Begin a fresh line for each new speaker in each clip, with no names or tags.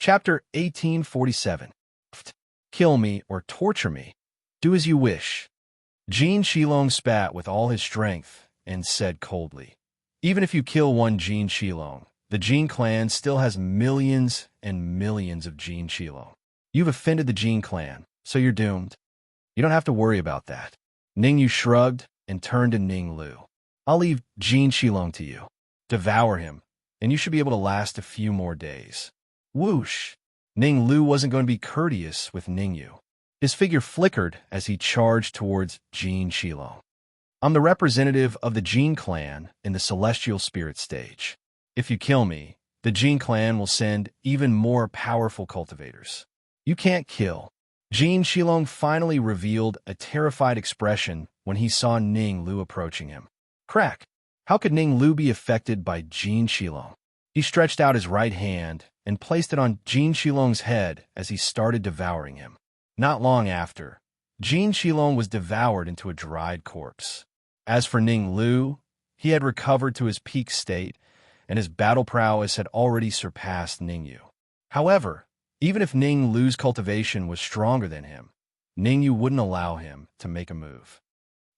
Chapter 1847. Kill me or torture me. Do as you wish. Jin Shilong spat with all his strength and said coldly, even if you kill one Jin Shilong, the Jin clan still has millions and millions of Jin Shilong. You've offended the Jin clan, so you're doomed. You don't have to worry about that. Ningyu shrugged and turned to Ninglu. I'll leave Jin Shilong to you. Devour him, and you should be able to last a few more days. Whoosh! Ninglu wasn't going to be courteous with Ningyu. His figure flickered as he charged towards Jin Shilong. I'm the representative of the Jin clan in the celestial spirit stage. If you kill me, the Jin clan will send even more powerful cultivators. You can't kill. Jin Shilong finally revealed a terrified expression when he saw Ninglu approaching him. Crack! How could Ninglu be affected by Jin Shilong? He stretched out his right hand and placed it on Jin Shilong's head as he started devouring him. Not long after, Jin Shilong was devoured into a dried corpse. As for Ninglu, he had recovered to his peak state, and his battle prowess had already surpassed Ningyu. However, even if Ninglu's cultivation was stronger than him, Ningyu wouldn't allow him to make a move.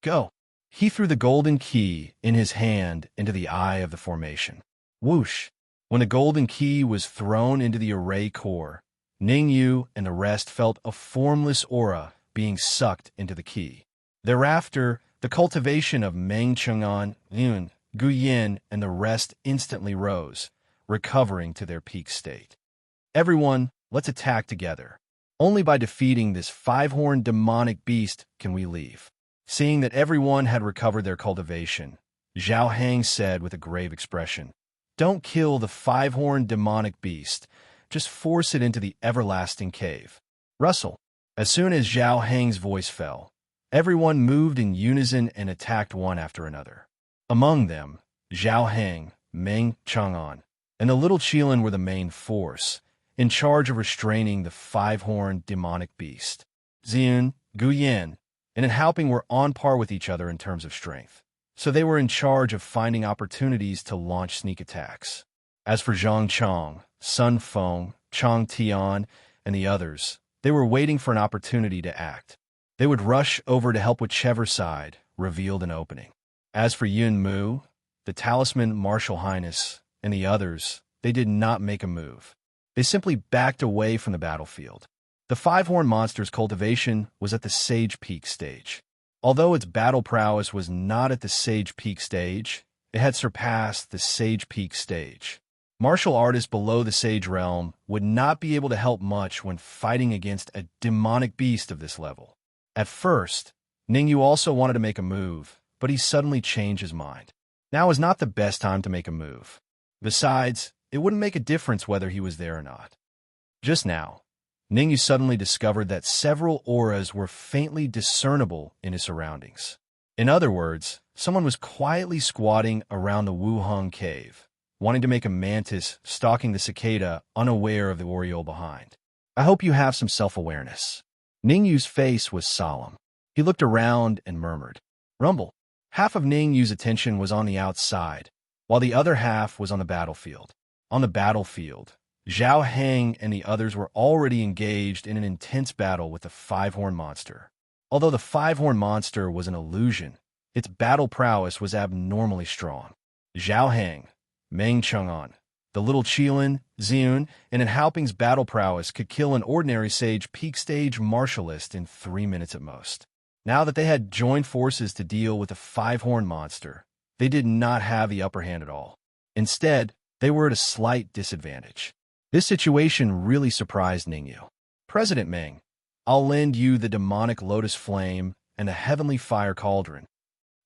Go! He threw the golden key in his hand into the eye of the formation. Whoosh! When the golden key was thrown into the array core, Ningyu and the rest felt a formless aura being sucked into the key. Thereafter, the cultivation of Meng Chang'an, Yun, Guyin, and the rest instantly rose, recovering to their peak state. Everyone, let's attack together. Only by defeating this five-horned demonic beast can we leave. Seeing that everyone had recovered their cultivation, Zhao Hang said with a grave expression, Don't kill the five-horned demonic beast. Just force it into the everlasting cave. Rustle. As soon as Zhao Hang's voice fell, everyone moved in unison and attacked one after another. Among them, Zhao Hang, Meng Chang'an, and the little Qilin were the main force, in charge of restraining the five-horned demonic beast. Ziyun, Guyin, and Enhaoping were on par with each other in terms of strength, so they were in charge of finding opportunities to launch sneak attacks. As for Zhang Chong, Sun Feng, Chang Tian, and the others, they were waiting for an opportunity to act. They would rush over to help whichever side revealed an opening. As for Yun Mu, the Talisman Martial Highness, and the others, they did not make a move. They simply backed away from the battlefield. The five-horned monster's cultivation was at the Sage Peak stage. Although its battle prowess was not at the Sage Peak stage, it had surpassed the Sage Peak stage. Martial artists below the Sage realm would not be able to help much when fighting against a demonic beast of this level. At first, Ningyu also wanted to make a move, but he suddenly changed his mind. Now is not the best time to make a move. Besides, it wouldn't make a difference whether he was there or not. Just now, Ningyu suddenly discovered that several auras were faintly discernible in his surroundings. In other words, someone was quietly squatting around the Wuheng cave, wanting to make a mantis stalking the cicada unaware of the oriole behind. I hope you have some self-awareness. Ningyu's face was solemn. He looked around and murmured, Rumble. Half of Ningyu's attention was on the outside, while the other half was on the battlefield. On the battlefield, Zhao Hang and the others were already engaged in an intense battle with the five-horned monster. Although the five-horned monster was an illusion, its battle prowess was abnormally strong. Zhao Hang, Meng Chang'an, the little Qilin, Ziyun, and Enhaoping's battle prowess could kill an ordinary Sage Peak stage martialist in 3 minutes at most. Now that they had joined forces to deal with the five-horned monster, they did not have the upper hand at all. Instead, they were at a slight disadvantage. This situation really surprised Ningyu. President Meng, I'll lend you the demonic lotus flame and the heavenly fire cauldron.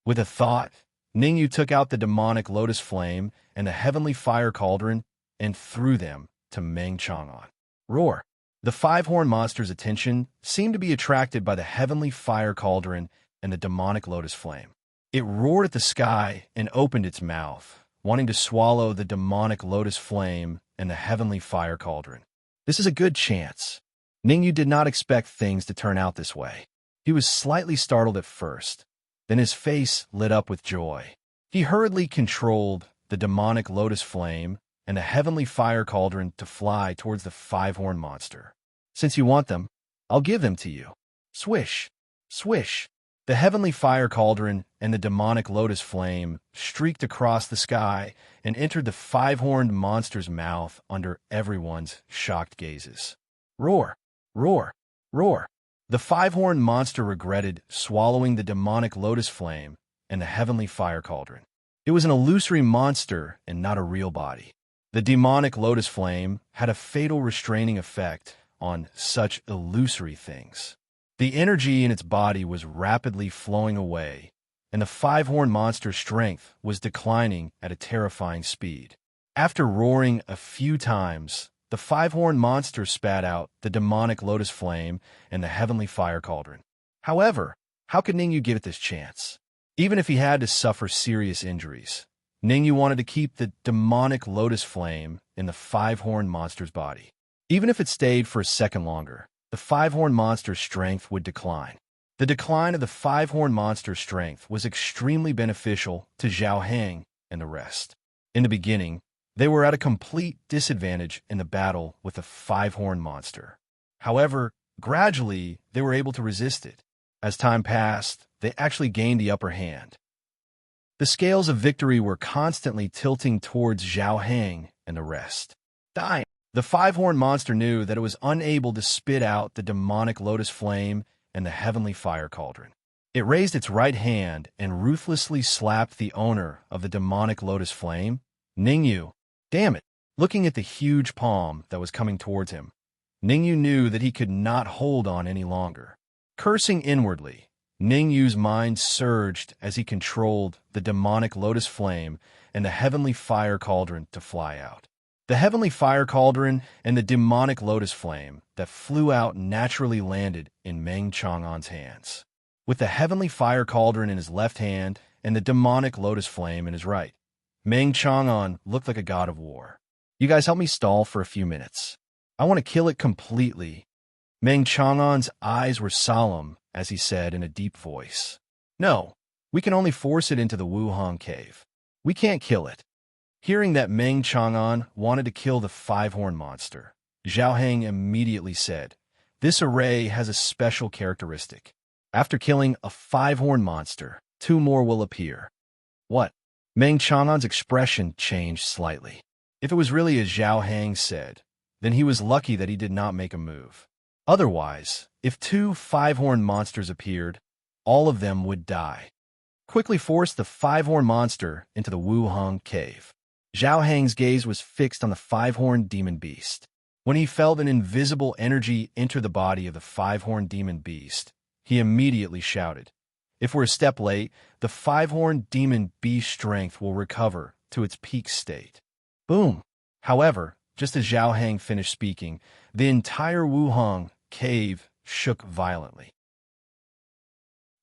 With a thought, Ningyu took out the demonic lotus flame and the heavenly fire cauldron and threw them to Meng Chang'an. Roar! The five-horned monster's attention seemed to be attracted by the heavenly fire cauldron and the demonic lotus flame. It roared at the sky and opened its mouth, wanting to swallow the demonic lotus flame and the heavenly fire cauldron. This is a good chance. Ningyu did not expect things to turn out this way. He was slightly startled at first, then his face lit up with joy. He hurriedly controlled the demonic lotus flame and the heavenly fire cauldron to fly towards the five-horned monster. Since you want them, I'll give them to you. Swish, swish. The heavenly fire cauldron and the demonic lotus flame streaked across the sky and entered the five-horned monster's mouth under everyone's shocked gazes. Roar, roar, roar. The five-horned monster regretted swallowing the demonic lotus flame and the heavenly fire cauldron. It was an illusory monster and not a real body. The demonic lotus flame had a fatal restraining effect on such illusory things. The energy in its body was rapidly flowing away, and the five-horned monster's strength was declining at a terrifying speed. After roaring a few times, the five-horned monster spat out the demonic lotus flame and the heavenly fire cauldron. However, how could Ningyu give it this chance? Even if he had to suffer serious injuries, Ningyu wanted to keep the demonic lotus flame in the five-horned monster's body. Even if it stayed for a second longer, the five-horned monster's strength would decline. The decline of the five-horned monster's strength was extremely beneficial to Zhao Heng and the rest. In the beginning, they were at a complete disadvantage in the battle with the five-horned monster. However, gradually, they were able to resist it. As time passed, they actually gained the upper hand. The scales of victory were constantly tilting towards Zhao Heng and the rest. Dying. The five-horned monster knew that it was unable to spit out the demonic lotus flame and the heavenly fire cauldron. It raised its right hand and ruthlessly slapped the owner of the demonic lotus flame, Ningyu. Damn it! Looking at the huge palm that was coming towards him, Ningyu knew that he could not hold on any longer. Cursing inwardly, Ningyu's mind surged as he controlled the demonic lotus flame and the heavenly fire cauldron to fly out. The heavenly fire cauldron and the demonic lotus flame that flew out naturally landed in Meng Chang'an's hands. With the heavenly fire cauldron in his left hand and the demonic lotus flame in his right, Meng Chang'an looked like a god of war. You guys help me stall for a few minutes. I want to kill it completely. Meng Chang'an's eyes were solemn as he said in a deep voice. No, we can only force it into the Wuhang cave. We can't kill it. Hearing that Meng Chang'an wanted to kill the five-horned monster, Zhao Heng immediately said, "This array has a special characteristic. After killing a five-horned monster, two more will appear." What? Meng Chang'an's expression changed slightly. If it was really as Zhao Heng said, then he was lucky that he did not make a move. Otherwise, if two five-horned monsters appeared, all of them would die. Quickly force the five-horned monster into the Wuhang cave. Zhao Heng's gaze was fixed on the five-horned demon beast. When he felt an invisible energy enter the body of the five-horned demon beast, he immediately shouted, "If we're a step late, the five-horned demon beast's strength will recover to its peak state." Boom! However, just as Zhao Heng finished speaking, the entire Wuhang cave shook violently.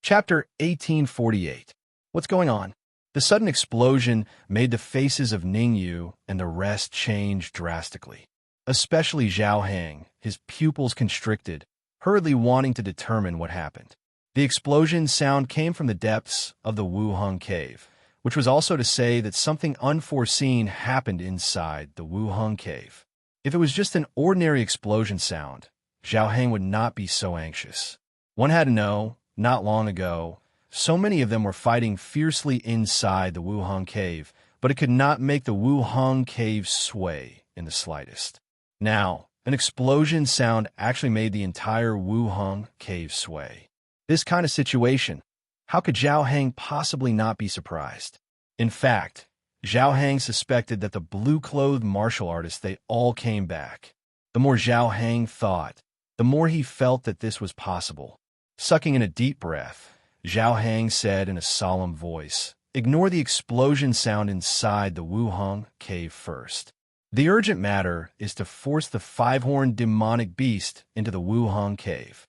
Chapter 1848. What's going on? The sudden explosion made the faces of Ningyu and the rest change drastically. Especially Zhao Heng, his pupils constricted, hurriedly wanting to determine what happened. The explosion sound came from the depths of the Wuhang cave, which was also to say that something unforeseen happened inside the Wuhang cave. If it was just an ordinary explosion sound, Zhao Heng would not be so anxious. One had to know, not long ago, so many of them were fighting fiercely inside the Wuhang cave, but it could not make the Wuhang cave sway in the slightest. Now, an explosion sound actually made the entire Wuhang cave sway. This kind of situation, how could Zhao Heng possibly not be surprised? In fact, Zhao Heng suspected that the blue-clothed martial artists, they all came back. The more Zhao Heng thought, the more he felt that this was possible. Sucking in a deep breath, Zhao Heng said in a solemn voice, "Ignore the explosion sound inside the Wuhang cave first. The urgent matter is to force the five-horned demonic beast into the Wuhang cave."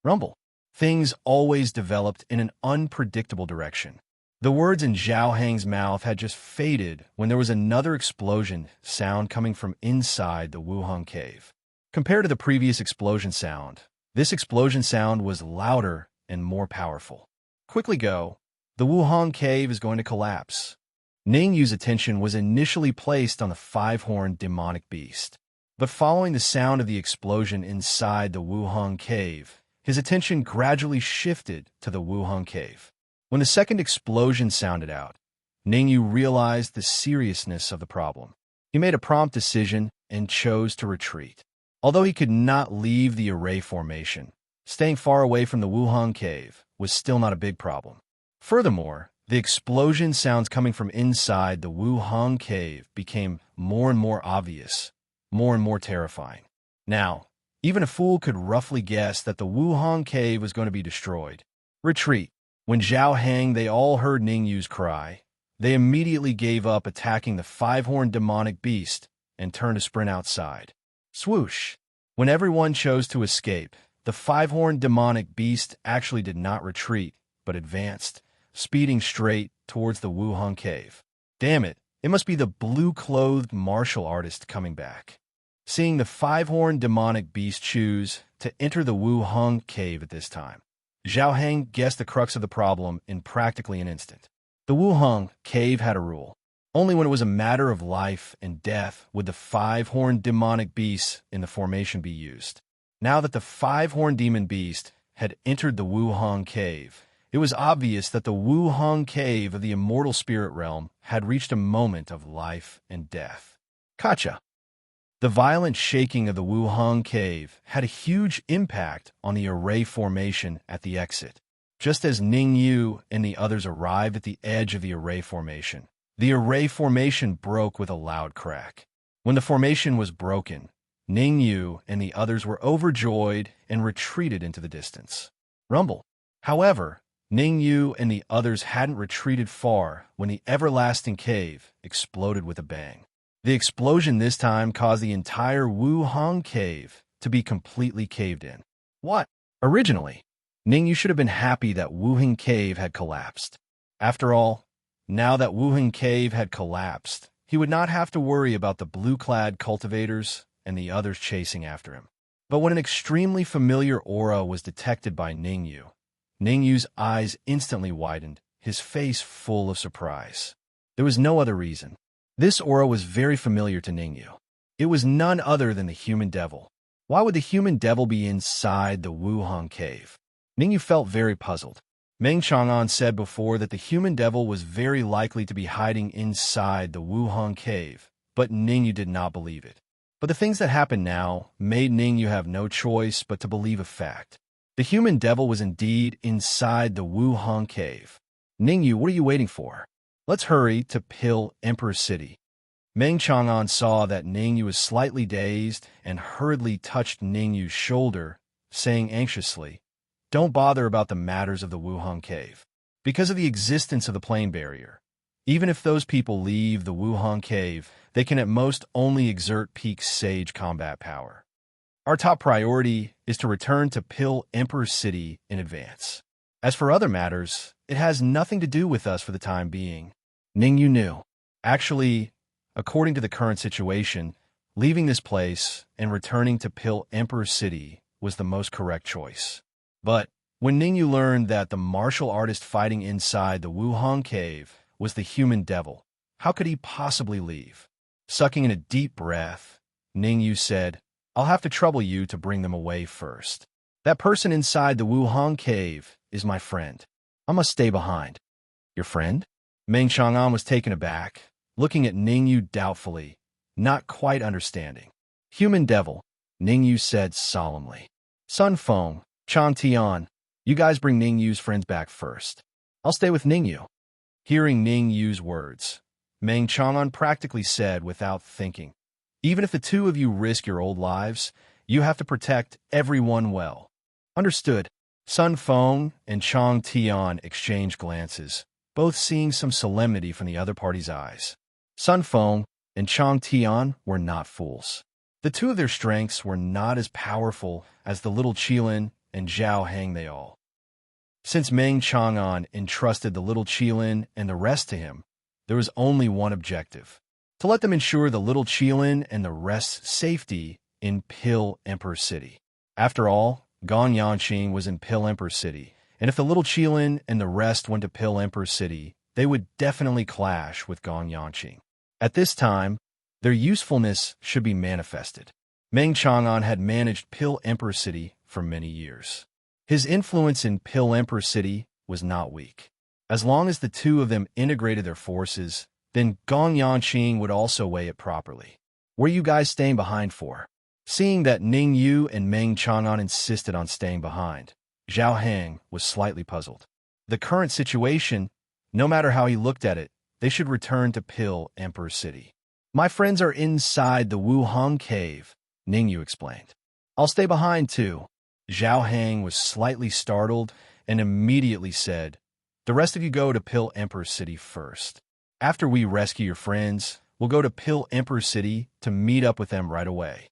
Rumble. Things always developed in an unpredictable direction. The words in Zhao Heng's mouth had just faded when there was another explosion sound coming from inside the Wuhang cave. Compared to the previous explosion sound, this explosion sound was louder and more powerful. Quickly go. The Wuhang cave is going to collapse. Ning Yu's attention was initially placed on the five-horned demonic beast. But following the sound of the explosion inside the Wuheng cave, his attention gradually shifted to the Wuheng cave. When the second explosion sounded out, Ning Yu realized the seriousness of the problem. He made a prompt decision and chose to retreat. Although he could not leave the array formation, staying far away from the Wuheng cave was still not a big problem. Furthermore, the explosion sounds coming from inside the Wuheng cave became more and more obvious, more and more terrifying. Now, even a fool could roughly guess that the Wuheng cave was going to be destroyed. Retreat. When Zhao Hang they all heard Ning Yu's cry, they immediately gave up attacking the five-horned demonic beast and turned to sprint outside. Swoosh! When everyone chose to escape, the five-horned demonic beast actually did not retreat, but advanced, speeding straight towards the Wuheng cave. Damn it, it must be the blue-clothed martial artist coming back. Seeing the five-horned demonic beast choose to enter the Wuheng cave at this time, Zhao Heng guessed the crux of the problem in practically an instant. The Wuheng cave had a rule. Only when it was a matter of life and death would the five-horned demonic beast in the formation be used. Now that the five-horned demon beast had entered the Wuheng cave, it was obvious that the Wuheng cave of the immortal spirit realm had reached a moment of life and death. Kacha! The violent shaking of the Wuheng cave had a huge impact on the array formation at the exit. Just as Ning Yu and the others arrived at the edge of the array formation broke with a loud crack. When the formation was broken, Ning Yu and the others were overjoyed and retreated into the distance. Rumble. However, Ning Yu and the others hadn't retreated far when the everlasting cave exploded with a bang. The explosion this time caused the entire Wuheng cave to be completely caved in. What? Originally, Ning Yu should have been happy that Wuheng cave had collapsed. After all, now that Wuheng cave had collapsed, he would not have to worry about the blue-clad cultivators and the others chasing after him. But when an extremely familiar aura was detected by Ning Yu's eyes instantly widened, his face full of surprise. There was no other reason. This aura was very familiar to Ning Yu. It was none other than the human devil. Why would the human devil be inside the Wuheng cave? Ning Yu felt very puzzled. Meng Chang'an said before that the human devil was very likely to be hiding inside the Wuheng cave, but Ning Yu did not believe it. But the things that happened now made Ning Yu have no choice but to believe a fact. The human devil was indeed inside the Wuheng cave. Ning Yu, what are you waiting for? Let's hurry to Pill Emperor City. Meng Chang'an saw that Ning Yu was slightly dazed and hurriedly touched Ning Yu's shoulder, saying anxiously, "Don't bother about the matters of the Wuheng cave. Because of the existence of the plane barrier, even if those people leave the Wuheng cave, they can at most only exert peak sage combat power. Our top priority is to return to Pill Emperor City in advance. As for other matters, it has nothing to do with us for the time being." Ning Yu knew. Actually, according to the current situation, leaving this place and returning to Pill Emperor City was the most correct choice. But when Ning Yu learned that the martial artist fighting inside the Wuheng cave was the human devil, how could he possibly leave? Sucking in a deep breath, Ning Yu said, "I'll have to trouble you to bring them away first. That person inside the Wuheng cave is my friend. I must stay behind." "Your friend?" Meng Chang'an was taken aback, looking at Ning Yu doubtfully, not quite understanding. "Human devil," Ning Yu said solemnly. "Sun Feng, Chang Tian, you guys bring Ning Yu's friends back first. I'll stay with Ning Yu." Hearing Ning Yu's words, Meng Chang'an practically said without thinking, "Even if the two of you risk your old lives, you have to protect everyone well." "Understood." Sun Feng and Chang Tian exchanged glances, both seeing some solemnity from the other party's eyes. Sun Feng and Chang Tian were not fools. The two of their strengths were not as powerful as the little Qilin and Zhao Hang they all. Since Meng Chang'an entrusted the little Qilin and the rest to him, there was only one objective: to let them ensure the little Qilin and the rest's safety in Pill Emperor City. After all, Gong Yanqing was in Pill Emperor City, and if the little Qilin and the rest went to Pill Emperor City, they would definitely clash with Gong Yanqing. At this time, their usefulness should be manifested. Meng Chang'an had managed Pill Emperor City for many years. His influence in Pill Emperor City was not weak. As long as the two of them integrated their forces, then Gong Yanqing would also weigh it properly. Were you guys staying behind for? Seeing that Ning Yu and Meng Chang'an insisted on staying behind, Zhao Heng was slightly puzzled. The current situation, no matter how he looked at it, they should return to Pill Emperor City. My friends are inside the Wuhang Cave, Ning Yu explained. I'll stay behind too. Zhao Heng was slightly startled and immediately said, the rest of you go to Pill Emperor City first. After we rescue your friends, we'll go to Pill Emperor City to meet up with them right away.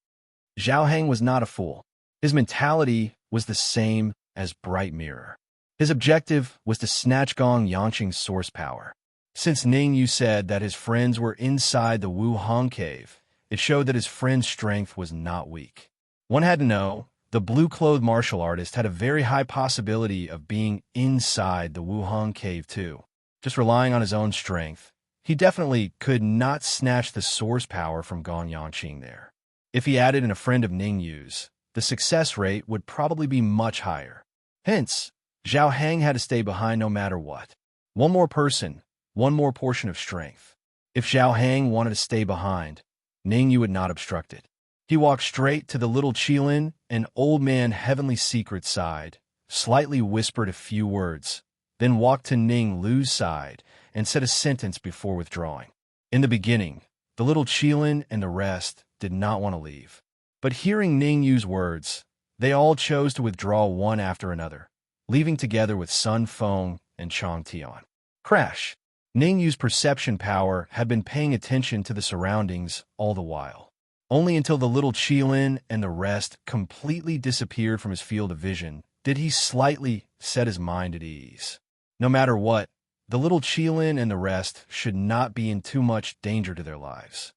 Zhao Heng was not a fool. His mentality was the same as Bright Mirror. His objective was to snatch Gong Yanqing's source power. Since Ning Yu said that his friends were inside the Wuhang Cave, it showed that his friend's strength was not weak. One had to know, the blue-clothed martial artist had a very high possibility of being inside the Wuhang Cave too. Just relying on his own strength, he definitely could not snatch the source power from Gong Yanqing there. If he added in a friend of Ning Yu's, the success rate would probably be much higher. Hence, Zhao Heng had to stay behind no matter what. One more person, one more portion of strength. If Zhao Heng wanted to stay behind, Ning Yu would not obstruct it. He walked straight to the little Qilin, an old man heavenly secret side, slightly whispered a few words, then walked to Ning Lu's side and said a sentence before withdrawing. In the beginning, the little Qilin and the rest did not want to leave. But hearing Ning Yu's words, they all chose to withdraw one after another, leaving together with Sun Feng and Chang Tian. Crash! Ning Yu's perception power had been paying attention to the surroundings all the while. Only until the little Qilin and the rest completely disappeared from his field of vision did he slightly set his mind at ease. No matter what, the little Qilin and the rest should not be in too much danger to their lives.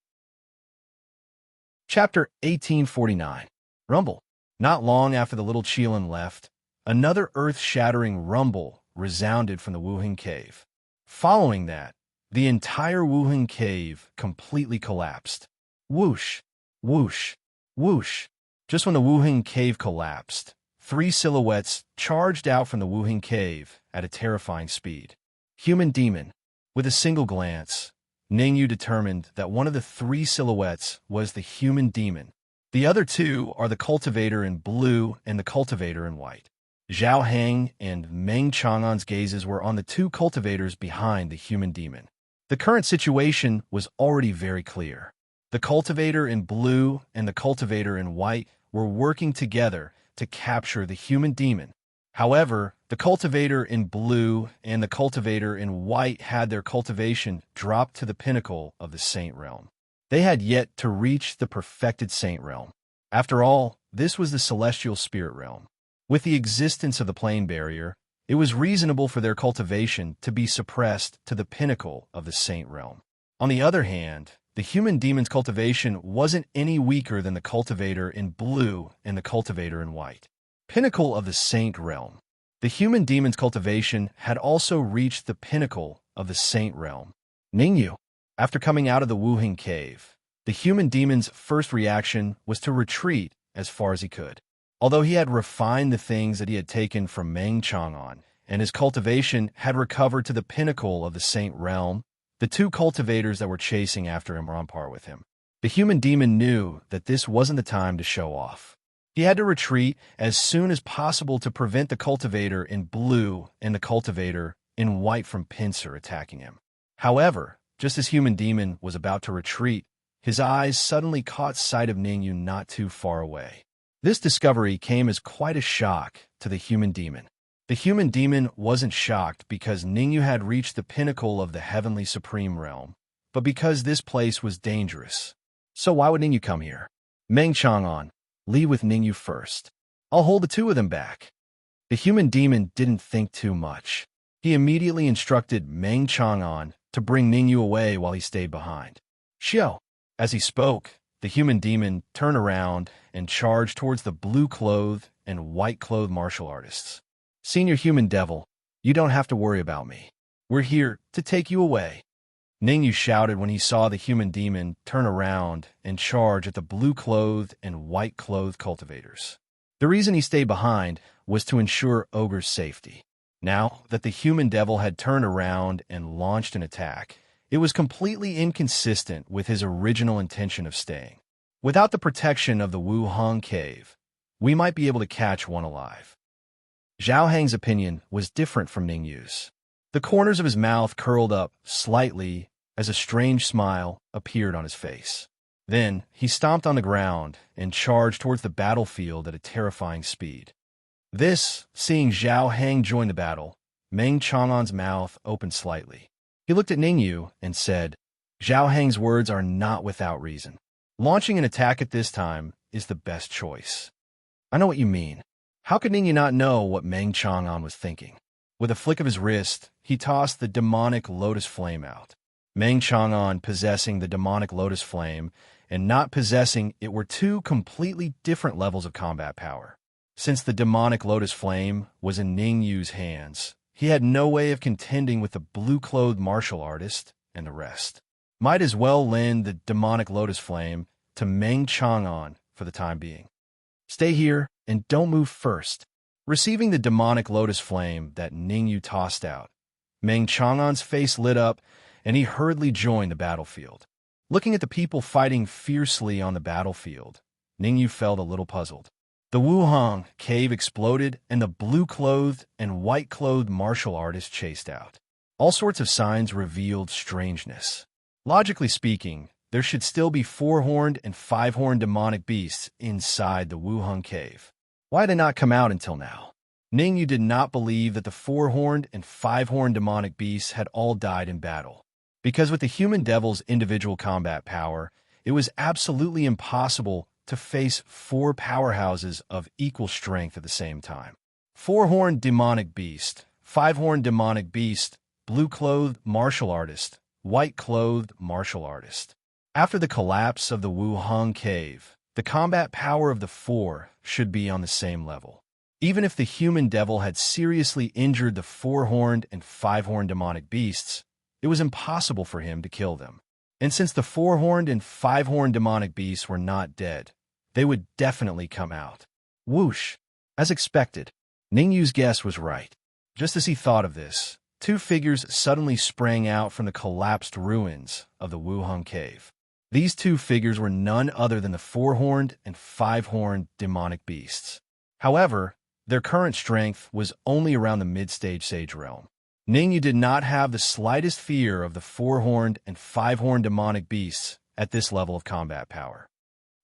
Chapter 1849. Rumble. Not long after the little Qilin left, another earth-shattering rumble resounded from the Wuhang Cave. Following that, the entire Wuhang Cave completely collapsed. Whoosh, whoosh, whoosh. Just when the Wuhang Cave collapsed, three silhouettes charged out from the Wuhang Cave at a terrifying speed. Human demon. With a single glance, Ning Yu determined that one of the three silhouettes was the human demon. The other two are the cultivator in blue and the cultivator in white. Zhao Heng and Meng Chang'an's gazes were on the two cultivators behind the human demon. The current situation was already very clear. The cultivator in blue and the cultivator in white were working together to capture the human demon. However, the cultivator in blue and the cultivator in white had their cultivation dropped to the pinnacle of the Saint Realm. They had yet to reach the perfected Saint Realm. After all, this was the celestial spirit realm. With the existence of the plane barrier, it was reasonable for their cultivation to be suppressed to the pinnacle of the Saint Realm. On the other hand, the human demon's cultivation wasn't any weaker than the cultivator in blue and the cultivator in white. Pinnacle of the Saint Realm. The human demon's cultivation had also reached the pinnacle of the Saint Realm. Ning Yu. After coming out of the Wuhang Cave, the human demon's first reaction was to retreat as far as he could. Although he had refined the things that he had taken from Meng Chang'an, and his cultivation had recovered to the pinnacle of the Saint Realm, the two cultivators that were chasing after him were on par with him. The human demon knew that this wasn't the time to show off. He had to retreat as soon as possible to prevent the cultivator in blue and the cultivator in white from pincer attacking him. However, just as human demon was about to retreat, his eyes suddenly caught sight of Ning Yu not too far away. This discovery came as quite a shock to the human demon. The human demon wasn't shocked because Ning Yu had reached the pinnacle of the heavenly supreme realm, but because this place was dangerous. So why would Ning Yu come here? Meng Chang'an, leave with Ning Yu first. I'll hold the two of them back. The human demon didn't think too much. He immediately instructed Meng Chang'an to bring Ning Yu away while he stayed behind. Xiao. As he spoke, the human demon turned around and charged towards the blue-clothed and white-clothed martial artists. Senior human devil, you don't have to worry about me. We're here to take you away. Ningyu shouted when he saw the human demon turn around and charge at the blue-clothed and white-clothed cultivators. The reason he stayed behind was to ensure Ogre's safety. Now that the human devil had turned around and launched an attack, it was completely inconsistent with his original intention of staying. Without the protection of the Wuhang cave, we might be able to catch one alive. Zhao Hang's opinion was different from Ningyu's. The corners of his mouth curled up slightly as a strange smile appeared on his face. Then he stomped on the ground and charged towards the battlefield at a terrifying speed. Seeing Zhao Hang join the battle, Meng Chang'an's mouth opened slightly. He looked at Ningyu and said, "Zhao Hang's words are not without reason. Launching an attack at this time is the best choice." "I know what you mean." How could Ningyu not know what Meng Chang'an was thinking? With a flick of his wrist, he tossed the demonic lotus flame out. Meng Chang'an possessing the demonic lotus flame and not possessing it were two completely different levels of combat power. Since the demonic lotus flame was in Ningyu's hands, he had no way of contending with the blue-clothed martial artist and the rest. Might as well lend the demonic lotus flame to Meng Chang'an for the time being. "Stay here and don't move first." Receiving the demonic lotus flame that Ningyu tossed out, Meng Chang'an's face lit up and he hurriedly joined the battlefield. Looking at the people fighting fiercely on the battlefield, Ningyu felt a little puzzled. The Wuhang cave exploded and the blue-clothed and white-clothed martial artist chased out. All sorts of signs revealed strangeness. Logically speaking, there should still be 4-horned and 5-horned demonic beasts inside the Wuhang cave. Why had they not come out until now? Ningyu did not believe that the 4-horned and 5-horned demonic beasts had all died in battle. Because with the human devil's individual combat power, it was absolutely impossible to face 4 powerhouses of equal strength at the same time. 4-horned demonic beast, 5-horned demonic beast, blue-clothed martial artist, white-clothed martial artist. After the collapse of the Wuhang cave, the combat power of the 4 should be on the same level. Even if the human devil had seriously injured the 4-horned and 5-horned demonic beasts, it was impossible for him to kill them. And since the 4-horned and 5-horned demonic beasts were not dead, they would definitely come out. Whoosh! As expected, Ningyu's guess was right. Just as he thought of this, 2 figures suddenly sprang out from the collapsed ruins of the Wuhang cave. These 2 figures were none other than the 4-horned and 5-horned demonic beasts. However, their current strength was only around the mid-stage sage realm. Ningyu did not have the slightest fear of the 4-horned and 5-horned demonic beasts at this level of combat power.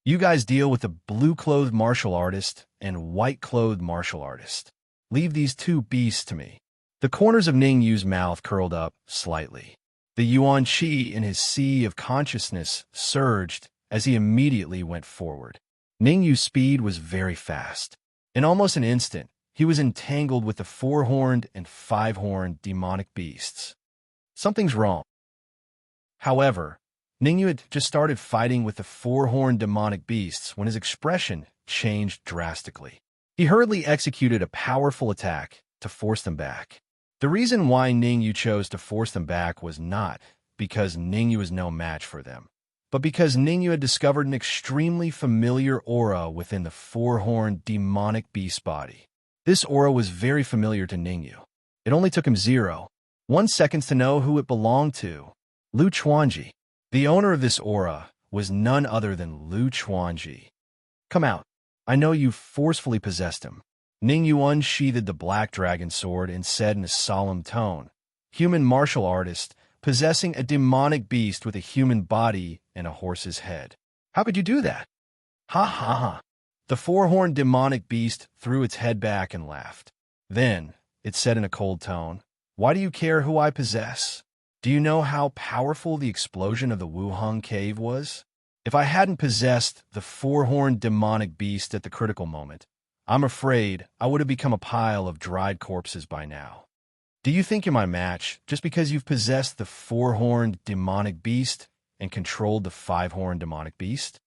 "You guys deal with the blue-clothed martial artist and white-clothed martial artist. Leave these 2 beasts to me." The corners of Ningyu's mouth curled up slightly. The Yuan Qi in his sea of consciousness surged as he immediately went forward. Ningyu's speed was very fast. In almost an instant, he was entangled with the 4-horned and 5-horned demonic beasts. Something's wrong. However, Ningyu had just started fighting with the 4-horned demonic beasts when his expression changed drastically. He hurriedly executed a powerful attack to force them back. The reason why Ningyu chose to force them back was not because Ningyu was no match for them, but because Ningyu had discovered an extremely familiar aura within the 4-horned demonic beast body. This aura was very familiar to Ningyu. It only took him 0.1 seconds to know who it belonged to: Lu Chuanji. The owner of this aura was none other than Lu Chuanji. "Come out. I know you forcefully possessed him." Ningyu unsheathed the black dragon sword and said in a solemn tone, "Human martial artist, possessing a demonic beast with a human body and a horse's head. How could you do that?" "Ha ha ha." The 4-horned demonic beast threw its head back and laughed. Then it said in a cold tone, "Why do you care who I possess? Do you know how powerful the explosion of the Wuhang cave was? If I hadn't possessed the 4-horned demonic beast at the critical moment, I'm afraid I would have become a pile of dried corpses by now. Do you think you're my match just because you've possessed the 4-horned demonic beast and controlled the 5-horned demonic beast?"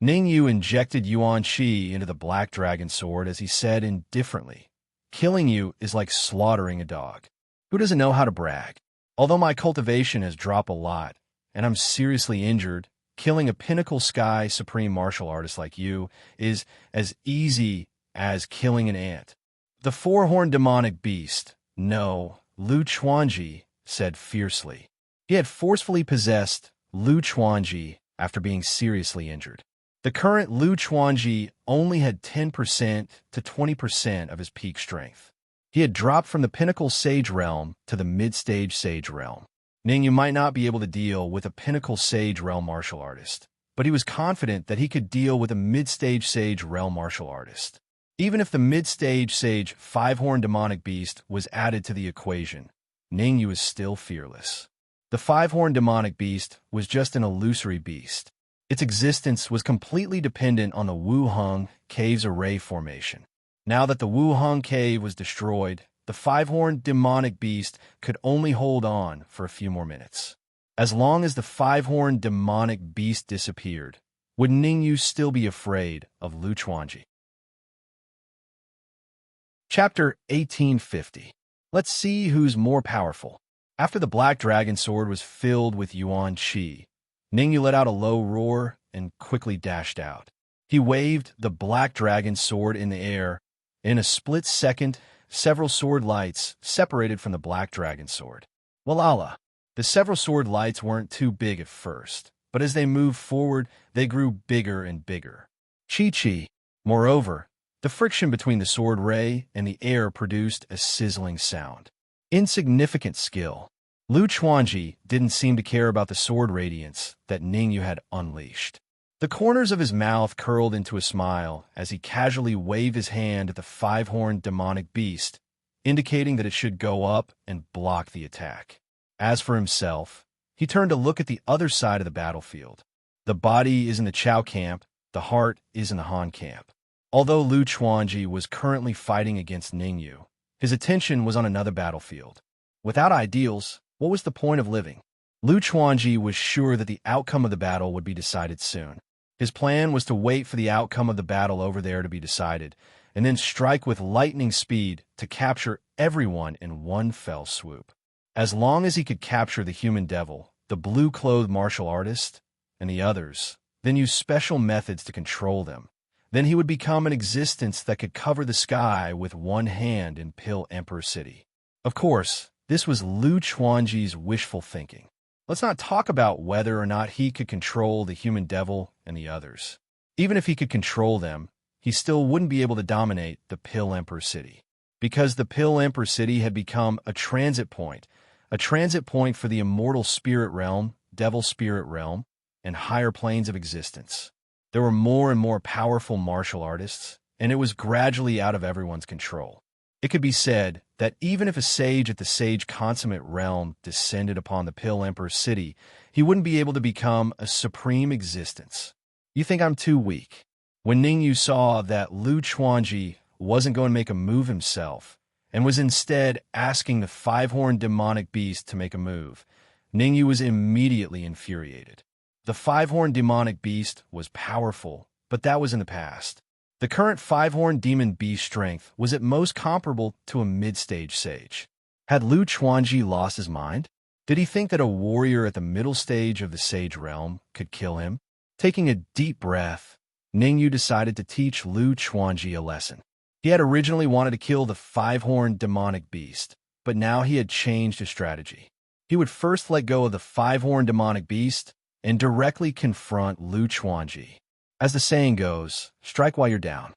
Ningyu injected Yuan Qi into the black dragon sword as he said indifferently, "Killing you is like slaughtering a dog. Who doesn't know how to brag?" Although my cultivation has dropped a lot, and I'm seriously injured, killing a pinnacle sky supreme martial artist like you is as easy as killing an ant. The four-horned demonic beast, no, Lu Chuanji, said fiercely. He had forcefully possessed Lu Chuanji after being seriously injured. The current Lu Chuanji only had 10% to 20% of his peak strength. He had dropped from the pinnacle sage realm to the mid-stage sage realm. Ningyu might not be able to deal with a pinnacle sage realm martial artist, but he was confident that he could deal with a mid-stage sage realm martial artist. Even if the mid-stage sage five-horned demonic beast was added to the equation, Ningyu is still fearless. The five-horned demonic beast was just an illusory beast. Its existence was completely dependent on the Wuheng Cave's array formation. Now that the Wuheng Cave was destroyed, the five-horned demonic beast could only hold on for a few more minutes. As long as the five-horned demonic beast disappeared, would Ningyu still be afraid of Lu Chuanji? Chapter 1850. Let's see who's more powerful. After the black dragon sword was filled with Yuan Qi, Ningyu let out a low roar and quickly dashed out. He waved the black dragon sword in the air. In a split second, several sword lights separated from the black dragon sword. Walala! The several sword lights weren't too big at first, but as they moved forward, they grew bigger and bigger. Chi-chi! Moreover, the friction between the sword ray and the air produced a sizzling sound. Insignificant skill. Lu Chuanji didn't seem to care about the sword radiance that Ningyu had unleashed. The corners of his mouth curled into a smile as he casually waved his hand at the five-horned demonic beast, indicating that it should go up and block the attack. As for himself, he turned to look at the other side of the battlefield. The body is in the Chao camp, the heart is in the Han camp. Although Lu Chuanji was currently fighting against Ningyu, his attention was on another battlefield. Without ideals, what was the point of living? Lu Chuanji was sure that the outcome of the battle would be decided soon. His plan was to wait for the outcome of the battle over there to be decided, and then strike with lightning speed to capture everyone in one fell swoop. As long as he could capture the human devil, the blue-clothed martial artist, and the others, then use special methods to control them, then he would become an existence that could cover the sky with one hand in Pill Emperor City. Of course, this was Lu Chuanji's wishful thinking. Let's not talk about whether or not he could control the human devil and the others. Even if he could control them, he still wouldn't be able to dominate the Pill Emperor City, because the Pill Emperor City had become a transit point for the immortal spirit realm, devil spirit realm, and higher planes of existence. There were more and more powerful martial artists, and it was gradually out of everyone's control. It could be said that even if a sage at the sage consummate realm descended upon the Pill Emperor City, he wouldn't be able to become a supreme existence. You think I'm too weak? When Ningyu saw that Lu Chuanji wasn't going to make a move himself, and was instead asking the five-horned demonic beast to make a move, Ningyu was immediately infuriated. The five-horned demonic beast was powerful, but that was in the past. The current five-horned demon beast strength was at most comparable to a mid-stage sage. Had Lu Chuanji lost his mind? Did he think that a warrior at the middle stage of the sage realm could kill him? Taking a deep breath, Ningyu decided to teach Lu Chuanji a lesson. He had originally wanted to kill the five-horned demonic beast, but now he had changed his strategy. He would first let go of the five-horned demonic beast and directly confront Lu Chuanji. As the saying goes, strike while you're down.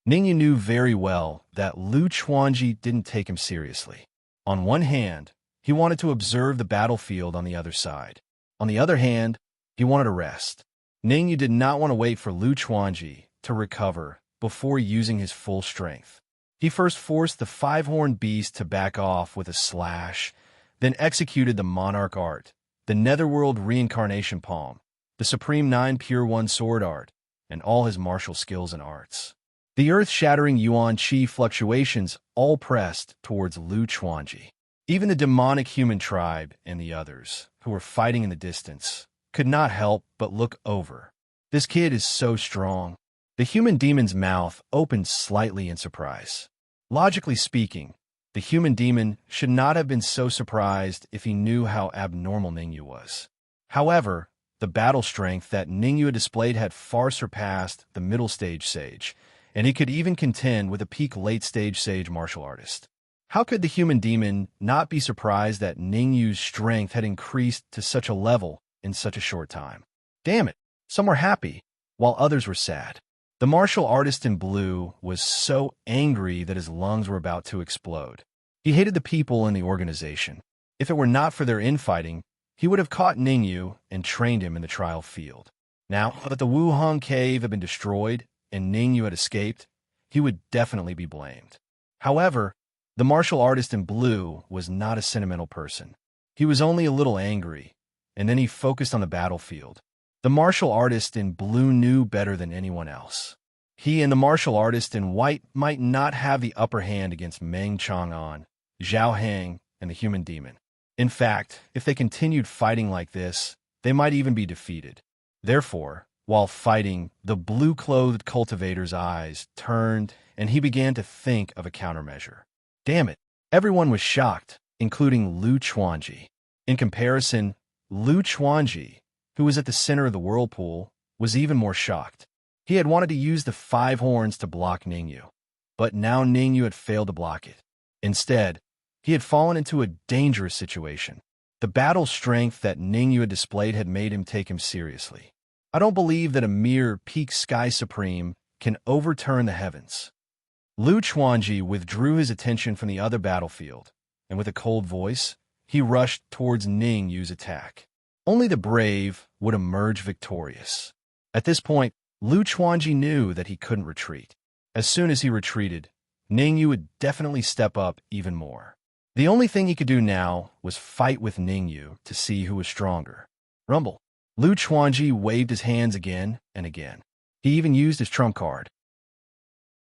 Ningyu knew very well that Lu Chuanji didn't take him seriously. On one hand, he wanted to observe the battlefield on the other side. On the other hand, he wanted to rest. Ningyu did not want to wait for Lu Chuanji to recover before using his full strength. He first forced the five-horned beast to back off with a slash, then executed the monarch art, the netherworld reincarnation palm, the supreme 9 pure 1 sword art, and all his martial skills and arts. The earth-shattering Yuan Qi fluctuations all pressed towards Lu Chuanji. Even the demonic human tribe and the others, who were fighting in the distance, could not help but look over. This kid is so strong. The human demon's mouth opened slightly in surprise. Logically speaking, The human demon should not have been so surprised if he knew how abnormal Ningyu was. However, the battle strength that Ningyu had displayed had far surpassed the middle stage sage, and he could even contend with a peak late stage sage martial artist. How could the human demon not be surprised that Ningyu's strength had increased to such a level in such a short time? Damn it, some were happy, while others were sad. The martial artist in blue was so angry that his lungs were about to explode. He hated the people in the organization. If it were not for their infighting, he would have caught Ningyu and trained him in the trial field. Now that the Wuhang cave had been destroyed and Ningyu had escaped, he would definitely be blamed. However, the martial artist in blue was not a sentimental person. He was only a little angry, and then he focused on the battlefield. The martial artist in blue knew better than anyone else. He and the martial artist in white might not have the upper hand against Meng Chang'an, Zhao Heng, and the human demon. In fact, if they continued fighting like this, they might even be defeated. Therefore, while fighting, the blue-clothed cultivator's eyes turned, and he began to think of a countermeasure. Damn it! Everyone was shocked, including Lu Chuanji. In comparison, Lu Chuanji, who was at the center of the whirlpool, was even more shocked. He had wanted to use the 5 horns to block Ningyu, but now Ningyu had failed to block it. Instead, he had fallen into a dangerous situation. The battle strength that Ningyu had displayed had made him take him seriously. I don't believe that a mere peak sky supreme can overturn the heavens. Lu Chuanji withdrew his attention from the other battlefield, and with a cold voice, he rushed towards Ningyu's attack. Only the brave would emerge victorious. At this point, Lu Chuanji knew that he couldn't retreat. As soon as he retreated, Ningyu would definitely step up even more. The only thing he could do now was fight with Ningyu to see who was stronger. Rumble. Lu Chuanji waved his hands again and again. He even used his trump card.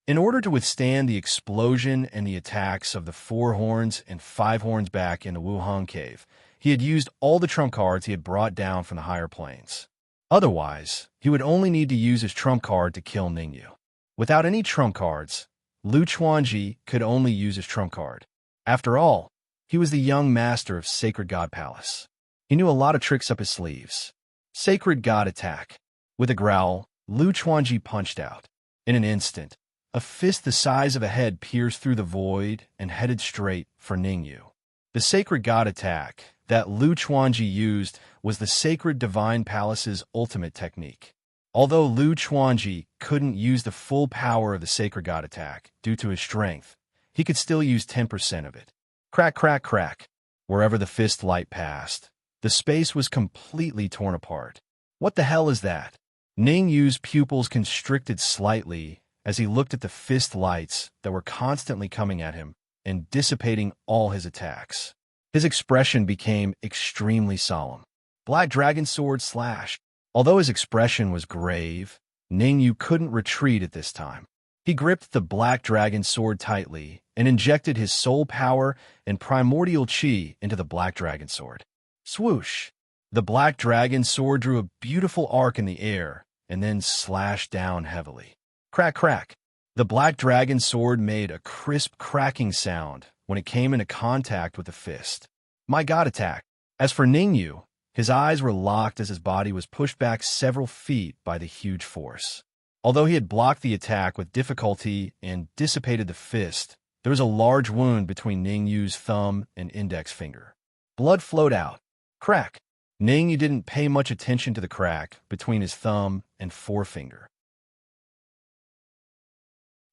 In order to withstand the explosion and the attacks of the 4 horns and 5 horns back in the Wuhang cave, he had used all the trump cards he had brought down from the higher planes. Otherwise, he would only need to use his trump card to kill Ningyu. Without any trump cards, Lu Chuanji could only use his trump card. After all, he was the young master of Sacred God Palace. He knew a lot of tricks up his sleeves. Sacred God Attack. With a growl, Lu Chuanji punched out. In an instant, a fist the size of a head pierced through the void and headed straight for Ningyu. The Sacred God Attack that Lu Chuanji used was the Sacred Divine Palace's ultimate technique. Although Lu Chuanji couldn't use the full power of the Sacred God Attack due to his strength, he could still use 10% of it. Crack, crack, crack. Wherever the fist light passed, the space was completely torn apart. What the hell is that? Ningyu's pupils constricted slightly as he looked at the fist lights that were constantly coming at him and dissipating all his attacks. His expression became extremely solemn. Black Dragon Sword slash. Although his expression was grave, Ningyu couldn't retreat at this time. He gripped the Black Dragon Sword tightly and injected his soul power and primordial chi into the Black Dragon Sword. Swoosh! The Black Dragon Sword drew a beautiful arc in the air and then slashed down heavily. Crack, crack! The Black Dragon Sword made a crisp cracking sound when it came into contact with the fist. My God attack! As for Ningyu, his eyes were locked as his body was pushed back several feet by the huge force. Although he had blocked the attack with difficulty and dissipated the fist, there was a large wound between Ningyu's thumb and index finger. Blood flowed out. Crack! Ningyu didn't pay much attention to the crack between his thumb and forefinger.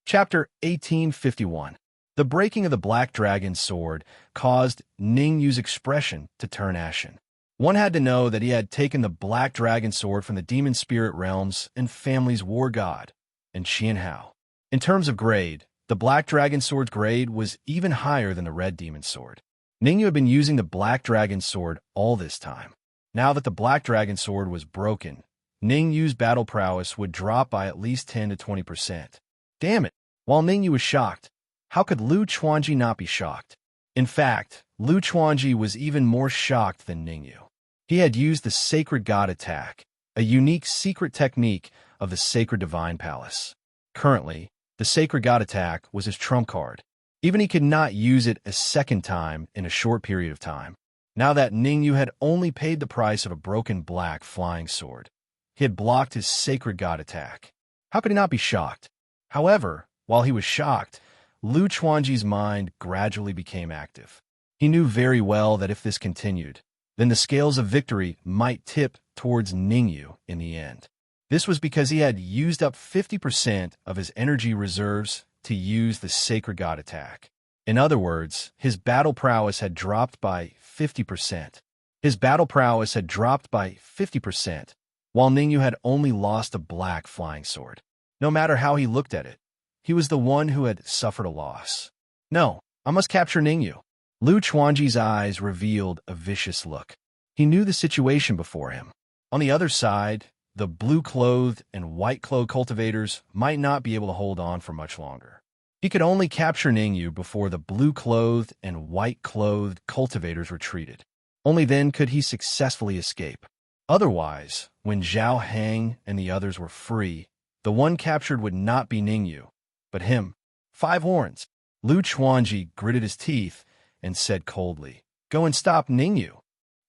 Chapter 1851. The breaking of the Black Dragon Sword caused Ningyu's expression to turn ashen. One had to know that he had taken the Black Dragon Sword from the demon spirit realms and family's war god, and Qian Hao. In terms of grade, the Black Dragon Sword's grade was even higher than the Red Demon Sword. Ningyu had been using the Black Dragon Sword all this time. Now that the Black Dragon Sword was broken, Ningyu's battle prowess would drop by at least 10 to 20%. Damn it! While Ningyu was shocked, how could Lu Chuanji not be shocked? In fact, Lu Chuanji was even more shocked than Ningyu. He had used the Sacred God Attack, a unique secret technique of the Sacred Divine Palace. Currently, the Sacred God Attack was his trump card. Even he could not use it a second time in a short period of time. Now that Ningyu had only paid the price of a broken black flying sword, he had blocked his sacred god attack. How could he not be shocked? However, while he was shocked, Lu Chuanji's mind gradually became active. He knew very well that if this continued, then the scales of victory might tip towards Ningyu in the end. This was because he had used up 50% of his energy reserves to use the sacred god attack. In other words, his battle prowess had dropped by 50%. His battle prowess had dropped by 50%, while Ningyu had only lost a black flying sword. No matter how he looked at it, he was the one who had suffered a loss. No, I must capture Ningyu. Lu Chuanji's eyes revealed a vicious look. He knew the situation before him. On the other side, the blue-clothed and white-clothed cultivators might not be able to hold on for much longer. He could only capture Ningyu before the blue-clothed and white-clothed cultivators retreated. Only then could he successfully escape. Otherwise, when Zhao Hang and the others were free, the one captured would not be Ningyu, but him. 5 horns. Lu Chuanji gritted his teeth and said coldly, "Go and stop Ningyu."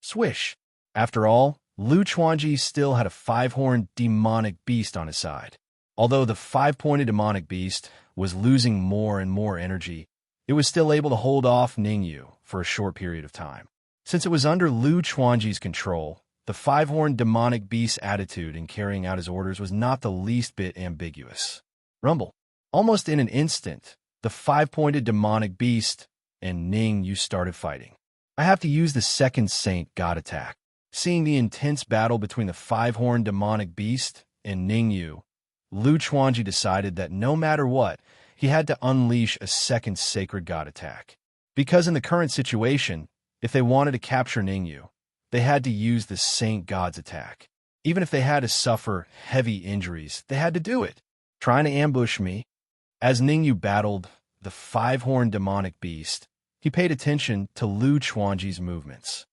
Swish. After all, Lu Chuanji still had a 5-horned demonic beast on his side. Although the 5-pointed demonic beast was losing more and more energy, it was still able to hold off Ningyu for a short period of time. Since it was under Lu Chuanji's control, the 5-horned demonic beast's attitude in carrying out his orders was not the least bit ambiguous. Rumble. Almost in an instant, the 5-pointed demonic beast and Ningyu started fighting. I have to use the second Saint God attack. Seeing the intense battle between the 5-horned demonic beast and Ningyu, Lu Chuanji decided that no matter what, he had to unleash a second sacred god attack. Because in the current situation, if they wanted to capture Ningyu, they had to use the Saint God's attack. Even if they had to suffer heavy injuries, they had to do it. Trying to ambush me? As Ningyu battled the 5-horned demonic beast, he paid attention to Lu Chuanji's movements.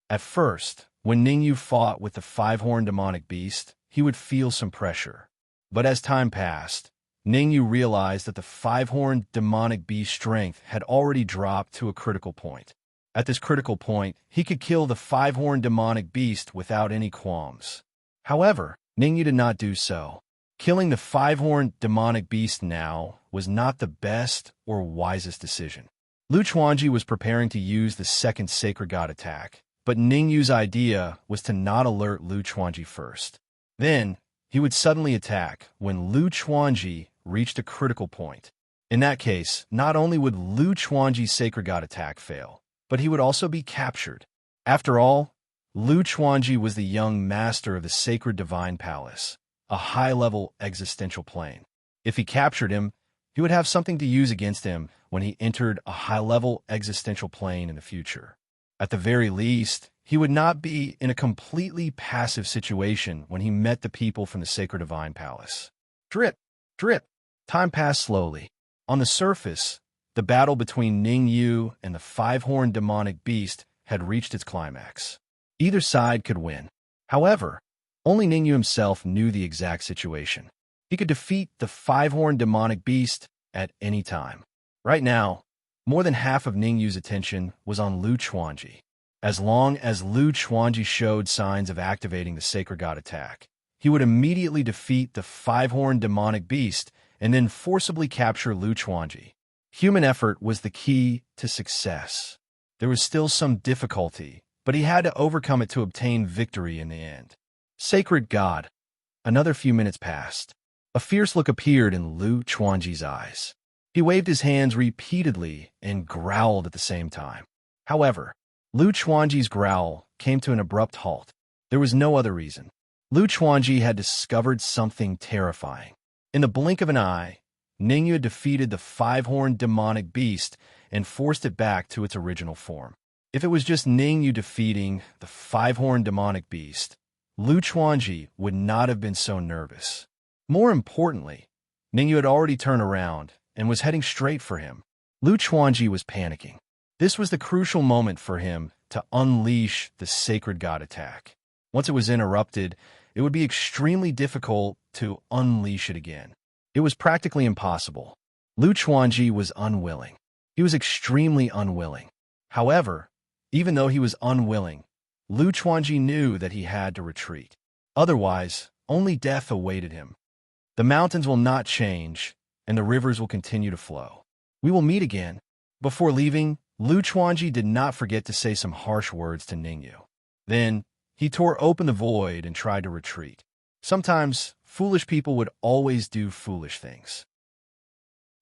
At first, when Ningyu fought with the 5-horned demonic beast, he would feel some pressure. But as time passed, Ningyu realized that the 5-horned demonic beast's strength had already dropped to a critical point. At this critical point, he could kill the 5-horned demonic beast without any qualms. However, Ningyu did not do so. Killing the 5-horned demonic beast now was not the best or wisest decision. Lu Chuanji was preparing to use the second sacred god attack, but Ningyu's idea was to not alert Lu Chuanji first. Then, he would suddenly attack when Lu Chuanji reached a critical point. In that case, not only would Lu Chuanji's sacred god attack fail, but he would also be captured. After all, Lu Chuanji was the young master of the sacred divine palace, a high-level existential plane. If he captured him, he would have something to use against him when he entered a high-level existential plane in the future. At the very least, he would not be in a completely passive situation when he met the people from the sacred divine palace. Drip, drip. Time passed slowly. On the surface, the battle between Ningyu and the 5-horned demonic beast had reached its climax. Either side could win. However, only Ningyu himself knew the exact situation. He could defeat the 5-horned demonic beast at any time. Right now, more than half of Ningyu's attention was on Lu Chuanji. As long as Lu Chuanji showed signs of activating the sacred god attack, he would immediately defeat the 5-horned demonic beast and then forcibly capture Lu Chuanji. Human effort was the key to success. There was still some difficulty, but he had to overcome it to obtain victory in the end. Sacred God. Another few minutes passed. A fierce look appeared in Lu Chuanji's eyes. He waved his hands repeatedly and growled at the same time. However, Lu Chuanji's growl came to an abrupt halt. There was no other reason. Lu Chuanji had discovered something terrifying. In the blink of an eye, Ningyu had defeated the 5-horned demonic beast and forced it back to its original form. If it was just Ningyu defeating the 5-horned demonic beast, Lu Chuanji would not have been so nervous. More importantly, Ningyu had already turned around and was heading straight for him. Lu Chuanji was panicking. This was the crucial moment for him to unleash the sacred god attack. Once it was interrupted, it would be extremely difficult to unleash it again. It was practically impossible. Lu Chuanji was unwilling. He was extremely unwilling. However, even though he was unwilling, Lu Chuanji knew that he had to retreat. Otherwise, only death awaited him. The mountains will not change, and the rivers will continue to flow. We will meet again. Before leaving, Lu Chuanji did not forget to say some harsh words to Ningyu. Then, he tore open the void and tried to retreat. Sometimes, foolish people would always do foolish things.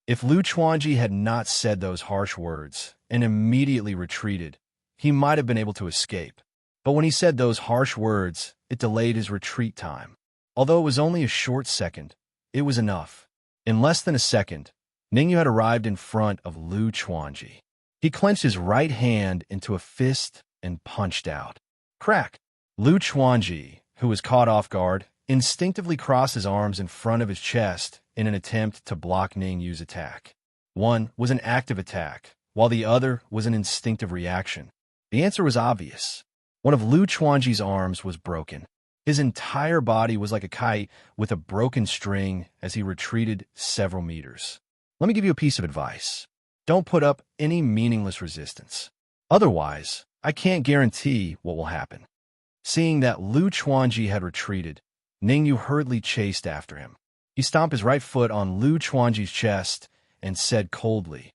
If Lu Chuanji had not said those harsh words and immediately retreated, he might have been able to escape. But when he said those harsh words, it delayed his retreat time. Although it was only a short second, it was enough. In less than a second, Ningyu had arrived in front of Lu Chuanji. He clenched his right hand into a fist and punched out. Crack! Lu Chuanji, who was caught off guard, instinctively crossed his arms in front of his chest in an attempt to block Ningyu's attack. One was an active attack, while the other was an instinctive reaction. The answer was obvious. One of Lu Chuanji's arms was broken. His entire body was like a kite with a broken string as he retreated several meters. Let me give you a piece of advice. Don't put up any meaningless resistance. Otherwise, I can't guarantee what will happen. Seeing that Lu Chuanji had retreated, Ningyu hurriedly chased after him. He stomped his right foot on Lu Chuanji's chest and said coldly,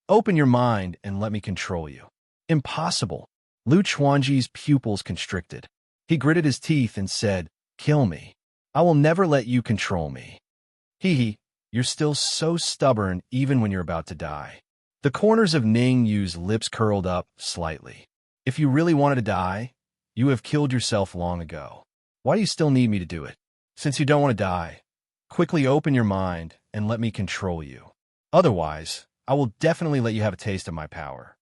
"Open your mind and let me control you." Impossible. Lu Chuanji's pupils constricted. He gritted his teeth and said, "Kill me. I will never let you control me." Hee, you're still so stubborn even when you're about to die. The corners of Ningyu's lips curled up slightly. If you really wanted to die, you have killed yourself long ago. Why do you still need me to do it? Since you don't want to die, quickly open your mind and let me control you. Otherwise, I will definitely let you have a taste of my power.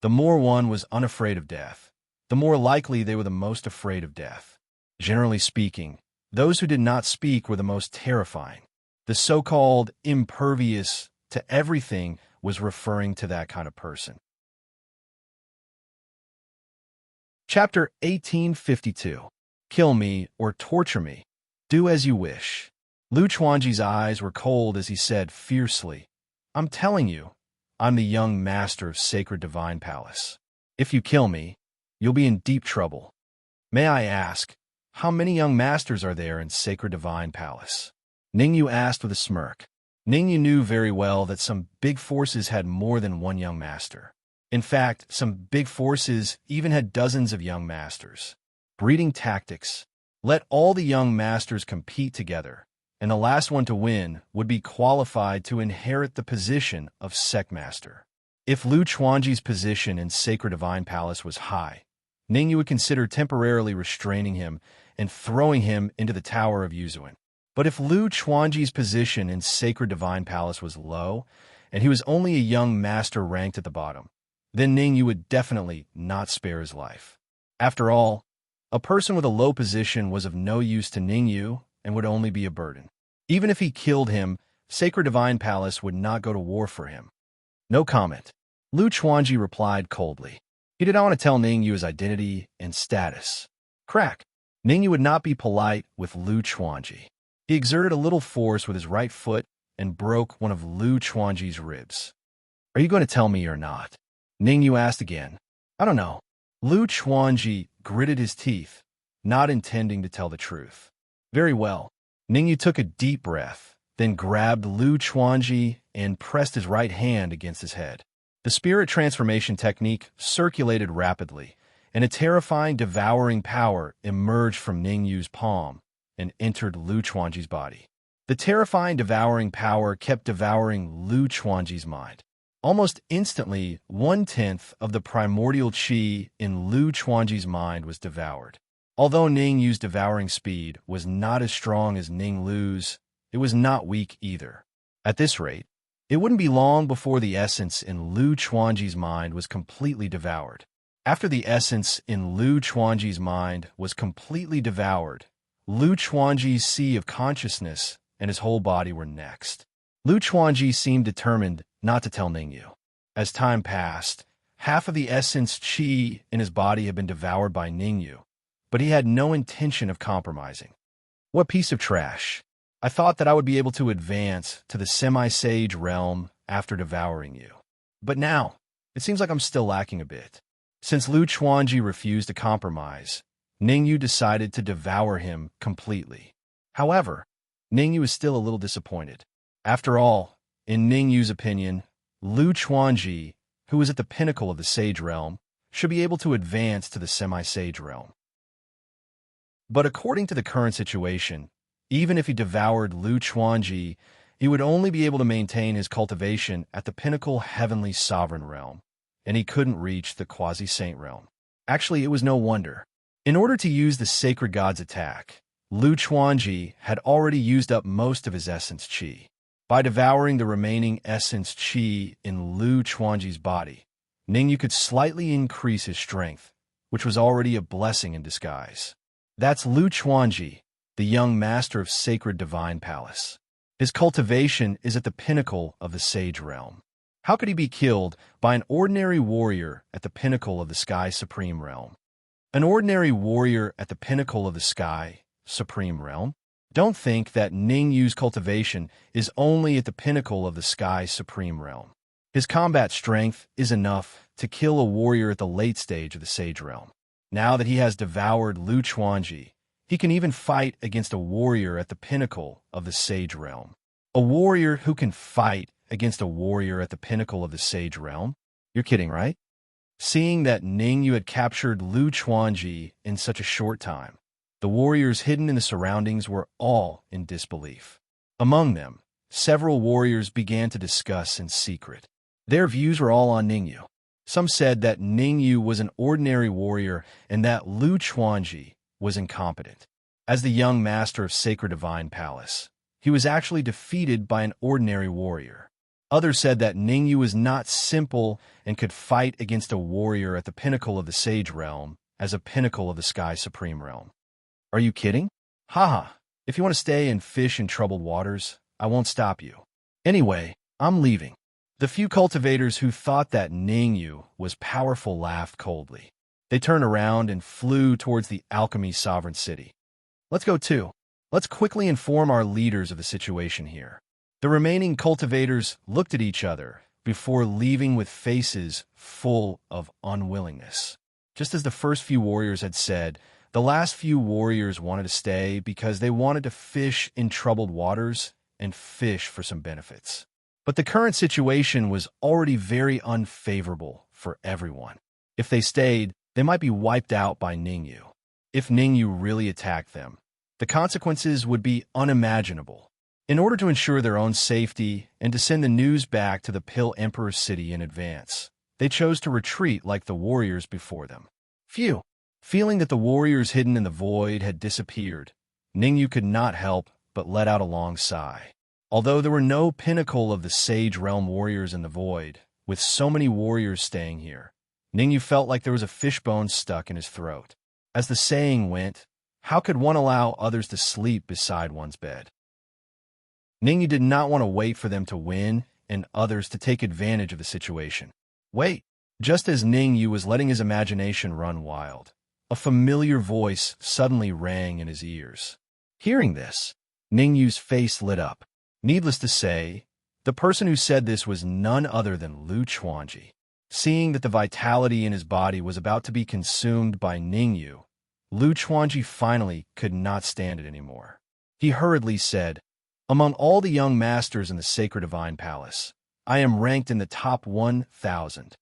The more one was unafraid of death, the more likely they were the most afraid of death. Generally speaking, those who did not speak were the most terrifying. The so-called impervious to everything was referring to that kind of person. Chapter 1852. Kill me or torture me. Do as you wish. Lu Chuanji's eyes were cold as he said fiercely, "I'm telling you, I'm the young master of Sacred Divine Palace. If you kill me, you'll be in deep trouble. May I ask, how many young masters are there in Sacred Divine Palace?" Ningyu asked with a smirk. Ningyu knew very well that some big forces had more than one young master. In fact, some big forces even had dozens of young masters. Breeding tactics. Let all the young masters compete together, and the last one to win would be qualified to inherit the position of sect master. If Lu Chuanji's position in Sacred Divine Palace was high, Ningyu would consider temporarily restraining him and throwing him into the Tower of Yuzuan. But if Lu Chuanji's position in Sacred Divine Palace was low, and he was only a young master ranked at the bottom, then Ningyu would definitely not spare his life. After all, a person with a low position was of no use to Ningyu and would only be a burden. Even if he killed him, Sacred Divine Palace would not go to war for him. No comment. Lu Chuanji replied coldly. He did not want to tell Ningyu his identity and status. Crack. Ningyu would not be polite with Lu Chuanji. He exerted a little force with his right foot and broke one of Lu Chuanji's ribs. "Are you going to tell me or not?" Ningyu asked again. "I don't know." Lu Chuanji gritted his teeth, not intending to tell the truth. "Very well." Ningyu took a deep breath, then grabbed Lu Chuanji and pressed his right hand against his head. The spirit transformation technique circulated rapidly, and a terrifying devouring power emerged from Ningyu's palm and entered Lu Chuanji's body. The terrifying devouring power kept devouring Lu Chuanji's mind. Almost instantly, 1/10 of the primordial qi in Lu Chuanji's mind was devoured. Although Ningyu's devouring speed was not as strong as Ning Lu's, it was not weak either. At this rate, it wouldn't be long before the essence in Lu Chuanji's mind was completely devoured. After the essence in Lu Chuanji's mind was completely devoured, Lu Chuanji's sea of consciousness and his whole body were next. Lu Chuanji seemed determined not to tell Ningyu. As time passed, half of the essence qi in his body had been devoured by Ningyu, but he had no intention of compromising. What piece of trash! I thought that I would be able to advance to the semi-sage realm after devouring you. But now, it seems like I'm still lacking a bit. Since Lu Chuanji refused to compromise, Ningyu decided to devour him completely. However, Ningyu is still a little disappointed. After all, in Ningyu's opinion, Lu Chuanji, who is at the pinnacle of the sage realm, should be able to advance to the semi-sage realm. But according to the current situation, even if he devoured Lu Chuanji, he would only be able to maintain his cultivation at the pinnacle heavenly sovereign realm, and he couldn't reach the quasi-saint realm. Actually, it was no wonder. In order to use the sacred god's attack, Lu Chuanji had already used up most of his essence qi. By devouring the remaining essence qi in Lu Chuanji's body, Ningyu could slightly increase his strength, which was already a blessing in disguise. That's Lu Chuanji, the young master of sacred divine palace. His cultivation is at the pinnacle of the sage realm. How could he be killed by an ordinary warrior at the pinnacle of the sky supreme realm? An ordinary warrior at the pinnacle of the sky supreme realm? Don't think that Ningyu's cultivation is only at the pinnacle of the sky supreme realm. His combat strength is enough to kill a warrior at the late stage of the sage realm. Now that he has devoured Lu Chuanji, he can even fight against a warrior at the pinnacle of the sage realm. A warrior who can fight against a warrior at the pinnacle of the sage realm? You're kidding, right? Seeing that Ningyu had captured Lu Chuanji in such a short time, the warriors hidden in the surroundings were all in disbelief. Among them, several warriors began to discuss in secret. Their views were all on Ningyu. Some said that Ningyu was an ordinary warrior and that Lu Chuanji was incompetent. As the young master of Sacred Divine Palace, he was actually defeated by an ordinary warrior. Others said that Ningyu was not simple and could fight against a warrior at the pinnacle of the Sage Realm as a pinnacle of the Sky Supreme Realm. Are you kidding? Haha, if you want to stay and fish in troubled waters, I won't stop you. Anyway, I'm leaving. The few cultivators who thought that Ningyu was powerful laughed coldly. They turned around and flew towards the alchemy sovereign city. Let's go too. Let's quickly inform our leaders of the situation here. The remaining cultivators looked at each other before leaving with faces full of unwillingness. Just as the first few warriors had said, the last few warriors wanted to stay because they wanted to fish in troubled waters and fish for some benefits. But the current situation was already very unfavorable for everyone. If they stayed, they might be wiped out by Ningyu. If Ningyu really attacked them, the consequences would be unimaginable. In order to ensure their own safety and to send the news back to the Pill Emperor city in advance, they chose to retreat like the warriors before them. Phew! Feeling that the warriors hidden in the void had disappeared, Ningyu could not help but let out a long sigh. Although there were no pinnacle of the Sage Realm warriors in the void, with so many warriors staying here, Ningyu felt like there was a fishbone stuck in his throat. As the saying went, how could one allow others to sleep beside one's bed? Ningyu did not want to wait for them to win and others to take advantage of the situation. Wait! Just as Ningyu was letting his imagination run wild, a familiar voice suddenly rang in his ears. Hearing this, Ningyu's face lit up. Needless to say, the person who said this was none other than Lu Chuanji. Seeing that the vitality in his body was about to be consumed by Ningyu, Lu Chuanji finally could not stand it anymore. He hurriedly said, "Among all the young masters in the Sacred Divine Palace, I am ranked in the top 1,000.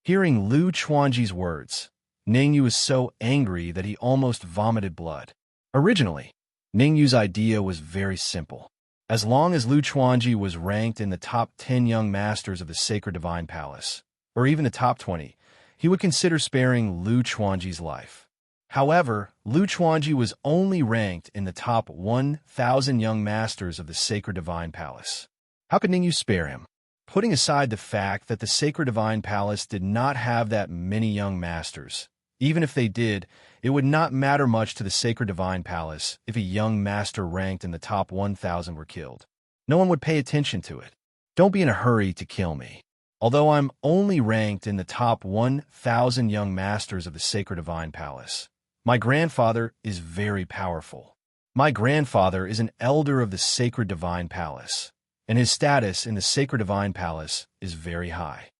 Hearing Lu Chuanji's words, Ningyu was so angry that he almost vomited blood. Originally, Ningyu's idea was very simple. As long as Lu Chuanji was ranked in the top 10 young masters of the Sacred Divine Palace, or even the top 20, he would consider sparing Lu Chuanji's life. However, Lu Chuanji was only ranked in the top 1,000 young masters of the Sacred Divine Palace. How could Ningyu spare him? Putting aside the fact that the Sacred Divine Palace did not have that many young masters, even if they did, it would not matter much to the Sacred Divine Palace if a young master ranked in the top 1,000 were killed. No one would pay attention to it. Don't be in a hurry to kill me. Although I'm only ranked in the top 1,000 young masters of the Sacred Divine Palace, my grandfather is very powerful. My grandfather is an elder of the sacred divine palace, and his status in the sacred divine palace is very high.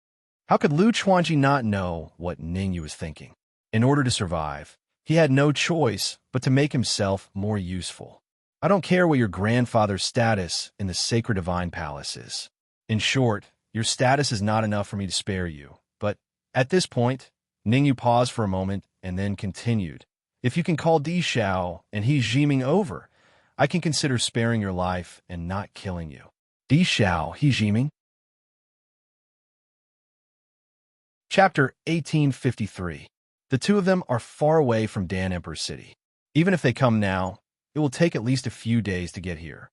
How could Lu Chuanji not know what Ningyu was thinking? In order to survive, he had no choice but to make himself more useful. I don't care what your grandfather's status in the sacred divine palace is. In short, your status is not enough for me to spare you. But at this point, Ningyu paused for a moment and then continued. If you can call Di Xiao and he's Jiming over, I can consider sparing your life and not killing you. Di Xiao, he Jiming? Chapter 1853. The two of them are far away from Dan Emperor's city. Even if they come now, it will take at least a few days to get here.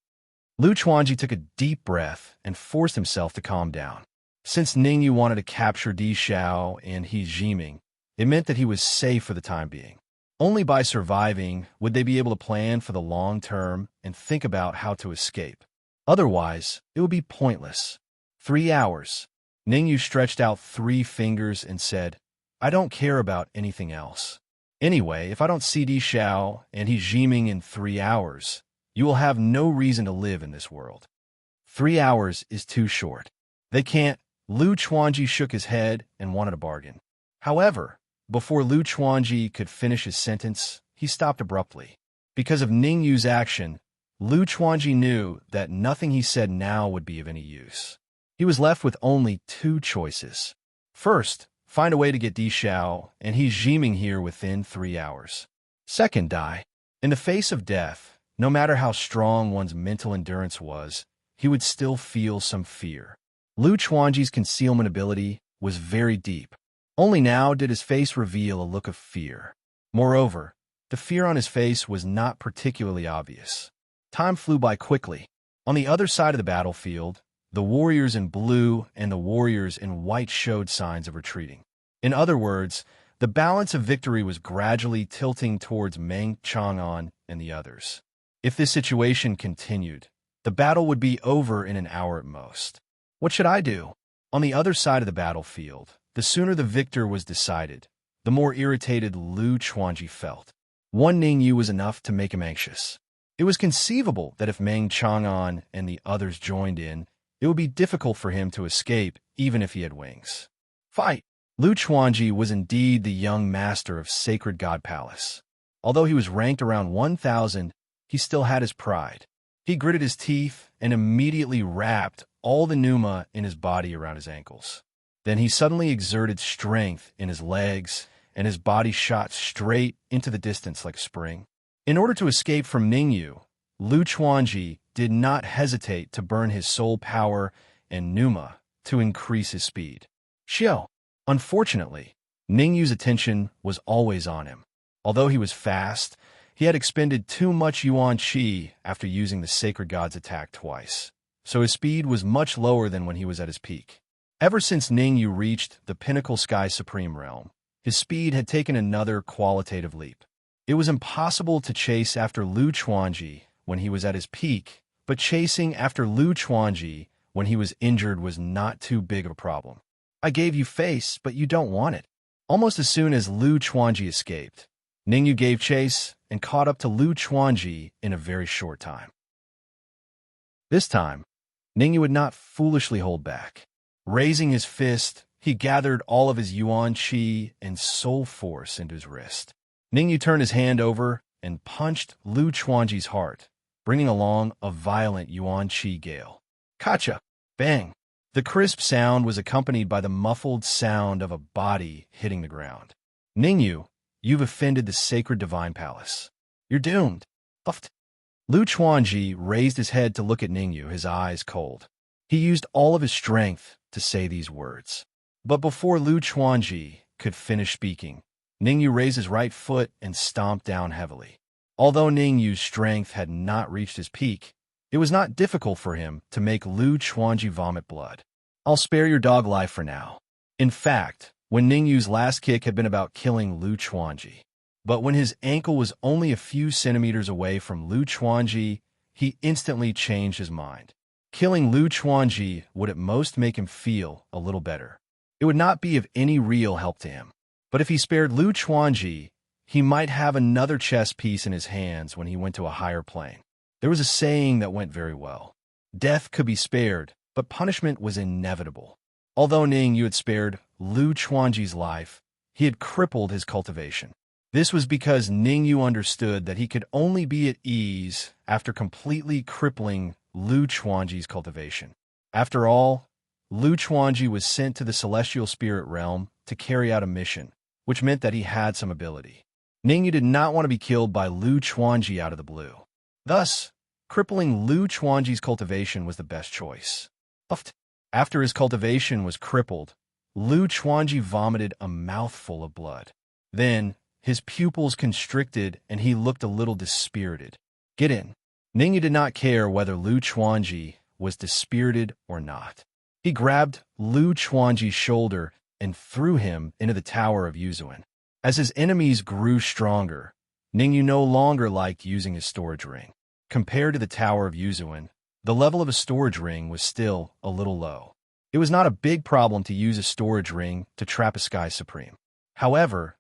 Lu Chuanji took a deep breath and forced himself to calm down. Since Ningyu wanted to capture Di Xiao and he Jiming, it meant that he was safe for the time being. Only by surviving would they be able to plan for the long term and think about how to escape. Otherwise, it would be pointless. 3 hours. Ningyu stretched out 3 fingers and said, I don't care about anything else. Anyway, if I don't see Di Xiao and he's Jiming in 3 hours, you will have no reason to live in this world. 3 hours is too short. They can't. Lu Chuanji shook his head and wanted a bargain. However, before Lu Chuanji could finish his sentence, he stopped abruptly. Because of Ningyu's action, Lu Chuanji knew that nothing he said now would be of any use. He was left with only 2 choices. First, find a way to get Di Xiao and he's Jiming here within 3 hours. Second, die. In the face of death, no matter how strong one's mental endurance was, he would still feel some fear. Lu Chuanji's concealment ability was very deep. Only now did his face reveal a look of fear. Moreover, the fear on his face was not particularly obvious. Time flew by quickly. On the other side of the battlefield, the warriors in blue and the warriors in white showed signs of retreating. In other words, the balance of victory was gradually tilting towards Meng Chang'an and the others. If this situation continued, the battle would be over in an hour at most. What should I do? On the other side of the battlefield, the sooner the victor was decided, the more irritated Lu Chuanji felt. One Ningyu was enough to make him anxious. It was conceivable that if Meng Chang'an and the others joined in, it would be difficult for him to escape even if he had wings. Fight! Lu Chuanji was indeed the young master of Sacred God Palace. Although he was ranked around 1,000, he still had his pride. He gritted his teeth and immediately wrapped all the pneuma in his body around his ankles. Then he suddenly exerted strength in his legs, and his body shot straight into the distance like a spring. In order to escape from Ningyu, Lu Chuanji did not hesitate to burn his soul power and pneuma to increase his speed. Xiao. Unfortunately, Ningyu's attention was always on him. Although he was fast, he had expended too much yuan qi after using the sacred god's attack twice, so his speed was much lower than when he was at his peak. Ever since Ningyu reached the pinnacle Sky Supreme realm, his speed had taken another qualitative leap. It was impossible to chase after Lu Chuanji when he was at his peak, but chasing after Lu Chuanji when he was injured was not too big of a problem. I gave you face, but you don't want it. Almost as soon as Lu Chuanji escaped, Ningyu gave chase and caught up to Lu Chuanji in a very short time. This time, Ningyu would not foolishly hold back. Raising his fist, he gathered all of his yuan qi and soul force into his wrist. Ningyu turned his hand over and punched Lu Chuanji's heart, bringing along a violent yuan qi gale. Kacha! Bang! The crisp sound was accompanied by the muffled sound of a body hitting the ground. Ningyu, you've offended the sacred divine palace. You're doomed. Uffed. Lu Chuanji raised his head to look at Ningyu, his eyes cold. He used all of his strength to say these words. But before Lu Chuanji could finish speaking, Ningyu raised his right foot and stomped down heavily. Although Ningyu's strength had not reached his peak, it was not difficult for him to make Lu Chuanji vomit blood. I'll spare your dog life for now. In fact, when Ningyu's last kick had been about killing Lu Chuanji, but when his ankle was only a few centimeters away from Lu Chuanji, he instantly changed his mind. Killing Lu Chuanji would at most make him feel a little better. It would not be of any real help to him. But if he spared Lu Chuanji, he might have another chess piece in his hands when he went to a higher plane. There was a saying that went very well. Death could be spared, but punishment was inevitable. Although Ning Yu had spared Lu Chuanji's life, he had crippled his cultivation. This was because Ning Yu understood that he could only be at ease after completely crippling Lu Chuanji's cultivation. After all, Lu Chuanji was sent to the celestial spirit realm to carry out a mission, which meant that he had some ability. Ning Yu did not want to be killed by Lu Chuanji out of the blue. Thus, crippling Lu Chuanji's cultivation was the best choice. After his cultivation was crippled, Lu Chuanji vomited a mouthful of blood. Then, his pupils constricted and he looked a little dispirited. Get in. Ning Yu did not care whether Lu Chuanji was dispirited or not. He grabbed Lu Chuanji's shoulder and threw him into the Tower of Yuzuan. As his enemies grew stronger, Ning Yu no longer liked using his storage ring. Compared to the Tower of Yuzuan, the level of a storage ring was still a little low. It was not a big problem to use a storage ring to trap a Sky Supreme. However,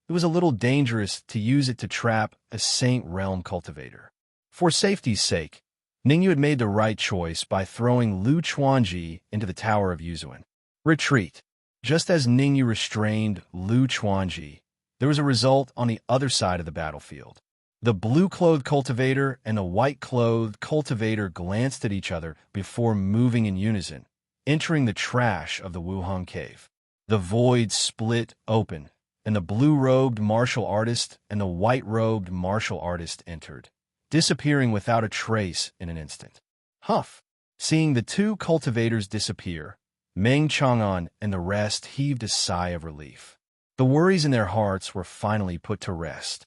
it was a little dangerous to use it to trap a Saint Realm cultivator. For safety's sake, Ning Yu had made the right choice by throwing Lu Chuanji into the Tower of Yuzuan. Retreat. Just as Ning Yu restrained Lu Chuanji, there was a result on the other side of the battlefield. The blue-clothed cultivator and the white-clothed cultivator glanced at each other before moving in unison, entering the trash of the Wuhang cave. The void split open, and the blue-robed martial artist and the white-robed martial artist entered, disappearing without a trace in an instant. Huff! Seeing the two cultivators disappear, Meng Chang'an and the rest heaved a sigh of relief. The worries in their hearts were finally put to rest.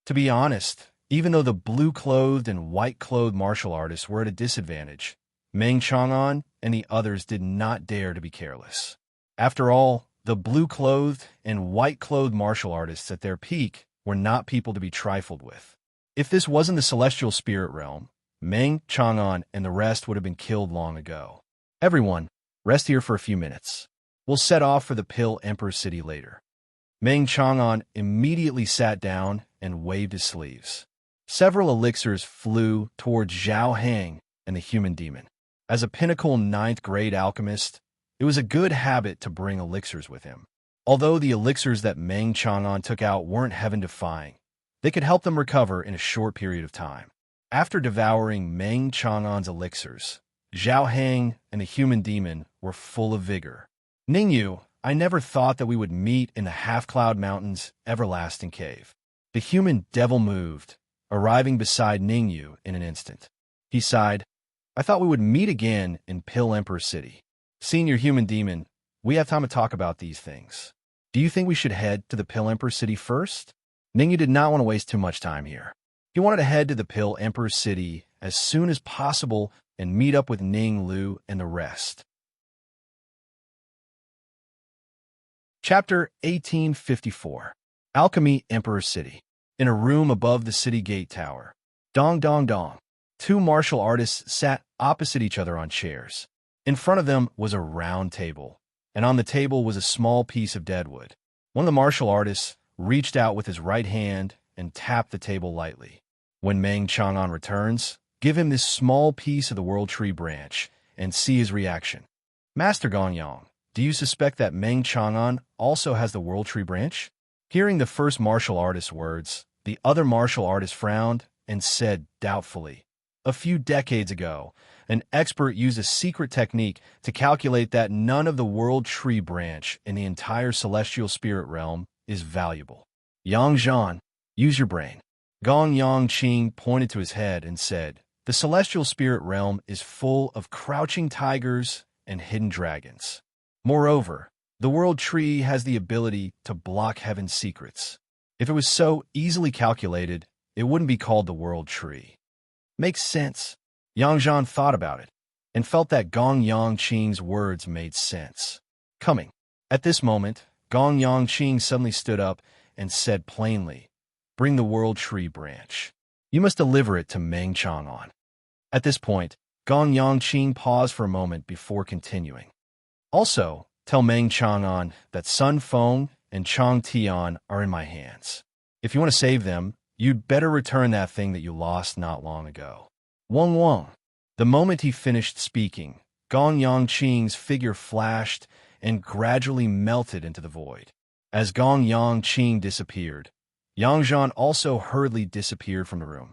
To be honest, even though the blue-clothed and white-clothed martial artists were at a disadvantage, Meng Chang'an and the others did not dare to be careless. After all, the blue-clothed and white-clothed martial artists at their peak were not people to be trifled with. If this wasn't the celestial spirit realm, Meng Chang'an and the rest would have been killed long ago. Everyone, rest here for a few minutes. We'll set off for the Pill Emperor City later. Meng Chang'an immediately sat down and waved his sleeves. Several elixirs flew towards Zhao Hang and the human demon. As a pinnacle 9th grade alchemist, it was a good habit to bring elixirs with him. Although the elixirs that Meng Chang'an took out weren't heaven-defying, they could help them recover in a short period of time. After devouring Meng Chang'an's elixirs, Zhao Hang and the human demon were full of vigor. Ning Yu, I never thought that we would meet in the Half-Cloud Mountains' everlasting cave. The human devil moved, arriving beside Ning Yu in an instant. He sighed, I thought we would meet again in Pill Emperor City. Senior human demon, we have time to talk about these things. Do you think we should head to the Pill Emperor City first? Ning Yu did not want to waste too much time here. He wanted to head to the Pill Emperor City as soon as possible and meet up with Ning Lu and the rest. Chapter 1854. Alchemy Emperor City. In a room above the city gate tower. Dong dong dong. Two martial artists sat opposite each other on chairs. In front of them was a round table, and on the table was a small piece of deadwood. One of the martial artists reached out with his right hand and tapped the table lightly. When Meng Chang'an returns, give him this small piece of the World Tree branch and see his reaction. Master Gongyang, do you suspect that Meng Chang'an also has the World Tree branch? Hearing the first martial artist's words, the other martial artist frowned and said doubtfully, a few decades ago, an expert used a secret technique to calculate that none of the World Tree branch in the entire celestial spirit realm is valuable. Yang Zhan, use your brain. Gong Yang Qing pointed to his head and said, the celestial spirit realm is full of crouching tigers and hidden dragons. Moreover, the World Tree has the ability to block heaven's secrets. If it was so easily calculated, it wouldn't be called the World Tree. Makes sense. Yang Zhan thought about it and felt that Gong Yang Qing's words made sense. Coming. At this moment, Gong Yang Qing suddenly stood up and said plainly, bring the World Tree branch. You must deliver it to Meng Chang'an. At this point, Gong Yang Qing paused for a moment before continuing. Also, tell Meng Chang'an that Sun Feng and Chong Tian are in my hands. If you want to save them, you'd better return that thing that you lost not long ago. Wong Wong. The moment he finished speaking, Gong Yangqing's figure flashed and gradually melted into the void. As Gong Yangqing disappeared, Yang Zhan also hurriedly disappeared from the room.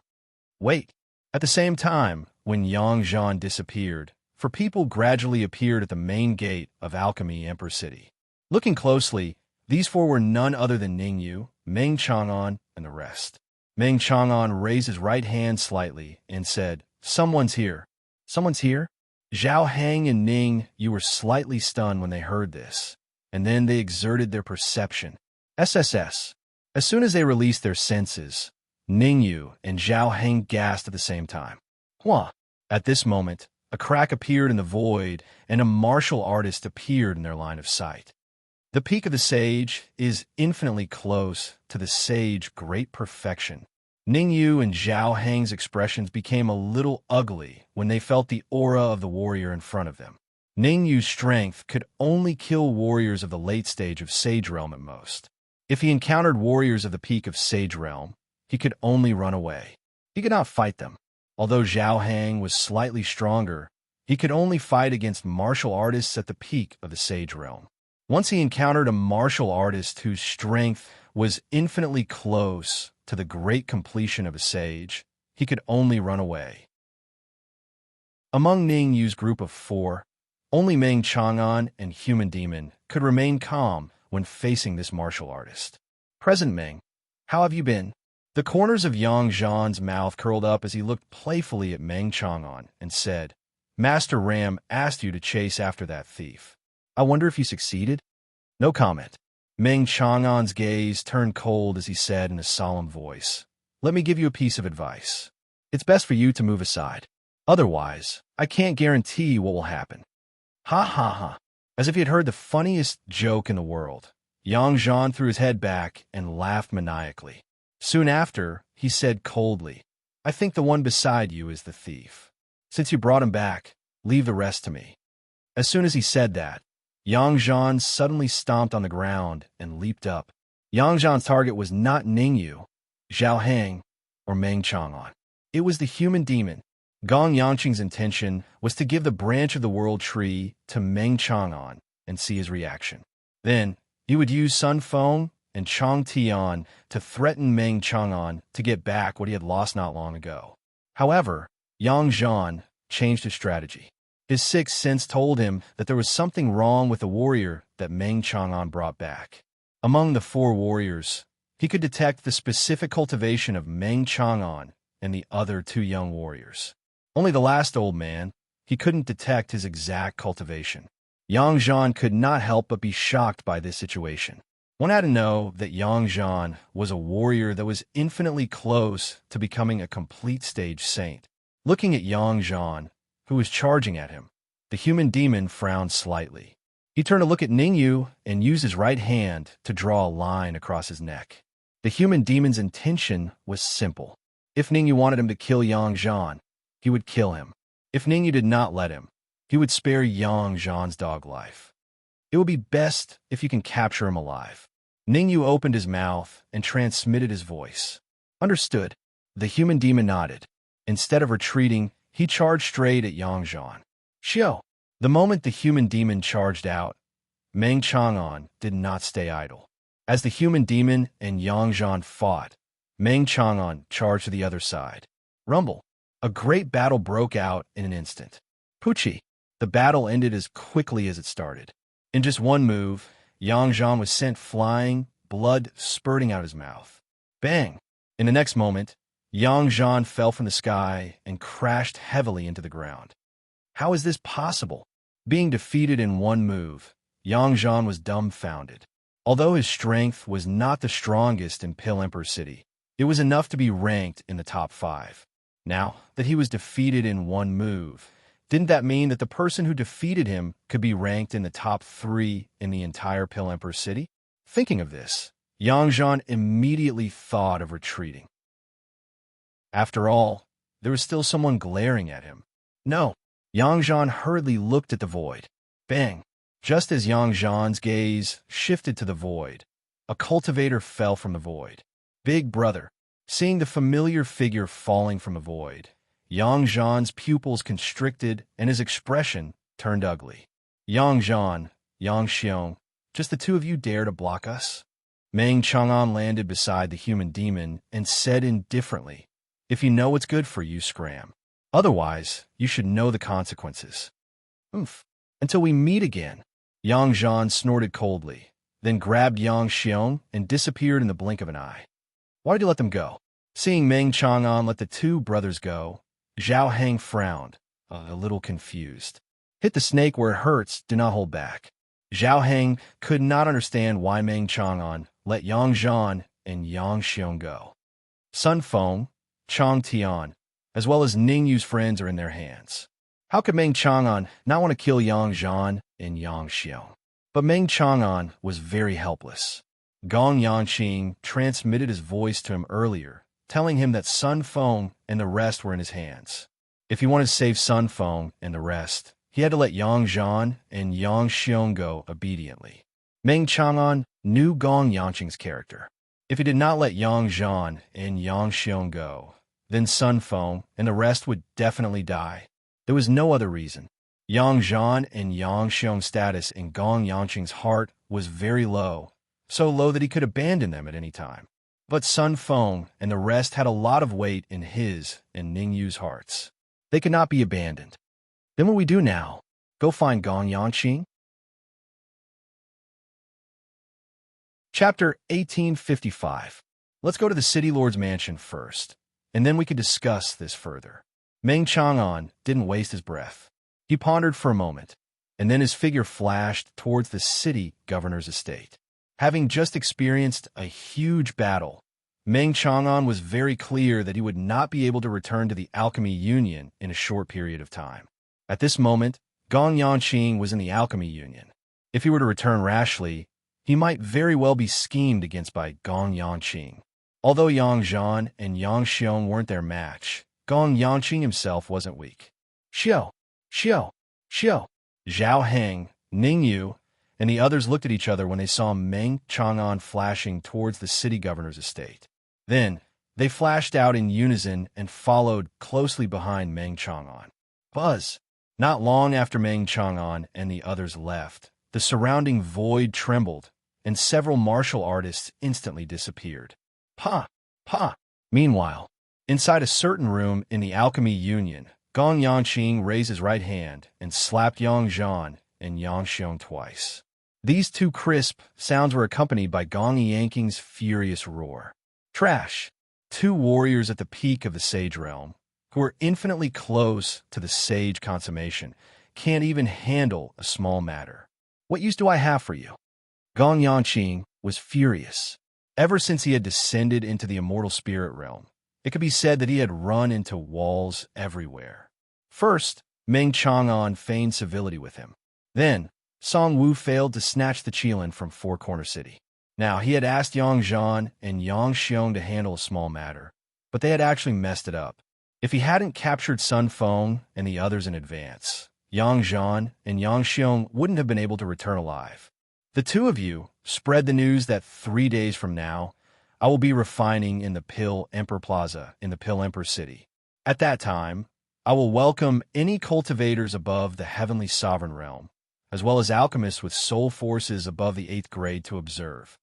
Wait! At the same time, when Yang Zhan disappeared, four people gradually appeared at the main gate of Alchemy Emperor City. Looking closely, these four were none other than Ning Yu, Meng Chang'an, and the rest. Meng Chang'an raised his right hand slightly and said, "Someone's here." "Someone's here?" Zhao Hang and Ning Yu were slightly stunned when they heard this, and then they exerted their perception. SSS. As soon as they released their senses, Ning Yu and Zhao Hang gasped at the same time. Hua! At this moment, a crack appeared in the void, and a martial artist appeared in their line of sight. The peak of the sage is infinitely close to the sage great perfection. Ning Yu and Zhao Hang's expressions became a little ugly when they felt the aura of the warrior in front of them. Ning Yu's strength could only kill warriors of the late stage of Sage Realm at most. If he encountered warriors of the peak of Sage Realm, he could only run away. He could not fight them. Although Zhao Hang was slightly stronger, he could only fight against martial artists at the peak of the Sage Realm. Once he encountered a martial artist whose strength was infinitely close to the great completion of a sage, he could only run away. Among Ning Yu's group of four, only Meng Chang'an and Human Demon could remain calm when facing this martial artist. "Present Meng, how have you been?" The corners of Yang Zhan's mouth curled up as he looked playfully at Meng Chang'an and said, "Master Ram asked you to chase after that thief. I wonder if you succeeded?" No comment. Meng Chang'an's gaze turned cold as he said in a solemn voice, "Let me give you a piece of advice. It's best for you to move aside. Otherwise, I can't guarantee what will happen." Ha ha ha. As if he had heard the funniest joke in the world, Yang Zhan threw his head back and laughed maniacally. Soon after, he said coldly, "I think the one beside you is the thief. Since you brought him back, leave the rest to me." As soon as he said that, Yang Zhan suddenly stomped on the ground and leaped up. Yang Zhan's target was not Ning Yu, Zhao Hang, or Meng Chang'an. It was the Human Demon. Gong Yangqing's intention was to give the branch of the world tree to Meng Chang'an and see his reaction. Then, he would use Sun Feng and Chong Tian to threaten Meng Chang'an to get back what he had lost not long ago. However, Yang Zhan changed his strategy. His sixth sense told him that there was something wrong with the warrior that Meng Chang'an brought back. Among the four warriors, he could detect the specific cultivation of Meng Chang'an and the other two young warriors. Only the last old man, he couldn't detect his exact cultivation. Yang Zhan could not help but be shocked by this situation. One had to know that Yang Zhan was a warrior that was infinitely close to becoming a complete stage saint. Looking at Yang Zhan, who was charging at him, the Human Demon frowned slightly. He turned to look at Ning Yu and used his right hand to draw a line across his neck. The Human Demon's intention was simple. If Ning Yu wanted him to kill Yang Zhan, he would kill him. If Ning Yu did not let him, he would spare Yang Zhan's dog life. It would be best if you can capture him alive. Ning Yu opened his mouth and transmitted his voice. Understood. The Human Demon nodded. Instead of retreating, he charged straight at Yang Zhan. Xiao! The moment the Human Demon charged out, Meng Chang'an did not stay idle. As the Human Demon and Yang Zhan fought, Meng Chang'an charged to the other side. Rumble! A great battle broke out in an instant. Pucci! The battle ended as quickly as it started. In just one move, Yang Zhan was sent flying, blood spurting out his mouth. Bang! In the next moment, Yang Zhan fell from the sky and crashed heavily into the ground. How is this possible? Being defeated in one move, Yang Zhan was dumbfounded. Although his strength was not the strongest in Pill Emperor City, it was enough to be ranked in the top 5. Now that he was defeated in one move, didn't that mean that the person who defeated him could be ranked in the top 3 in the entire Pill Emperor City? Thinking of this, Yang Zhan immediately thought of retreating. After all, there was still someone glaring at him. No, Yang Zhan hurriedly looked at the void. Bang! Just as Yang Zhan's gaze shifted to the void, a cultivator fell from the void. Big brother. Seeing the familiar figure falling from the void, Yang Zhan's pupils constricted and his expression turned ugly. Yang Zhan, Yang Xiong, just the two of you dare to block us? Meng Chang'an landed beside the human demon and said indifferently, "If you know what's good for you, scram. Otherwise, you should know the consequences." "Oomph. Until we meet again." Yang Zhan snorted coldly, then grabbed Yang Xiong and disappeared in the blink of an eye. "Why did you let them go?" Seeing Meng Chang'an let the two brothers go, Zhao Heng frowned, a little confused. Hit the snake where it hurts, do not hold back. Zhao Heng could not understand why Meng Chang'an let Yang Zhan and Yang Xiong go. Sun Feng, Chang Tian, as well as Ning Yu's friends are in their hands. How could Meng Chang'an not want to kill Yang Zhan and Yang Xiong? But Meng Chang'an was very helpless. Gong Yanqing transmitted his voice to him earlier, telling him that Sun Feng and the rest were in his hands. If he wanted to save Sun Feng and the rest, he had to let Yang Zhan and Yang Xiong go obediently. Meng Chang'an knew Gong Yanqing's character. If he did not let Yang Zhan and Yang Xiong go, then Sun Feng and the rest would definitely die. There was no other reason. Yang Zhan and Yang Xiong's status in Gong Yanqing's heart was very low, so low that he could abandon them at any time. But Sun Feng and the rest had a lot of weight in his and Ning Yu's hearts. They could not be abandoned. Then what we do now? Go find Gong Yanqing? Chapter 1855. Let's go to the City Lord's mansion first, and then we can discuss this further. Meng Chang'an didn't waste his breath. He pondered for a moment, and then his figure flashed towards the city governor's estate. Having just experienced a huge battle, Meng Chang'an was very clear that he would not be able to return to the Alchemy Union in a short period of time. At this moment, Gong Yanqing was in the Alchemy Union. If he were to return rashly, he might very well be schemed against by Gong Yanqing. Although Yang Zhan and Yang Xiong weren't their match, Gong Yanqing himself wasn't weak. Xiao, Xiao, Xiao. Zhao Heng, Ning Yu, and the others looked at each other when they saw Meng Chang'an flashing towards the city governor's estate. Then, they flashed out in unison and followed closely behind Meng Chang'an. Buzz! Not long after Meng Chang'an and the others left, the surrounding void trembled, and several martial artists instantly disappeared. Pa! Pa! Meanwhile, inside a certain room in the Alchemy Union, Gong Yanqing raised his right hand and slapped Yang Zhan and Yang Xiong twice. These two crisp sounds were accompanied by Gong Yanqing's furious roar. Trash! Two warriors at the peak of the Sage Realm, who are infinitely close to the Sage consummation, can't even handle a small matter. What use do I have for you? Gong Yanqing was furious. Ever since he had descended into the immortal spirit realm, it could be said that he had run into walls everywhere. First, Meng Chang'an feigned civility with him. Then, Song Wu failed to snatch the Qilin from Four Corner City. Now, he had asked Yang Zhan and Yang Xiong to handle a small matter, but they had actually messed it up. If he hadn't captured Sun Feng and the others in advance, Yang Zhan and Yang Xiong wouldn't have been able to return alive. The two of you spread the news that 3 days from now, I will be refining in the Pill Emperor Plaza in the Pill Emperor City. At that time, I will welcome any cultivators above the Heavenly Sovereign Realm, as well as alchemists with soul forces above the 8th grade to observe.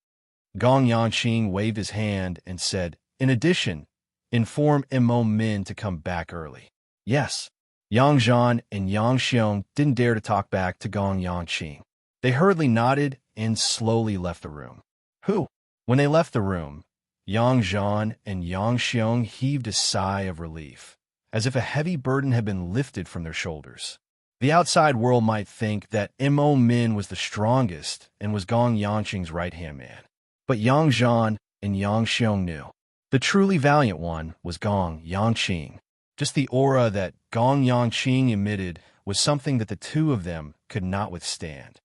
Gong Yanqing waved his hand and said, in addition, inform Mo Min to come back early. Yes. Yang Zhan and Yang Xiong didn't dare to talk back to Gong Yanqing. They hurriedly nodded and slowly left the room. Who? When they left the room, Yang Zhan and Yang Xiong heaved a sigh of relief, as if a heavy burden had been lifted from their shoulders. The outside world might think that Mo Min was the strongest and was Gong Yanqing's right-hand man. But Yang Zhan and Yang Xiong knew. The truly valiant one was Gong Yanqing. Just the aura that Gong Yanqing emitted was something that the two of them could not withstand.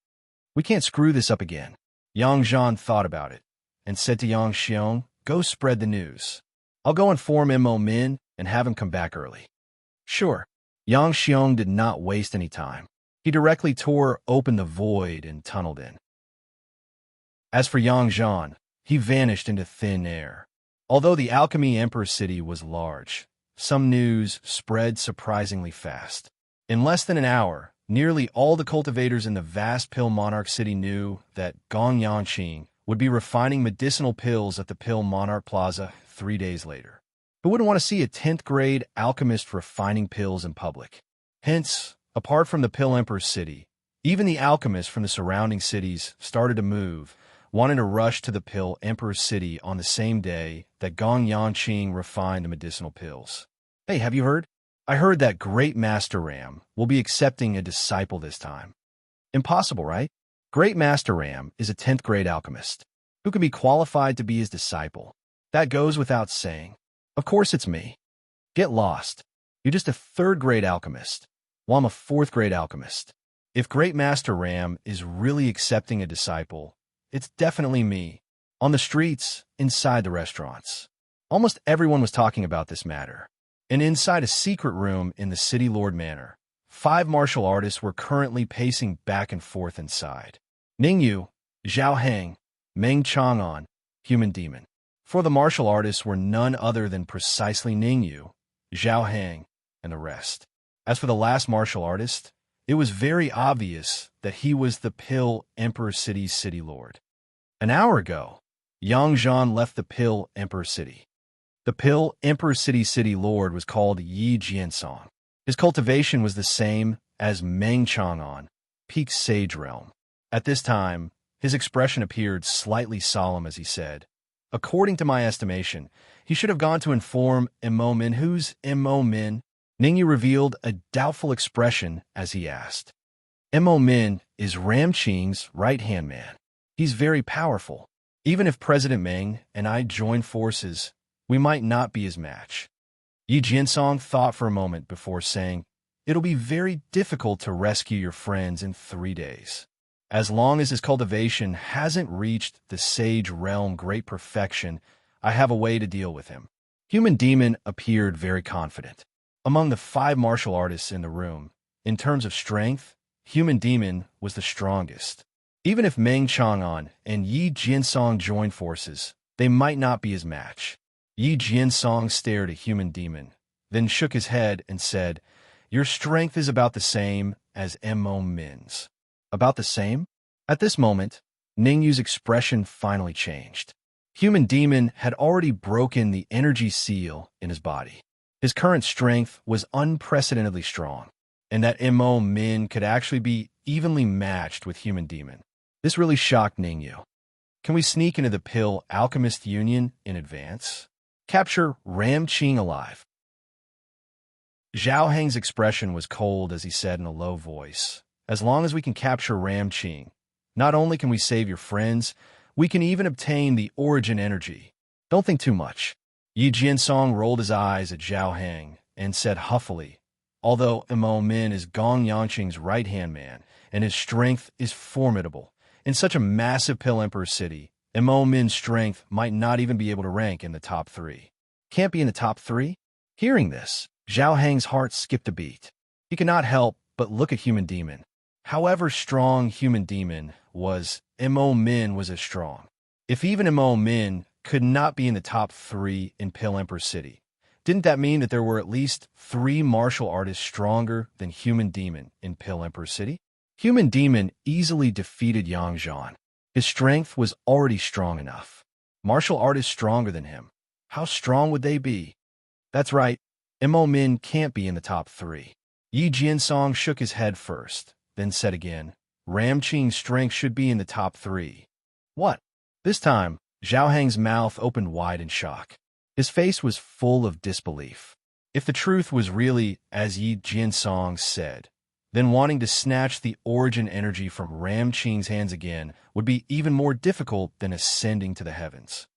We can't screw this up again. Yang Zhan thought about it and said to Yang Xiong, go spread the news. I'll go inform Mo Min and have him come back early. Sure. Yang Xiong did not waste any time. He directly tore open the void and tunneled in. As for Yang Zhan, he vanished into thin air. Although the Alchemy Emperor city was large, some news spread surprisingly fast. In less than an hour, nearly all the cultivators in the vast Pill Monarch city knew that Gong Yanqing would be refining medicinal pills at the Pill Monarch Plaza 3 days later. Who wouldn't want to see a 10th grade alchemist refining pills in public? Hence, apart from the Pill Emperor city, even the alchemists from the surrounding cities started to move, wanting to rush to the Pill Emperor city on the same day that Gong Yanqing refined the medicinal pills. Hey, have you heard? I heard that Great Master Ram will be accepting a disciple this time. Impossible, right? Great Master Ram is a 10th grade alchemist. Who can be qualified to be his disciple? That goes without saying. Of course it's me. Get lost. You're just a 3rd grade alchemist, while I'm a 4th grade alchemist. If Great Master Ram is really accepting a disciple, it's definitely me. On the streets, inside the restaurants. Almost everyone was talking about this matter. And inside a secret room in the City Lord Manor, 5 martial artists were currently pacing back and forth inside. Ningyu, Zhao Heng, Meng Chang'an, Human Demon. For the martial artists were none other than precisely Ningyu, Zhao Heng, and the rest. As for the last martial artist, it was very obvious that he was the Pill Emperor City's City Lord. An hour ago, Yang Zhan left the Pill Emperor City. The Pill Emperor City Lord was called Yi Jiansong. His cultivation was the same as Meng Chang'an, Peak Sage Realm. At this time, his expression appeared slightly solemn as he said, "According to my estimation, he should have gone to inform Mo Min." Who's Mo Min? Ningyu revealed a doubtful expression as he asked. Mo Min is Ram Qing's right-hand man. He's very powerful. Even if President Meng and I join forces, we might not be his match. Yi Jiansong thought for a moment before saying, "It'll be very difficult to rescue your friends in 3 days. As long as his cultivation hasn't reached the Sage Realm great perfection, I have a way to deal with him." Human Demon appeared very confident. Among the 5 martial artists in the room, in terms of strength, Human Demon was the strongest. Even if Meng Chang'an and Yi Jiansong joined forces, they might not be his match. Yi Jiansong stared at Human Demon, then shook his head and said, "Your strength is about the same as Mo Min's." About the same? At this moment, Ningyu's expression finally changed. Human Demon had already broken the energy seal in his body. His current strength was unprecedentedly strong, and that Mo Min could actually be evenly matched with Human Demon. This really shocked Ningyu. Can we sneak into the Pill Alchemist Union in advance? Capture Ram Qing alive. Zhao Heng's expression was cold as he said in a low voice, "As long as we can capture Ram Qing, not only can we save your friends, we can even obtain the origin energy. Don't think too much." Yi Jiansong rolled his eyes at Zhao Heng and said huffily, "Although Mo Min is Gong Yanqing's right-hand man, and his strength is formidable, in such a massive Pill Emperor city, Mo Min's strength might not even be able to rank in the top 3. Can't be in the top 3? Hearing this, Zhao Heng's heart skipped a beat. He could not help but look at Human Demon. However strong Human Demon was, Mo Min was as strong. If even Mo Min could not be in the top 3 in Pill Emperor City, didn't that mean that there were at least 3 martial artists stronger than Human Demon in Pill Emperor City? Human Demon easily defeated Yang Zhan. His strength was already strong enough. Martial artists stronger than him. How strong would they be? That's right, Mo Min can't be in the top 3. Yi Jiansong shook his head first, then said again, "Ram Qing's strength should be in the top 3. What? This time, Zhao Heng's mouth opened wide in shock. His face was full of disbelief. If the truth was really as Yi Jiansong said, then wanting to snatch the origin energy from Ram Qing's hands again would be even more difficult than ascending to the heavens.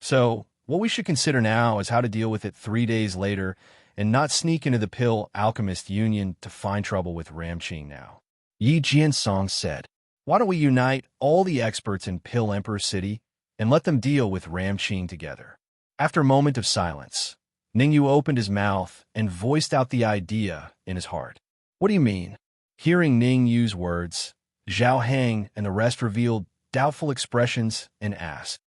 So, what we should consider now is how to deal with it 3 days later and not sneak into the Pill Alchemist Union to find trouble with Ram Qing now." Yi Jiansong said, "Why don't we unite all the experts in Pill Emperor City and let them deal with Ram Qing together?" After a moment of silence, Ningyu opened his mouth and voiced out the idea in his heart. "What do you mean?" Hearing Ningyu's words, Zhao Heng and the rest revealed doubtful expressions and asked,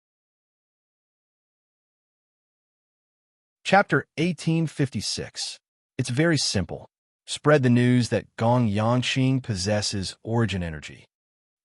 Chapter 1856. It's very simple. Spread the news that Gong Yangqing possesses origin energy.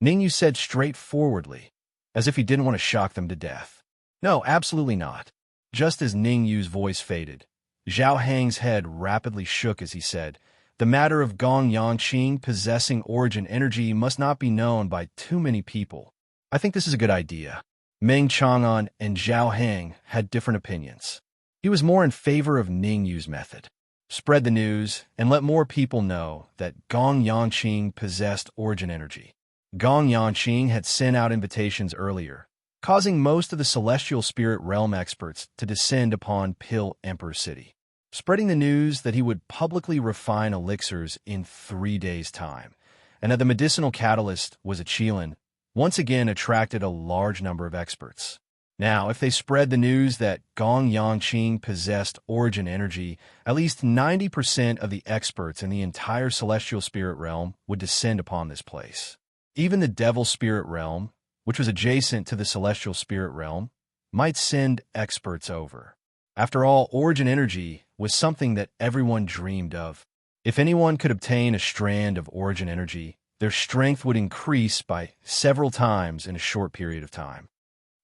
Ningyu said straightforwardly, as if he didn't want to shock them to death. No, absolutely not. Just as Ningyu's voice faded, Zhao Hang's head rapidly shook as he said, the matter of Gong Yangqing possessing origin energy must not be known by too many people. I think this is a good idea. Meng Chang'an and Zhao Hang had different opinions. He was more in favor of Ningyu's method. Spread the news and let more people know that Gong Yangqing possessed origin energy. Gong Yangqing had sent out invitations earlier, causing most of the celestial spirit realm experts to descend upon Pill Emperor City, spreading the news that he would publicly refine elixirs in 3 days' time, and that the medicinal catalyst was a Qilin, once again attracted a large number of experts. Now, if they spread the news that Gong Yangqing possessed origin energy, at least 90% of the experts in the entire celestial spirit realm would descend upon this place. Even the devil spirit realm, which was adjacent to the celestial spirit realm, might send experts over. After all, origin energy was something that everyone dreamed of. If anyone could obtain a strand of origin energy, their strength would increase by several times in a short period of time.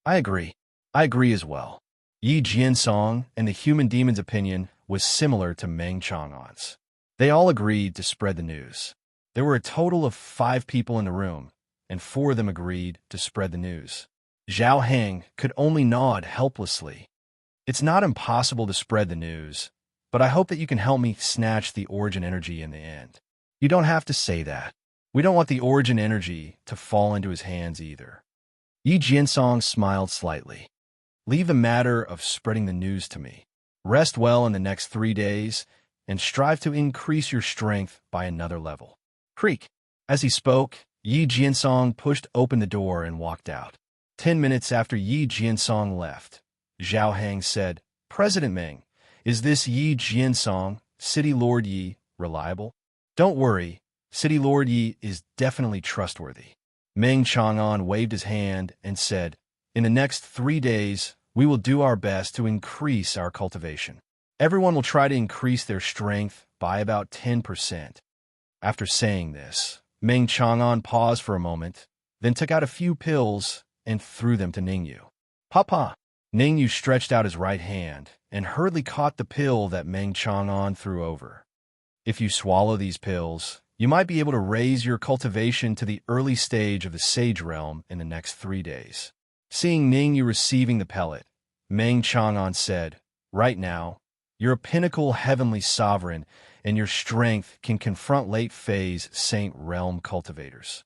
I agree as well. Yi Jiansong and the human demon's opinion was similar to Meng Chang'an's. They all agreed to spread the news. There were a total of 5 people in the room, and 4 of them agreed to spread the news. Zhao Hang could only nod helplessly. It's not impossible to spread the news, but I hope that you can help me snatch the origin energy in the end. You don't have to say that. We don't want the origin energy to fall into his hands either. Yi Jiansong smiled slightly. Leave the matter of spreading the news to me. Rest well in the next 3 days, and strive to increase your strength by another level. Creak. As he spoke, Yi Jiansong pushed open the door and walked out. 10 minutes after Yi Jiansong left, Zhao Hang said, President Meng, is this Yi Jiansong, City Lord Yi, reliable? Don't worry, City Lord Yi is definitely trustworthy. Meng Chang'an waved his hand and said, in the next 3 days, we will do our best to increase our cultivation. Everyone will try to increase their strength by about 10%. After saying this, Meng Chang'an paused for a moment, then took out a few pills and threw them to Ningyu. Papa! Ningyu stretched out his right hand and hurriedly caught the pill that Meng Chang'an threw over. If you swallow these pills, you might be able to raise your cultivation to the early stage of the Sage Realm in the next 3 days. Seeing Ningyu receiving the pellet, Meng Chang'an said, right now, you're a pinnacle heavenly sovereign, and your strength can confront late-phase Saint Realm cultivators.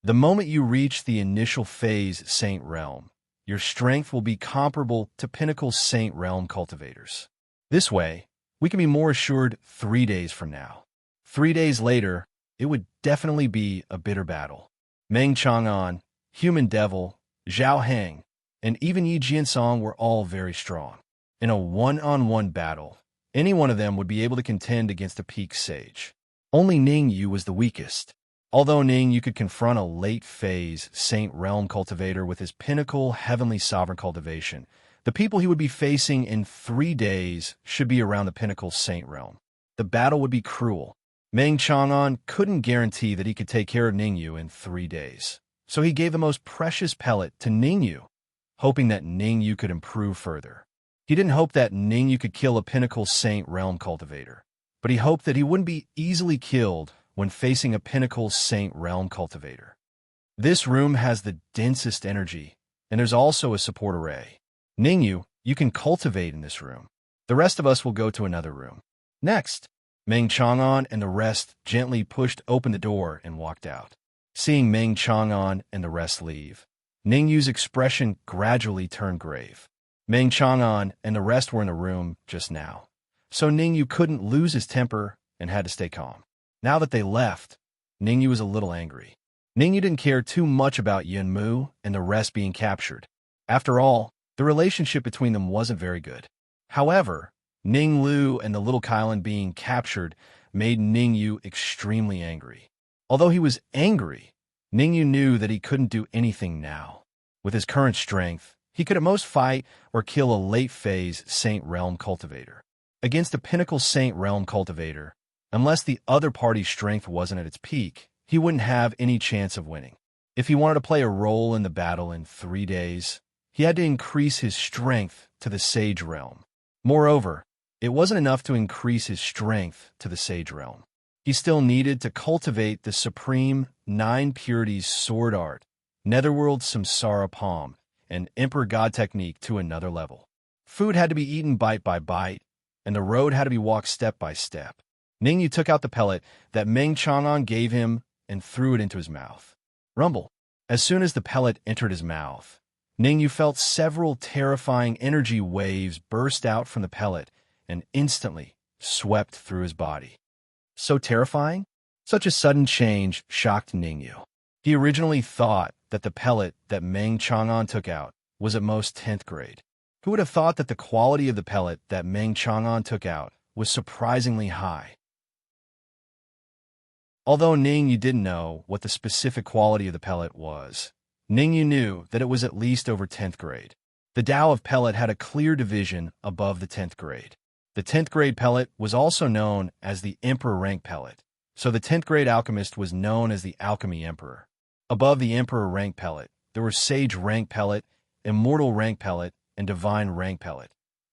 The moment you reach the initial phase Saint Realm, your strength will be comparable to pinnacle Saint Realm cultivators. This way, we can be more assured 3 days from now. 3 days later, it would definitely be a bitter battle. Meng Chang'an, Human Devil, Zhao Hang, and even Yi Jiansong were all very strong. In a one-on-one battle, any one of them would be able to contend against a peak sage. Only Ningyu was the weakest. Although Ningyu could confront a late-phase Saint Realm cultivator with his pinnacle heavenly sovereign cultivation, the people he would be facing in 3 days should be around the pinnacle Saint Realm. The battle would be cruel. Meng Chang'an couldn't guarantee that he could take care of Ningyu in 3 days. So he gave the most precious pellet to Ningyu, hoping that Ningyu could improve further. He didn't hope that Ningyu could kill a pinnacle Saint Realm cultivator, but he hoped that he wouldn't be easily killed when facing a pinnacle Saint Realm cultivator. This room has the densest energy, and there's also a support array. Ningyu, you can cultivate in this room. The rest of us will go to another room. Next, Meng Chang'an and the rest gently pushed open the door and walked out. Seeing Meng Chang'an and the rest leave, Ningyu's expression gradually turned grave. Meng Chang'an and the rest were in the room just now, so Ningyu couldn't lose his temper and had to stay calm. Now that they left, Ningyu was a little angry. Ningyu didn't care too much about Yun Mu and the rest being captured. After all, the relationship between them wasn't very good. However, Ning Lu and the little Kylan being captured made Ningyu extremely angry. Although he was angry, Ningyu knew that he couldn't do anything now. With his current strength, He could at most fight or kill a late-phase Saint Realm cultivator. Against a pinnacle Saint Realm cultivator, unless the other party's strength wasn't at its peak, he wouldn't have any chance of winning. If he wanted to play a role in the battle in 3 days, he had to increase his strength to the Sage Realm. Moreover, it wasn't enough to increase his strength to the Sage Realm. He still needed to cultivate the supreme 9 purities sword art, netherworld samsara palm, and emperor god technique to another level. Food had to be eaten bite by bite, and the road had to be walked step by step. Ningyu took out the pellet that Meng Chang'an gave him and threw it into his mouth. Rumble. As soon as the pellet entered his mouth, Ningyu felt several terrifying energy waves burst out from the pellet and instantly swept through his body. So terrifying? Such a sudden change shocked Ningyu. He originally thought that the pellet that Meng Chang'an took out was at most 10th grade. Who would have thought that the quality of the pellet that Meng Chang'an took out was surprisingly high? Although Ningyu didn't know what the specific quality of the pellet was, Ningyu knew that it was at least over 10th grade. The Tao of pellet had a clear division above the 10th grade. The 10th grade pellet was also known as the Emperor rank pellet, so the 10th grade alchemist was known as the Alchemy Emperor. Above the Emperor rank pellet, there were Sage rank pellet, Immortal rank pellet, and Divine rank pellet.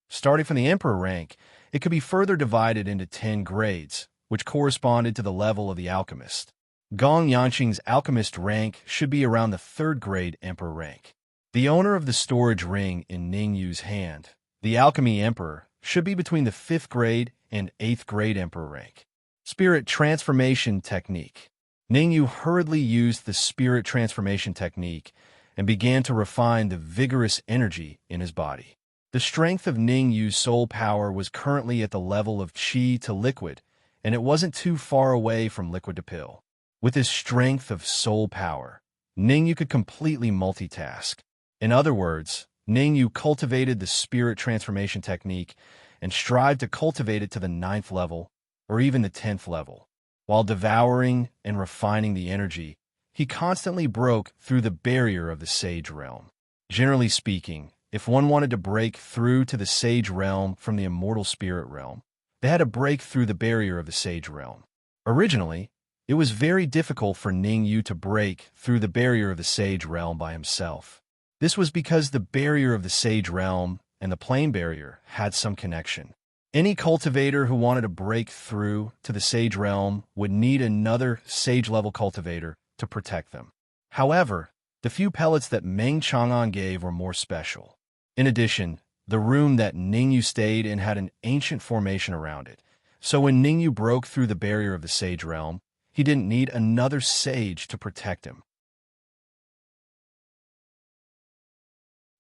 Starting from the Emperor rank, it could be further divided into 10 grades, which corresponded to the level of the alchemist. Gong Yanqing's alchemist rank should be around the 3rd grade Emperor rank. The owner of the storage ring in Ningyu's hand, the Alchemy Emperor, should be between the 5th grade and 8th grade Emperor rank. Spirit Transformation Technique. Ningyu hurriedly used the Spirit Transformation Technique and began to refine the vigorous energy in his body. The strength of Ningyu's soul power was currently at the level of Qi to liquid, and it wasn't too far away from liquid to pill. With his strength of soul power, Ningyu could completely multitask. In other words, Ningyu cultivated the Spirit Transformation Technique and strived to cultivate it to the 9th level, or even the 10th level. While devouring and refining the energy, he constantly broke through the barrier of the Sage Realm. Generally speaking, if one wanted to break through to the Sage Realm from the Immortal Spirit Realm, they had to break through the barrier of the Sage Realm. Originally, it was very difficult for Ningyu to break through the barrier of the Sage Realm by himself. This was because the barrier of the Sage Realm and the Plane Barrier had some connection. Any cultivator who wanted to break through to the Sage Realm would need another Sage-level cultivator to protect them. However, the few pellets that Meng Chang'an gave were more special. In addition, the room that Ningyu stayed in had an ancient formation around it, so when Ningyu broke through the barrier of the Sage Realm, he didn't need another sage to protect him.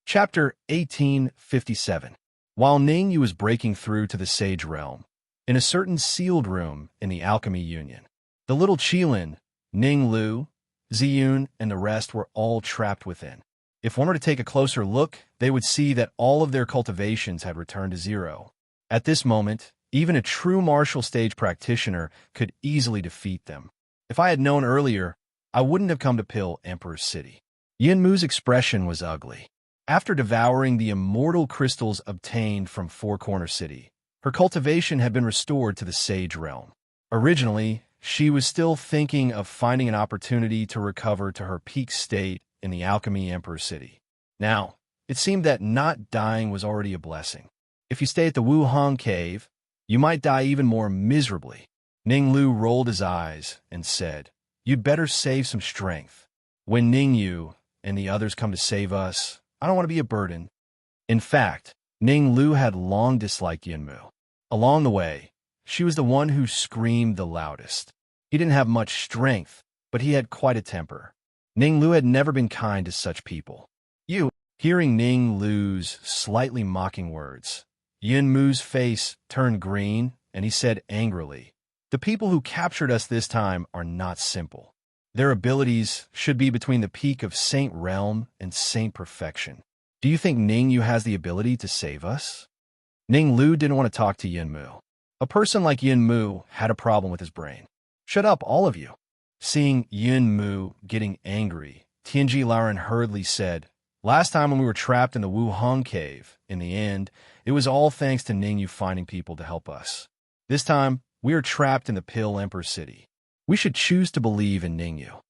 Chapter 1857. While Ningyu was breaking through to the Sage Realm, in a certain sealed room in the Alchemy Union, the little Qilin, Ninglu, Ziyun, and the rest were all trapped within. If one were to take a closer look, they would see that all of their cultivations had returned to 0. At this moment, even a true martial stage practitioner could easily defeat them. If I had known earlier, I wouldn't have come to Pill Emperor's City. Yinmu's expression was ugly. After devouring the immortal crystals obtained from Four Corner City, her cultivation had been restored to the Sage Realm. Originally, she was still thinking of finding an opportunity to recover to her peak state in the Alchemy Emperor's City. Now, it seemed that not dying was already a blessing. If you stay at the Wuhang Cave, you might die even more miserably. Ninglu rolled his eyes and said, "You'd better save some strength. When Ningyu and the others come to save us, I don't want to be a burden." In fact, Ninglu had long disliked Yinmu. Along the way, she was the one who screamed the loudest. He didn't have much strength, but he had quite a temper. Ninglu had never been kind to such people. Hearing Ninglu's slightly mocking words, Yinmu's face turned green, and he said angrily, "The people who captured us this time are not simple. Their abilities should be between the peak of Saint Realm and Saint Perfection. Do you think Ningyu has the ability to save us?" Ninglu didn't want to talk to Yinmu. A person like Yinmu had a problem with his brain. "Shut up, all of you." Seeing Yinmu getting angry, Tianji Lauren hurriedly said, Last time when we were trapped in the Wuheng cave, in the end, it was all thanks to Ningyu finding people to help us. This time, we are trapped in the Pill Emperor City. We should choose to believe in Ningyu.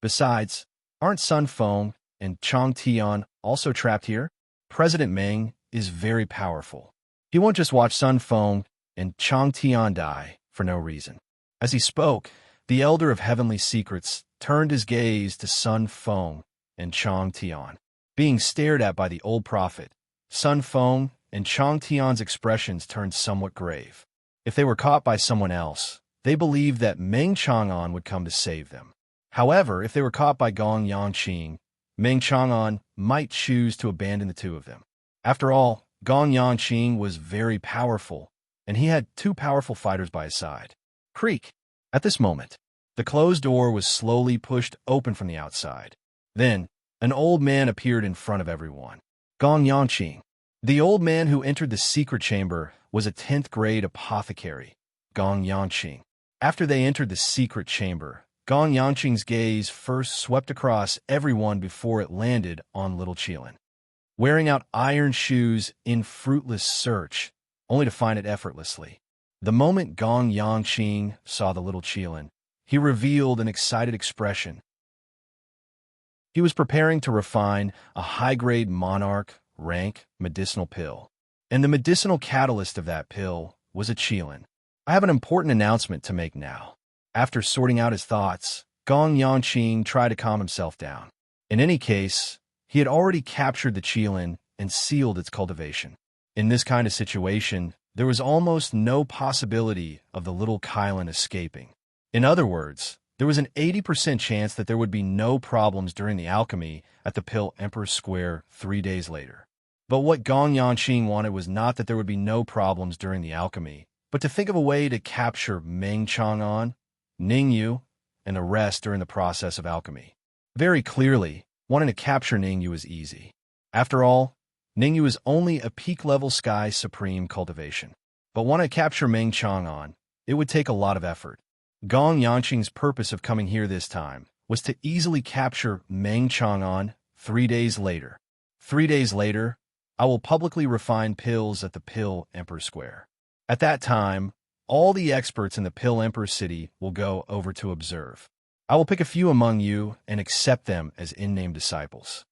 Besides, aren't Sun Feng and Chang Tian also trapped here? President Meng is very powerful. He won't just watch Sun Feng and Chang Tian die for no reason. As he spoke, the Elder of Heavenly Secrets turned his gaze to Sun Feng and Chang Tian. Being stared at by the old prophet, Sun Feng and Chang Tian's expressions turned somewhat grave. If they were caught by someone else, they believed that Meng Chang'an would come to save them. However, if they were caught by Gong Yangqing, Meng Chang'an might choose to abandon the two of them. After all, Gong Yangqing was very powerful, and he had two powerful fighters by his side. Creak! At this moment, the closed door was slowly pushed open from the outside. Then, an old man appeared in front of everyone. Gong Yangqing. The old man who entered the secret chamber was a 10th grade apothecary, Gong Yangqing. After they entered the secret chamber, Gong Yangqing's gaze first swept across everyone before it landed on little Qilin. Wearing out iron shoes in fruitless search, only to find it effortlessly. The moment Gong Yangqing saw the little Qilin, he revealed an excited expression. He was preparing to refine a high-grade monarch rank medicinal pill, and the medicinal catalyst of that pill was a Qilin. I have an important announcement to make now. After sorting out his thoughts, Gong Yangqing tried to calm himself down. In any case, he had already captured the Qilin and sealed its cultivation. In this kind of situation, there was almost no possibility of the little Qilin escaping. In other words, there was an 80% chance that there would be no problems during the alchemy at the Pill Emperor Square 3 days later. But what Gong Yangqing wanted was not that there would be no problems during the alchemy, but to think of a way to capture Meng Chang'an, Ningyu, and the rest during the process of alchemy. Very clearly, wanting to capture Ningyu is easy. After all, Ningyu is only a peak-level Sky Supreme cultivation. But wanting to capture Meng Chang'an, it would take a lot of effort. Gong Yangqing's purpose of coming here this time was to easily capture Meng Chang'an 3 days later. 3 days later, I will publicly refine pills at the Pill Emperor Square. At that time, all the experts in the Pill Emperor City will go over to observe. I will pick a few among you and accept them as in-name disciples.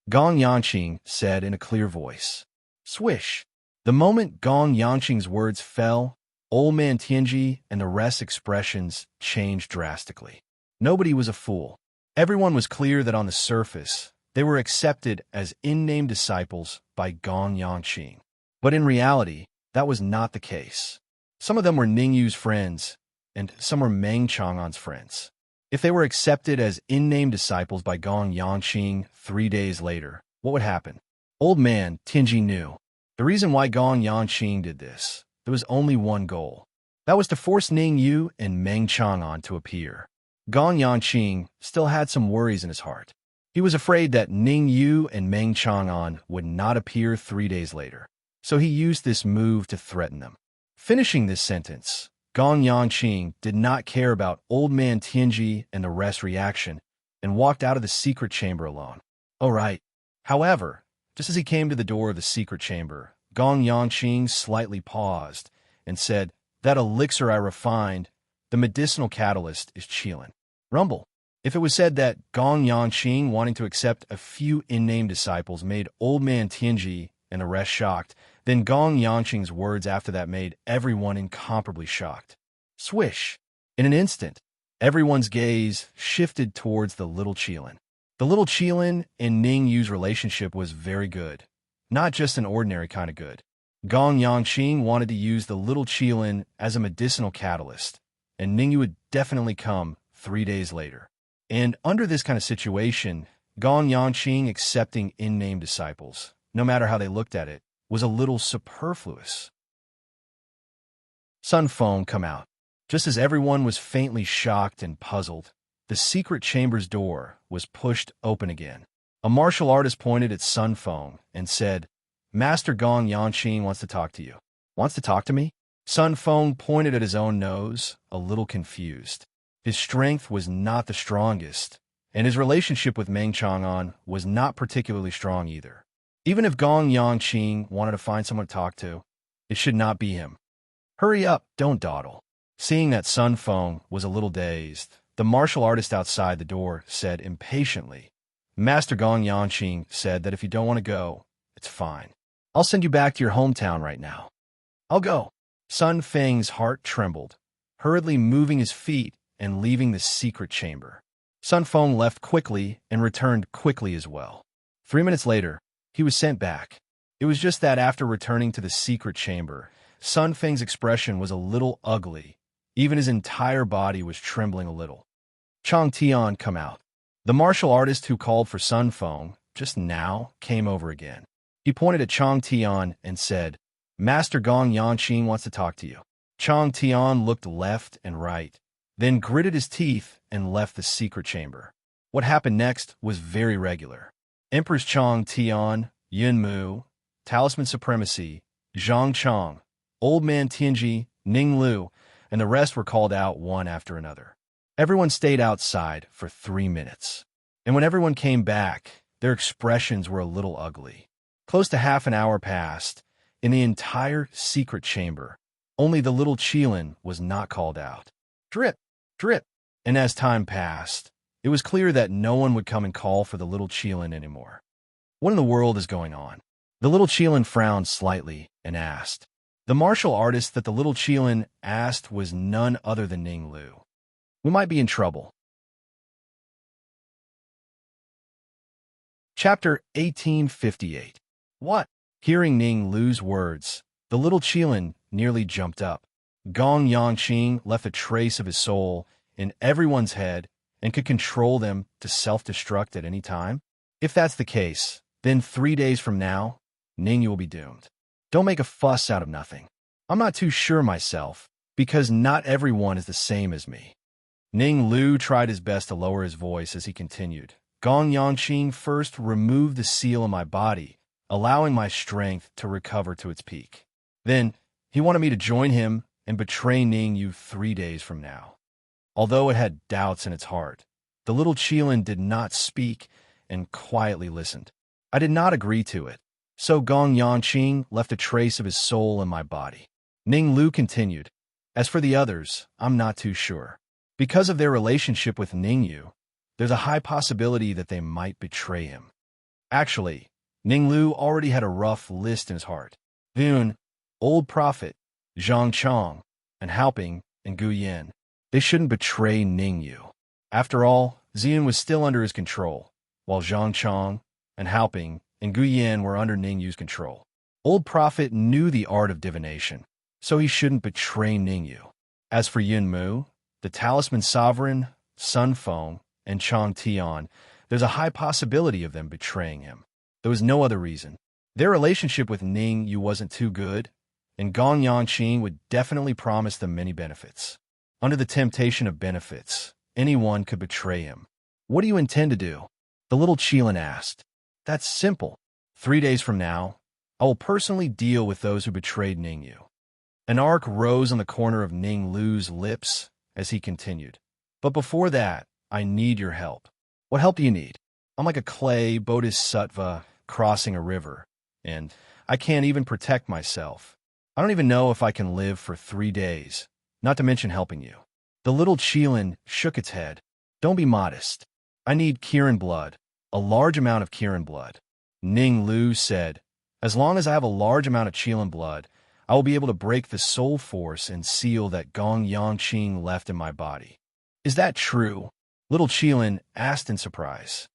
Gong Yangqing said in a clear voice. Swish! The moment Gong Yangqing's words fell, Old Man Tianji and the rest's expressions changed drastically. Nobody was a fool. Everyone was clear that on the surface, they were accepted as in-name disciples by Gong Yangqing. But in reality, that was not the case. Some of them were Ningyu's friends, and some were Meng Chang'an's friends. If they were accepted as in-name disciples by Gong Yangqing 3 days later, what would happen? Old Man Tianji knew. The reason why Gong Yangqing did this, there was only one goal. That was to force Ningyu and Meng Chang'an to appear. Gong Yangqing still had some worries in his heart. He was afraid that Ningyu and Meng Chang'an would not appear 3 days later, so he used this move to threaten them. Finishing this sentence, Gong Yangqing did not care about Old Man Tianji and the rest's reaction and walked out of the secret chamber alone. All right. However, just as he came to the door of the secret chamber, Gong Yangqing slightly paused and said, That elixir I refined, the medicinal catalyst, is Qilin. Rumble. If it was said that Gong Yangqing wanting to accept a few in-name disciples made Old Man Tianji and the rest shocked, then Gong Yangqing's words after that made everyone incomparably shocked. Swish! In an instant, everyone's gaze shifted towards the little Qilin. The little Qilin and Ningyu's relationship was very good. Not just an ordinary kind of good. Gong Yangqing wanted to use the little Qilin as a medicinal catalyst, and Ningyu would definitely come 3 days later. And under this kind of situation, Gong Yangqing accepting in-name disciples, no matter how they looked at it, was a little superfluous. Sun Feng come out. Just as everyone was faintly shocked and puzzled, the secret chamber's door was pushed open again. A martial artist pointed at Sun Feng and said, Master Gong Yangqing wants to talk to you. Wants to talk to me? Sun Feng pointed at his own nose, a little confused. His strength was not the strongest, and his relationship with Meng Chang'an was not particularly strong either. Even if Gong Yangqing wanted to find someone to talk to, it should not be him. Hurry up, don't dawdle. Seeing that Sun Feng was a little dazed, the martial artist outside the door said impatiently, Master Gong Yangqing said that if you don't want to go, it's fine. I'll send you back to your hometown right now. I'll go. Sun Feng's heart trembled, hurriedly moving his feet and leaving the secret chamber. Sun Feng left quickly and returned quickly as well. 3 minutes later, he was sent back. It was just that after returning to the secret chamber, Sun Feng's expression was a little ugly. Even his entire body was trembling a little. Chang Tian come out. The martial artist who called for Sun Feng just now came over again. He pointed at Chang Tian and said, Master Gong Yangqing wants to talk to you. Chang Tian looked left and right, then gritted his teeth and left the secret chamber. What happened next was very regular. Emperors Chang Tian, Yun Mu, Talisman Supremacy, Zhang Chang, Old Man Tianji, Ning Lu, and the rest were called out one after another. Everyone stayed outside for 3 minutes. And when everyone came back, their expressions were a little ugly. Close to half an hour passed. In the entire secret chamber, only the little Qilin was not called out. Drip, drip. And as time passed, it was clear that no one would come and call for the little Qilin anymore. What in the world is going on? The little Qilin frowned slightly and asked. The martial artist that the little Qilin asked was none other than Ning Lu. We might be in trouble. Chapter 1858. What? Hearing Ning Lu's words, the little Qilin nearly jumped up. Gong Yangqing left a trace of his soul in everyone's head and could control them to self-destruct at any time? If that's the case, then 3 days from now, Ning, you will be doomed. Don't make a fuss out of nothing. I'm not too sure myself, because not everyone is the same as me. Ning Lu tried his best to lower his voice as he continued. Gong Yangqing first removed the seal in my body, allowing my strength to recover to its peak. Then, he wanted me to join him and betray Ning Yu 3 days from now. Although it had doubts in its heart, the little Qilin did not speak and quietly listened. I did not agree to it, so Gong Yangqing left a trace of his soul in my body. Ning Lu continued, As for the others, I'm not too sure. Because of their relationship with Ning Yu, there's a high possibility that they might betray him. Actually, Ning Lu already had a rough list in his heart. Yun, Old Prophet, Zhang Chang, and Haoping, and Gu Yin. They shouldn't betray Ning Yu. After all, Xian was still under his control, while Zhang Chang, and Haoping, and Gu Yin were under Ning Yu's control. Old Prophet knew the art of divination, so he shouldn't betray Ning Yu. As for Yun Mu, the Talisman Sovereign, Sun Feng, and Chang Tian, there's a high possibility of them betraying him. There was no other reason. Their relationship with Ning Yu wasn't too good, and Gong Yangqing would definitely promise them many benefits. Under the temptation of benefits, anyone could betray him. What do you intend to do? The little Qilin asked. That's simple. 3 days from now, I will personally deal with those who betrayed Ning Yu. An arc rose on the corner of Ning Lu's lips as he continued. But before that, I need your help. What help do you need? I'm like a clay bodhisattva crossing a river, and I can't even protect myself. I don't even know if I can live for 3 days, not to mention helping you. The little Qilin shook its head. Don't be modest. I need Kirin blood, a large amount of Kirin blood. Ning Lu said, As long as I have a large amount of Qilin blood, I will be able to break the soul force and seal that Gong Yangqing left in my body. Is that true? Little Qilin asked in surprise.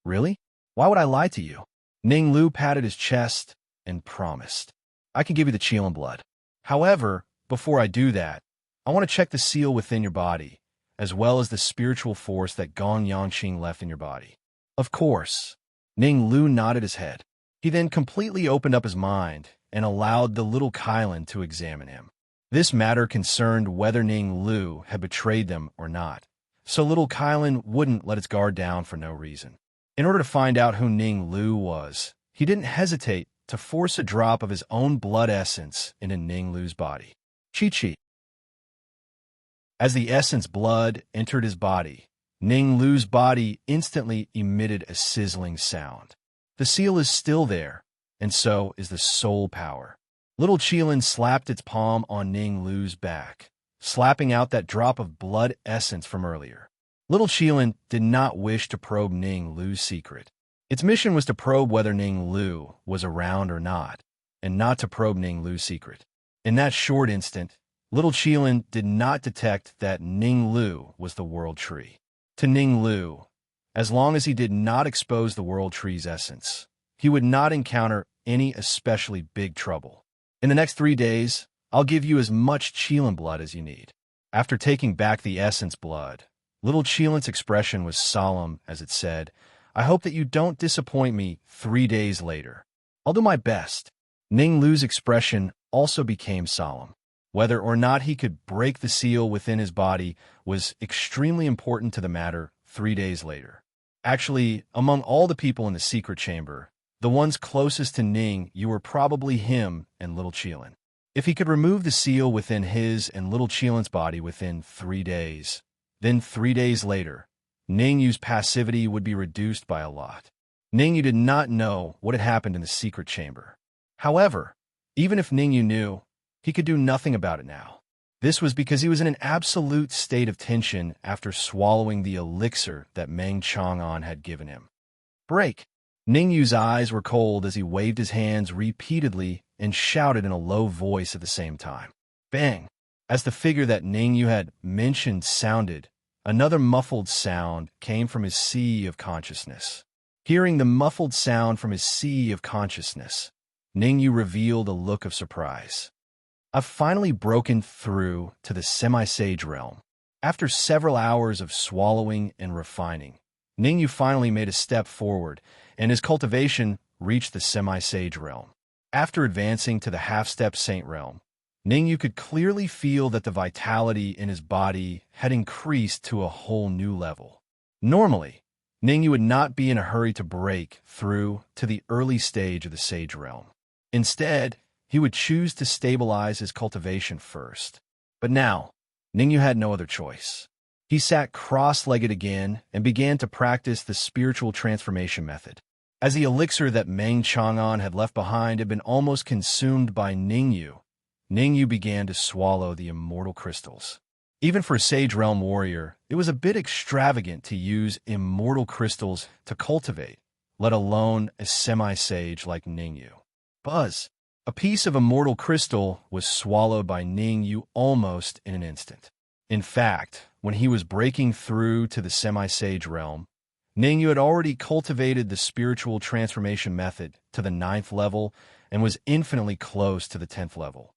Really? Why would I lie to you? Ning Lu patted his chest and promised. I can give you the Qilin blood. However, before I do that, I want to check the seal within your body, as well as the spiritual force that Gong Yangqing left in your body. Of course. Ning Lu nodded his head. He then completely opened up his mind and allowed the little Qilin to examine him. This matter concerned whether Ning Lu had betrayed them or not, so little Qilin wouldn't let its guard down for no reason. In order to find out who Ning Lu was, he didn't hesitate to force a drop of his own blood essence into Ning Lu's body. Chi-chi. As the essence blood entered his body, Ning Lu's body instantly emitted a sizzling sound. The seal is still there, and so is the soul power. Little Qilin slapped its palm on Ning Lu's back, slapping out that drop of blood essence from earlier. Little Qilin did not wish to probe Ning Lu's secret. Its mission was to probe whether Ning Lu was around or not, and not to probe Ning Lu's secret. In that short instant, Little Qilin did not detect that Ning Lu was the World Tree. To Ning Lu, as long as he did not expose the World Tree's essence, he would not encounter any especially big trouble. In the next 3 days, I'll give you as much Qilin blood as you need. After taking back the essence blood, Little Qilin's expression was solemn as it said, I hope that you don't disappoint me 3 days later. I'll do my best. Ning Lu's expression also became solemn. Whether or not he could break the seal within his body was extremely important to the matter 3 days later. Actually, among all the people in the secret chamber, the ones closest to Ning Yu were probably him and Little Qilin. If he could remove the seal within his and Little Qilin's body within 3 days, then 3 days later, Ning Yu's passivity would be reduced by a lot. Ning Yu did not know what had happened in the secret chamber. However, even if Ning Yu knew, he could do nothing about it now. This was because he was in an absolute state of tension after swallowing the elixir that Meng Chang'an had given him. Break! Ning Yu's eyes were cold as he waved his hands repeatedly and shouted in a low voice at the same time. Bang! As the figure that Ning Yu had mentioned sounded, another muffled sound came from his sea of consciousness. Hearing the muffled sound from his sea of consciousness, Ning Yu revealed a look of surprise. I've finally broken through to the semi-sage realm. After several hours of swallowing and refining, Ning Yu finally made a step forward, and his cultivation reached the semi-sage realm. After advancing to the half-step saint realm, Ning Yu could clearly feel that the vitality in his body had increased to a whole new level. Normally, Ning Yu would not be in a hurry to break through to the early stage of the sage realm. Instead, he would choose to stabilize his cultivation first. But now, Ning Yu had no other choice. He sat cross-legged again and began to practice the spiritual transformation method. As the elixir that Meng Chang'an had left behind had been almost consumed by Ning Yu began to swallow the immortal crystals. Even for a Sage Realm warrior, it was a bit extravagant to use immortal crystals to cultivate, let alone a semi-sage like Ning Yu. Buzz! A piece of immortal crystal was swallowed by Ning Yu almost in an instant. In fact, when he was breaking through to the semi-sage realm, Ning Yu had already cultivated the spiritual transformation method to the 9th level and was infinitely close to the 10th level.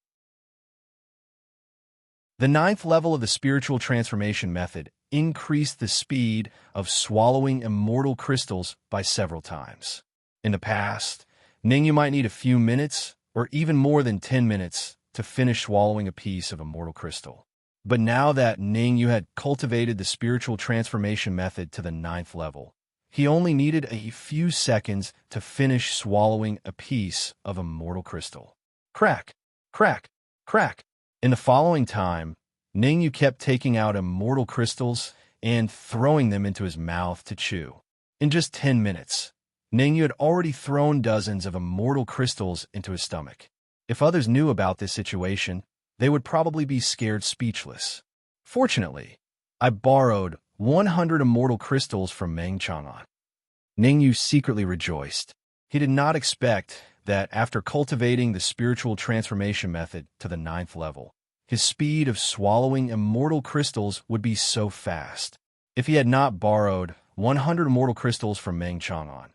The 9th level of the spiritual transformation method increased the speed of swallowing immortal crystals by several times. In the past, Ning Yu might need a few minutes or even more than 10 minutes to finish swallowing a piece of immortal crystal. But now that Ning Yu had cultivated the spiritual transformation method to the 9th level, he only needed a few seconds to finish swallowing a piece of immortal crystal. Crack! Crack! Crack! In the following time, Ning Yu kept taking out immortal crystals and throwing them into his mouth to chew. In just 10 minutes, Ning Yu had already thrown dozens of immortal crystals into his stomach. If others knew about this situation, they would probably be scared speechless. Fortunately, I borrowed 100 immortal crystals from Meng Chang'an. Ning Yu secretly rejoiced. He did not expect that after cultivating the spiritual transformation method to the 9th level, his speed of swallowing immortal crystals would be so fast. If he had not borrowed 100 immortal crystals from Meng Chang'an,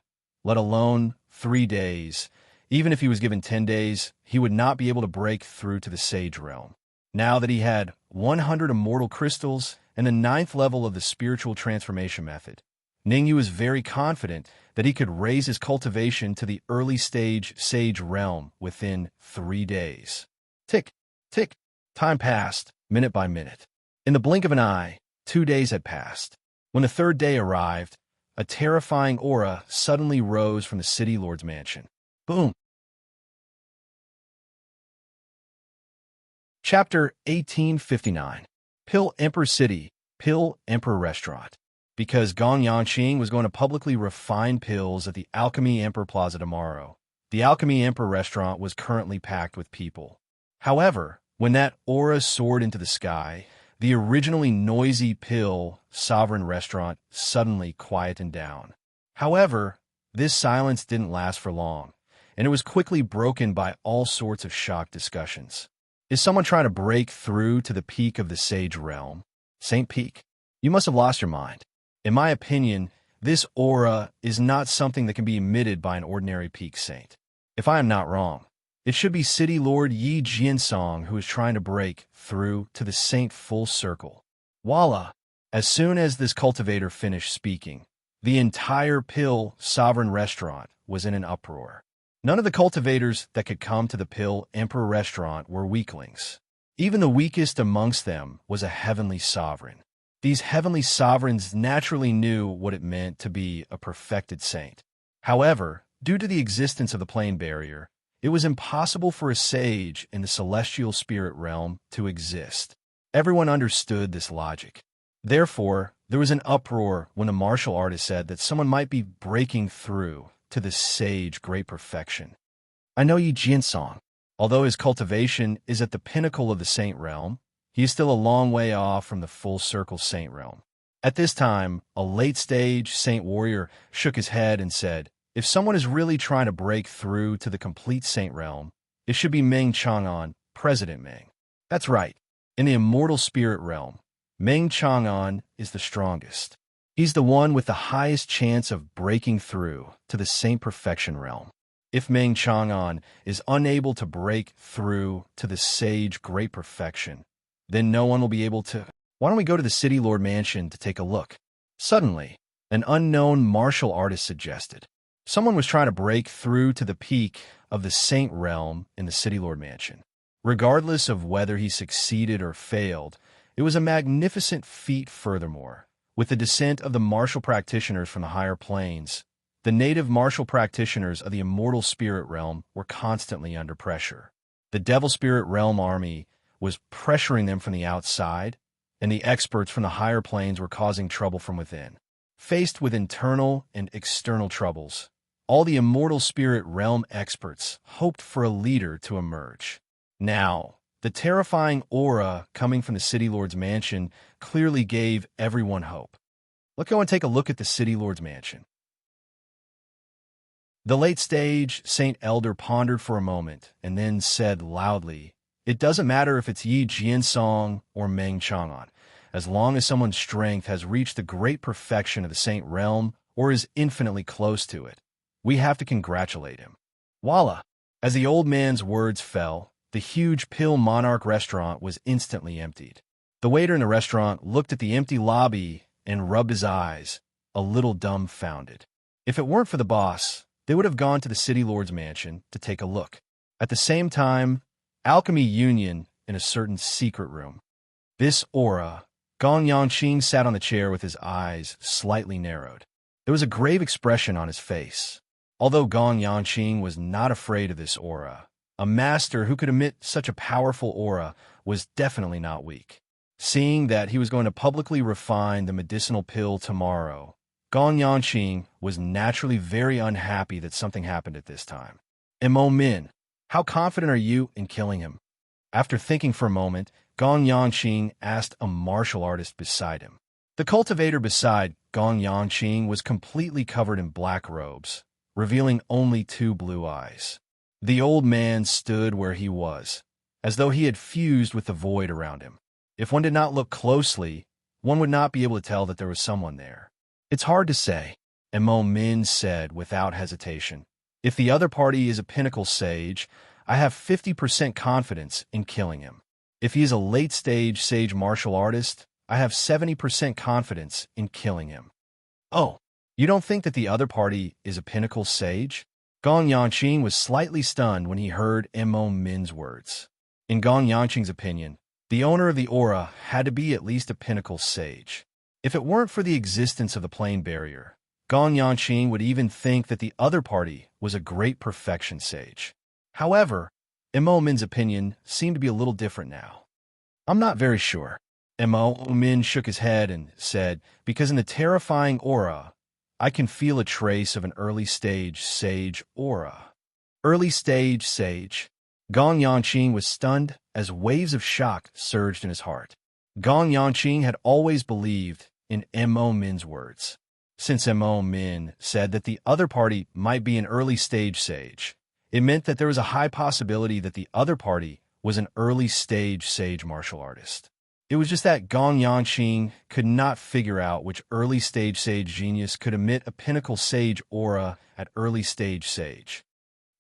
let alone 3 days, even if he was given 10 days, he would not be able to break through to the Sage Realm. Now that he had 100 immortal crystals and the 9th level of the spiritual transformation method, Ning Yu was very confident that he could raise his cultivation to the early stage Sage Realm within 3 days. Tick, tick. Time passed, minute by minute. In the blink of an eye, 2 days had passed. When the 3rd day arrived, a terrifying aura suddenly rose from the city lord's mansion. Boom! Chapter 1859. Pill Emperor City, Pill Emperor Restaurant. because Gong Yanqing was going to publicly refine pills at the Alchemy Emperor Plaza tomorrow. The Alchemy Emperor restaurant was currently packed with people. However, when that aura soared into the sky, the originally noisy pill sovereign restaurant suddenly quietened down. However, this silence didn't last for long, and it was quickly broken by all sorts of shocked discussions. Is someone trying to break through to the peak of the sage realm? Saint Peak? You must have lost your mind. In my opinion, this aura is not something that can be emitted by an ordinary peak saint. If I am not wrong, it should be City Lord Yi Jiansong who is trying to break through to the saint full circle. Voila! As soon as this cultivator finished speaking, the entire pill sovereign restaurant was in an uproar. None of the cultivators that could come to the pill emperor restaurant were weaklings. Even the weakest amongst them was a heavenly sovereign. These heavenly sovereigns naturally knew what it meant to be a perfected saint. However, due to the existence of the plane barrier, it was impossible for a sage in the celestial spirit realm to exist. Everyone understood this logic. Therefore, there was an uproar when the martial artist said that someone might be breaking through to the sage great perfection. I know Yi Jiansong. Although his cultivation is at the pinnacle of the saint realm, he is still a long way off from the full circle saint realm. At this time, a late-stage saint warrior shook his head and said, if someone is really trying to break through to the complete saint realm, it should be Meng Chang'an, President Meng. That's right. In the immortal spirit realm, Meng Chang'an is the strongest. He's the one with the highest chance of breaking through to the saint perfection realm. If Meng Chang'an is unable to break through to the sage great perfection, then no one will be able to. Why don't we go to the City Lord Mansion to take a look? Suddenly, an unknown martial artist suggested. Someone was trying to break through to the peak of the saint realm in the City Lord Mansion. Regardless of whether he succeeded or failed, it was a magnificent feat furthermore. With the descent of the martial practitioners from the higher planes, the native martial practitioners of the immortal spirit realm were constantly under pressure. The devil spirit realm army was pressuring them from the outside, and the experts from the higher planes were causing trouble from within. Faced with internal and external troubles, all the immortal spirit realm experts hoped for a leader to emerge. Now, the terrifying aura coming from the City Lord's mansion clearly gave everyone hope. Let's go and take a look at the City Lord's mansion. The late-stage Saint Elder pondered for a moment and then said loudly, it doesn't matter if it's Yi Jiansong or Meng Chang'an, as long as someone's strength has reached the great perfection of the saint realm or is infinitely close to it. We have to congratulate him. Voila! As the old man's words fell, the huge Pill Monarch restaurant was instantly emptied. The waiter in the restaurant looked at the empty lobby and rubbed his eyes, a little dumbfounded. If it weren't for the boss, they would have gone to the City Lord's mansion to take a look. At the same time, Alchemy Union in a certain secret room. This aura, Gong Yanqing sat on the chair with his eyes slightly narrowed. There was a grave expression on his face. Although Gong Yanqing was not afraid of this aura, a master who could emit such a powerful aura was definitely not weak. Seeing that he was going to publicly refine the medicinal pill tomorrow, Gong Yanqing was naturally very unhappy that something happened at this time. Mo Min, how confident are you in killing him? After thinking for a moment, Gong Yanqing asked a martial artist beside him. The cultivator beside Gong Yanqing was completely covered in black robes, revealing only 2 blue eyes. The old man stood where he was, as though he had fused with the void around him. If one did not look closely, one would not be able to tell that there was someone there. It's hard to say, Mo Min said without hesitation. If the other party is a pinnacle sage, I have 50% confidence in killing him. If he is a late-stage sage martial artist, I have 70% confidence in killing him. Oh, you don't think that the other party is a pinnacle sage? Gong Yanqing was slightly stunned when he heard Mo Min's words. In Gong Yanqing's opinion, the owner of the aura had to be at least a pinnacle sage. If it weren't for the existence of the plane barrier, Gong Yanqing would even think that the other party was a great perfection sage. However, Mo Min's opinion seemed to be a little different now. I'm not very sure. Mo Min shook his head and said, because in the terrifying aura, I can feel a trace of an early-stage sage aura. Early-stage sage. Gong Yanqing was stunned as waves of shock surged in his heart. Gong Yanqing had always believed in Mo Min's words. Since Mo Min said that the other party might be an early-stage sage, it meant that there was a high possibility that the other party was an early-stage sage martial artist. It was just that Gong Yanqing could not figure out which early-stage sage genius could emit a pinnacle sage aura at early-stage sage.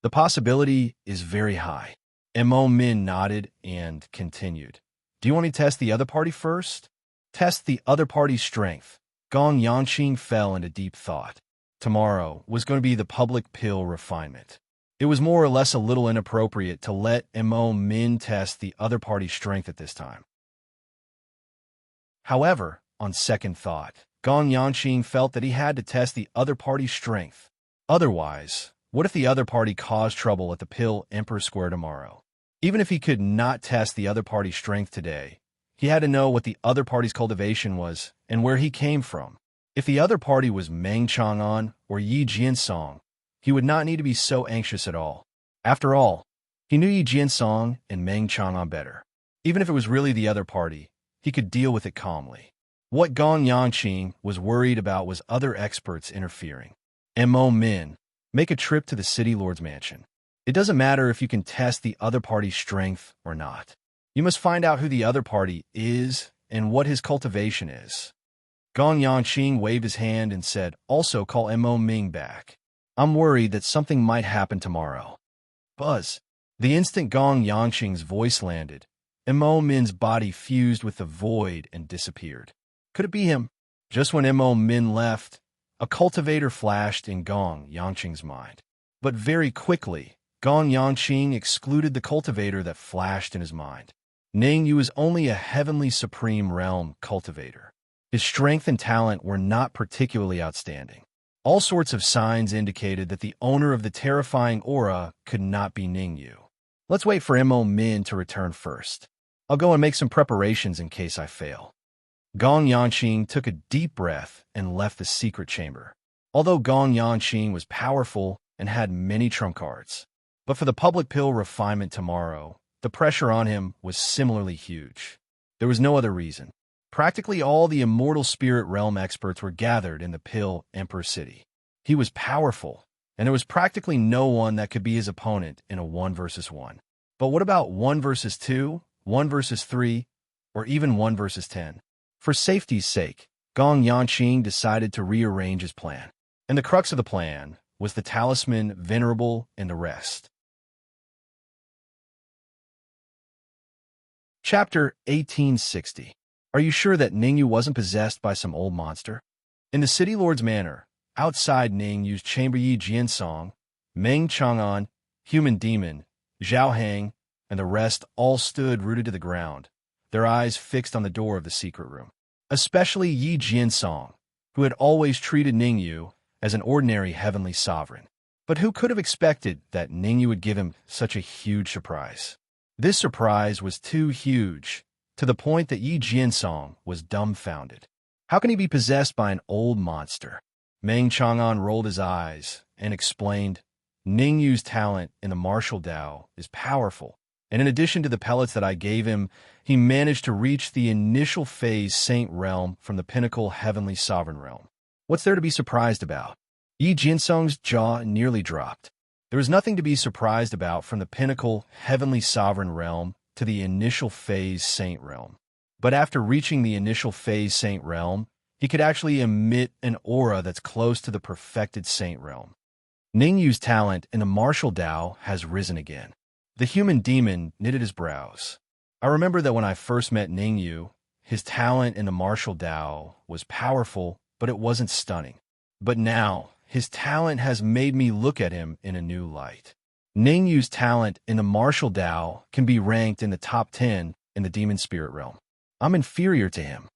The possibility is very high. Mo Min nodded and continued. Do you want me to test the other party first? Test the other party's strength. Gong Yanqing fell into deep thought. Tomorrow was going to be the public pill refinement. It was more or less a little inappropriate to let Mo Min test the other party's strength at this time. However, on second thought, Gong Yanqing felt that he had to test the other party's strength. Otherwise, what if the other party caused trouble at the Pill Emperor Square tomorrow? Even if he could not test the other party's strength today, he had to know what the other party's cultivation was and where he came from. If the other party was Meng Chang'an or Yi Jiansong, he would not need to be so anxious at all. After all, he knew Yi Jiansong and Meng Chang'an better. Even if it was really the other party, he could deal with it calmly. What Gong Yanqing was worried about was other experts interfering. Mo Min, make a trip to the City Lord's mansion. It doesn't matter if you can test the other party's strength or not. You must find out who the other party is and what his cultivation is. Gong Yanqing waved his hand and said, also call Mo Ming back. I'm worried that something might happen tomorrow. Buzz. The instant Gong Yanqing's voice landed, Mo Min's body fused with the void and disappeared. Could it be him? Just when Mo Min left, a cultivator flashed in Gong Yanqing's mind. But very quickly, Gong Yanqing excluded the cultivator that flashed in his mind. Ning Yu is only a heavenly supreme realm cultivator. His strength and talent were not particularly outstanding. All sorts of signs indicated that the owner of the terrifying aura could not be Ning Yu. Let's wait for Mo Min to return first. I'll go and make some preparations in case I fail. Gong Yanqing took a deep breath and left the secret chamber. Although Gong Yanqing was powerful and had many trump cards, but for the public pill refinement tomorrow, the pressure on him was similarly huge. There was no other reason. Practically all the immortal spirit realm experts were gathered in the Pill Emperor City. He was powerful, and there was practically no one that could be his opponent in a 1 versus 1. But what about 1 versus 2, 1 versus 3, or even 1 versus 10? For safety's sake, Gong Yanqing decided to rearrange his plan. And the crux of the plan was the talisman Venerable and the rest. Chapter 1860. Are you sure that Ning Yu wasn't possessed by some old monster? In the City Lord's manor, outside Ning Yu's chamber, Yi Jiansong, Meng Chang'an, Human Demon, Zhao Hang, and the rest all stood rooted to the ground, their eyes fixed on the door of the secret room. Especially Yi Jiansong, who had always treated Ning Yu as an ordinary heavenly sovereign. But who could have expected that Ning Yu would give him such a huge surprise? This surprise was too huge, to the point that Yi Jiansong was dumbfounded. How can he be possessed by an old monster? Meng Chang'an rolled his eyes and explained, Ning Yu's talent in the martial Dao is powerful, and in addition to the pellets that I gave him, he managed to reach the initial phase Saint Realm from the pinnacle Heavenly Sovereign Realm. What's there to be surprised about? Yi Jiansong's jaw nearly dropped. There was nothing to be surprised about from the pinnacle Heavenly Sovereign Realm to the initial phase Saint Realm. But after reaching the initial phase Saint Realm, he could actually emit an aura that's close to the perfected Saint Realm. Ning Yu's talent in the martial Dao has risen again. The Human Demon knitted his brows. I remember that when I first met Ning Yu, his talent in the martial Dao was powerful, but it wasn't stunning. But now, his talent has made me look at him in a new light. Ning Yu's talent in the martial Dao can be ranked in the top 10 in the demon spirit realm. I'm inferior to him.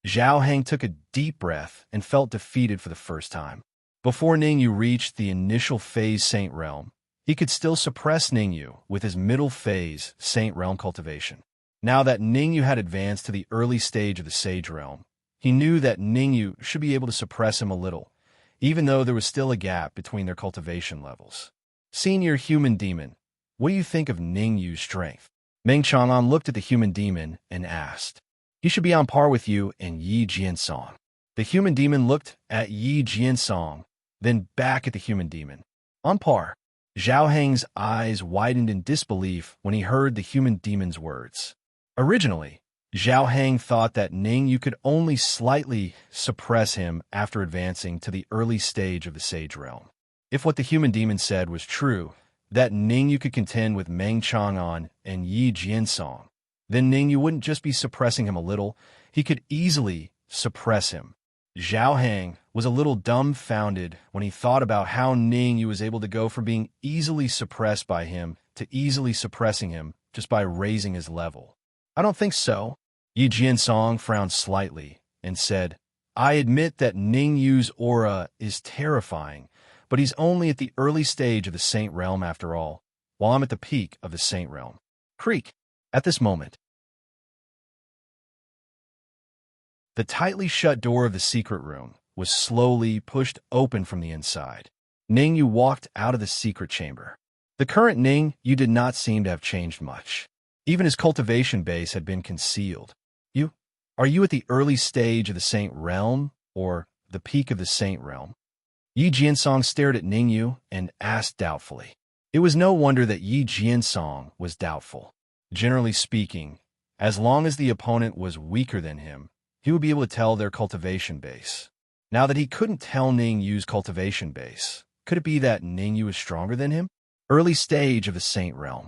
Zhao Hang took a deep breath and felt defeated for the first time. Before Ning Yu reached the initial phase Saint Realm, he could still suppress Ning Yu with his middle phase Saint Realm cultivation. Now that Ningyu had advanced to the early stage of the Sage Realm, he knew that Ningyu should be able to suppress him a little, even though there was still a gap between their cultivation levels. Senior Human Demon, what do you think of Ningyu's strength? Meng Chang'an looked at the human demon and asked. He should be on par with you and Yi Jiansong. The human demon looked at Yi Jiansong, then back at the human demon. On par. Zhao Heng's eyes widened in disbelief when he heard the human demon's words. Originally, Zhao Heng thought that Ningyu could only slightly suppress him after advancing to the early stage of the Sage Realm. If what the human demon said was true, that Ningyu could contend with Meng Chang'an and Yi Jiansong, then Ningyu wouldn't just be suppressing him a little, he could easily suppress him. Zhao Heng was a little dumbfounded when he thought about how Ningyu was able to go from being easily suppressed by him to easily suppressing him just by raising his level. I don't think so. Yi Jiansong frowned slightly and said, I admit that Ningyu's aura is terrifying, but he's only at the early stage of the Saint Realm after all, while I'm at the peak of the Saint Realm. Creak. At this moment, the tightly shut door of the secret room was slowly pushed open from the inside. Ningyu walked out of the secret chamber. The current Ningyu did not seem to have changed much. Even his cultivation base had been concealed. Are you at the early stage of the Saint Realm, or the peak of the Saint Realm? Yi Jiansong stared at Ningyu and asked doubtfully. It was no wonder that Yi Jiansong was doubtful. Generally speaking, as long as the opponent was weaker than him, he would be able to tell their cultivation base. Now that he couldn't tell Ningyu's cultivation base, could it be that Ningyu is stronger than him? Early stage of the Saint Realm.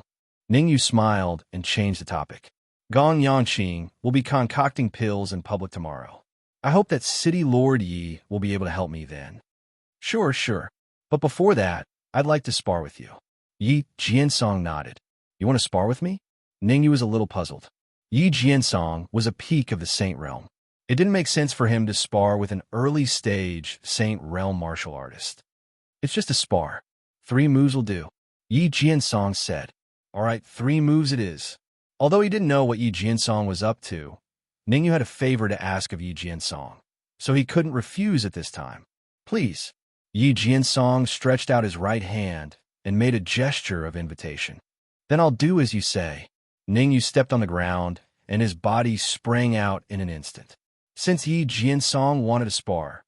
Ningyu smiled and changed the topic. Gong Yanqing will be concocting pills in public tomorrow. I hope that City Lord Yi will be able to help me then. Sure. But before that, I'd like to spar with you. Yi Jiansong nodded. You want to spar with me? Ningyu was a little puzzled. Yi Jiansong was a peak of the Saint Realm. It didn't make sense for him to spar with an early-stage Saint Realm martial artist. It's just a spar. 3 moves will do. Yi Jiansong said. All right, 3 moves it is. Although he didn't know what Yi Jiansong was up to, Ningyu had a favor to ask of Yi Jiansong, so he couldn't refuse at this time. Please. Yi Jiansong stretched out his right hand and made a gesture of invitation. Then I'll do as you say. Ningyu stepped on the ground, and his body sprang out in an instant. Since Yi Jiansong wanted to spar,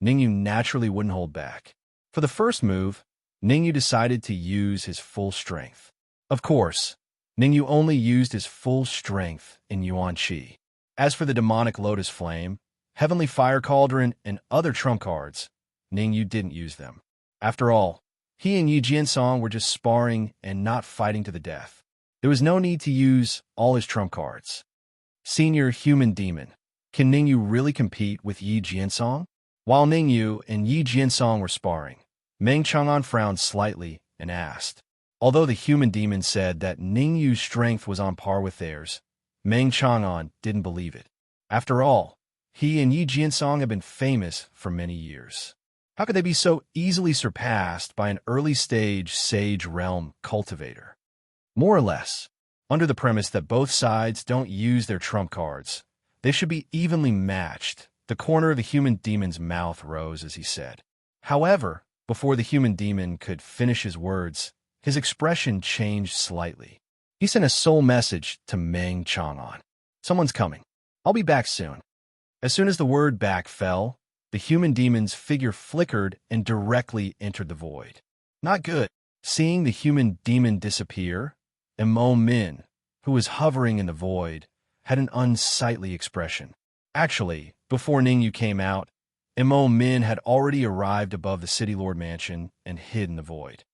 Ningyu naturally wouldn't hold back. For the first move, Ningyu decided to use his full strength. Of course, Ningyu only used his full strength in Yuan Qi. As for the demonic lotus flame, heavenly fire cauldron, and other trump cards, Ningyu didn't use them. After all, he and Yi Jiansong were just sparring and not fighting to the death. There was no need to use all his trump cards. Senior Human Demon, can Ningyu really compete with Yi Jiansong? While Ningyu and Yi Jiansong were sparring, Meng Chang'an frowned slightly and asked. Although the human demon said that Ningyu's strength was on par with theirs, Meng Chang'an didn't believe it. After all, he and Yi Jiansong have been famous for many years. How could they be so easily surpassed by an early-stage Sage Realm cultivator? More or less, under the premise that both sides don't use their trump cards, they should be evenly matched. The corner of the human demon's mouth rose as he said. However, before the human demon could finish his words, his expression changed slightly. He sent a soul message to Meng Chang'an. Someone's coming. I'll be back soon. As soon as the word back fell, the human demon's figure flickered and directly entered the void. Not good. Seeing the human demon disappear, Mo Min, who was hovering in the void, had an unsightly expression. Actually, before Ningyu came out, Mo Min had already arrived above the City Lord Mansion and hid in the void.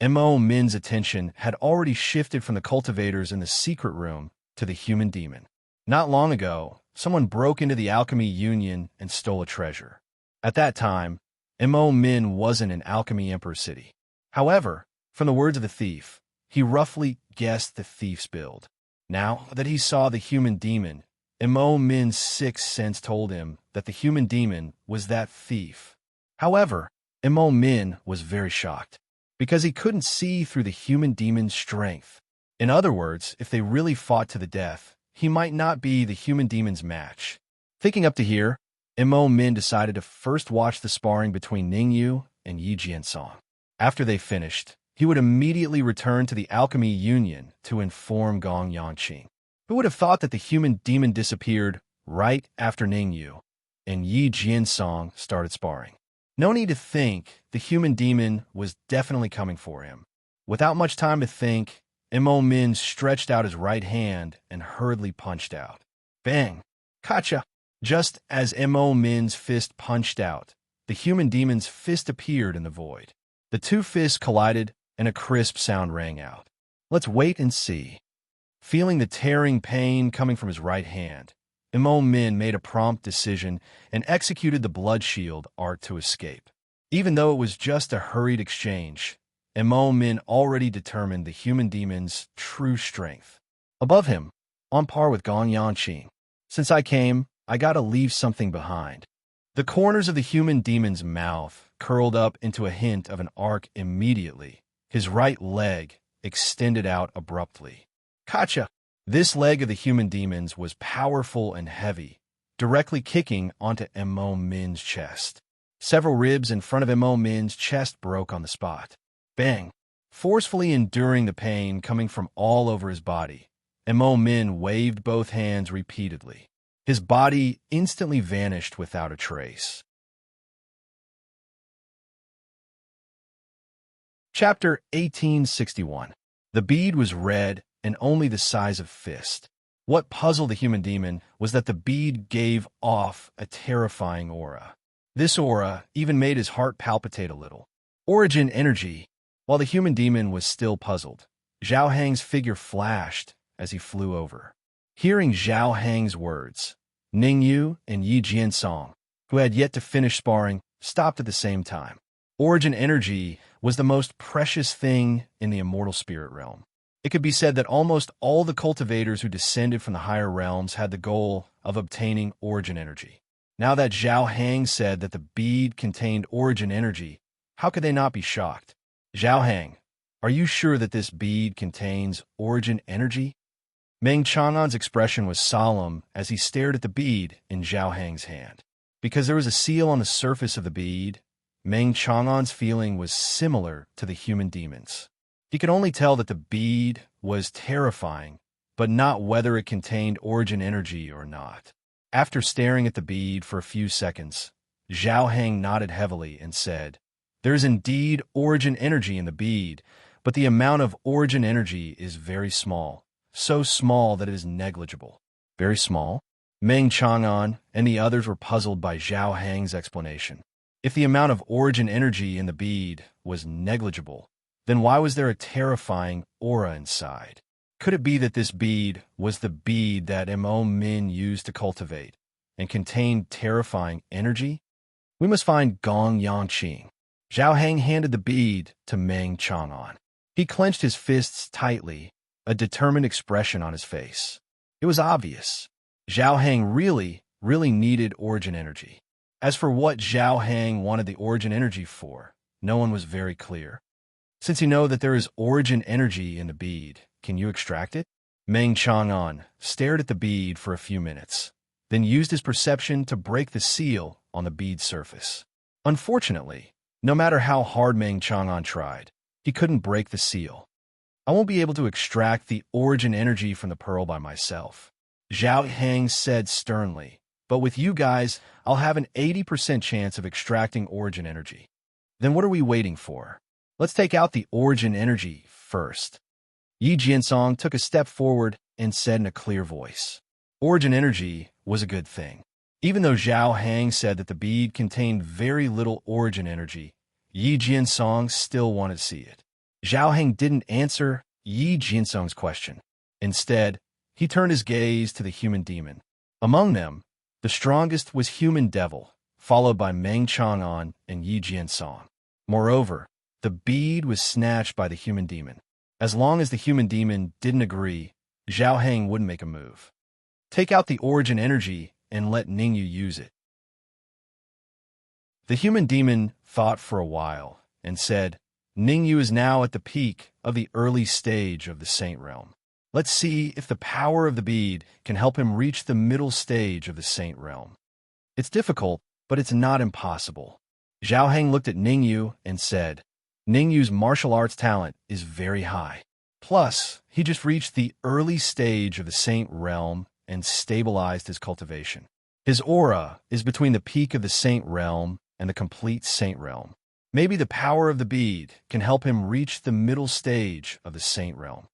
Mo Min's attention had already shifted from the cultivators in the secret room to the human demon. Not long ago, someone broke into the Alchemy Union and stole a treasure. At that time, Mo Min wasn't in Alchemy Emperor City. However, from the words of the thief, he roughly guessed the thief's build. Now that he saw the human demon, Mo Min's sixth sense told him that the human demon was that thief. However, Mo Min was very shocked, because he couldn't see through the human demon's strength. In other words, if they really fought to the death, he might not be the human demon's match. Thinking up to here, Mo Min decided to first watch the sparring between Ningyu and Yi Jiansong. After they finished, he would immediately return to the Alchemy Union to inform Gong Yangqing. Who would have thought that the human demon disappeared right after Ningyu and Yi Jiansong started sparring? No need to think, the human demon was definitely coming for him. Without much time to think, Mo Min stretched out his right hand and hurriedly punched out. Bang! Gotcha! Just as Mo Min's fist punched out, the human demon's fist appeared in the void. The two fists collided and a crisp sound rang out. Let's wait and see. Feeling the tearing pain coming from his right hand, Mo Min made a prompt decision and executed the blood shield art to escape. Even though it was just a hurried exchange, Mo Min already determined the human demon's true strength. Above him, on par with Gong Yangqing. Since I came, I gotta leave something behind. The corners of the human demon's mouth curled up into a hint of an arc immediately. His right leg extended out abruptly. Gotcha! This leg of the human demon's was powerful and heavy, directly kicking onto Mo Min's chest. Several ribs in front of Mo Min's chest broke on the spot. Bang! Forcefully enduring the pain coming from all over his body, Mo Min waved both hands repeatedly. His body instantly vanished without a trace. Chapter 1861. The bead was red and only the size of fist. What puzzled the human demon was that the bead gave off a terrifying aura. This aura even made his heart palpitate a little. Origin energy. While the human demon was still puzzled, Zhao Hang's figure flashed as he flew over. Hearing Zhao Hang's words, Ningyu and Yi Jiansong, who had yet to finish sparring, stopped at the same time. Origin energy was the most precious thing in the immortal spirit realm. It could be said that almost all the cultivators who descended from the higher realms had the goal of obtaining origin energy. Now that Zhao Hang said that the bead contained origin energy, how could they not be shocked? Zhao Hang, are you sure that this bead contains origin energy? Meng Chang'an's expression was solemn as he stared at the bead in Zhao Hang's hand. Because there was a seal on the surface of the bead, Meng Chang'an's feeling was similar to the human demon's. He could only tell that the bead was terrifying, but not whether it contained origin energy or not. After staring at the bead for a few seconds, Zhao Hang nodded heavily and said, "There's indeed origin energy in the bead, but the amount of origin energy is very small, so small that it is negligible." Very small? Meng Chang'an and the others were puzzled by Zhao Hang's explanation. If the amount of origin energy in the bead was negligible, then why was there a terrifying aura inside? Could it be that this bead was the bead that Mo Min used to cultivate and contained terrifying energy? We must find Gong Yangqing. Zhao Hang handed the bead to Meng Chang'an. He clenched his fists tightly, a determined expression on his face. It was obvious. Zhao Hang really needed origin energy. As for what Zhao Hang wanted the origin energy for, no one was very clear. Since you know that there is origin energy in the bead, can you extract it? Meng Chang'an stared at the bead for a few minutes, then used his perception to break the seal on the bead's surface. Unfortunately, no matter how hard Meng Chang'an tried, he couldn't break the seal. I won't be able to extract the origin energy from the pearl by myself, Zhao Hang said sternly, but with you guys, I'll have an 80% chance of extracting origin energy. Then what are we waiting for? Let's take out the origin energy first. Yi Jiansong took a step forward and said in a clear voice. Origin energy was a good thing. Even though Zhao Hang said that the bead contained very little origin energy, Yi Jiansong still wanted to see it. Zhao Hang didn't answer Yi Jiansong's question. Instead, he turned his gaze to the human demon. Among them, the strongest was human devil, followed by Meng Chang'an and Yi Jiansong. Moreover, the bead was snatched by the human demon. As long as the human demon didn't agree, Zhao Hang wouldn't make a move. Take out the origin energy and let Ningyu use it. The human demon thought for a while and said, Ningyu is now at the peak of the early stage of the Saint Realm. Let's see if the power of the bead can help him reach the middle stage of the Saint Realm. It's difficult, but it's not impossible. Zhao Heng looked at Ningyu and said, Ningyu's martial arts talent is very high. Plus, he just reached the early stage of the Saint Realm and stabilized his cultivation. His aura is between the peak of the Saint Realm and the complete Saint Realm. Maybe the power of the bead can help him reach the middle stage of the Saint Realm.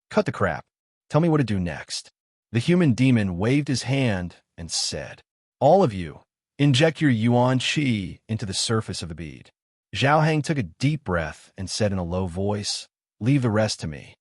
Cut the crap. Tell me what to do next. The human demon waved his hand and said, All of you, inject your yuan qi into the surface of the bead. Zhao Heng took a deep breath and said in a low voice, Leave the rest to me.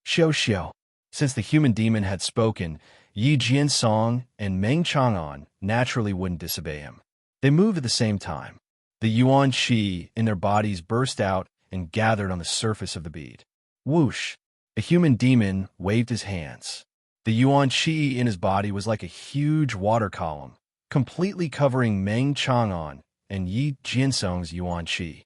Xiao. Since the human demon had spoken, Yi Jiansong and Meng Chang'an naturally wouldn't disobey him. They moved at the same time. The yuan qi in their bodies burst out and gathered on the surface of the bead. Whoosh! The human demon waved his hands. The yuan qi in his body was like a huge water column, completely covering Meng Chang'an and Yi Jiansong's yuan qi.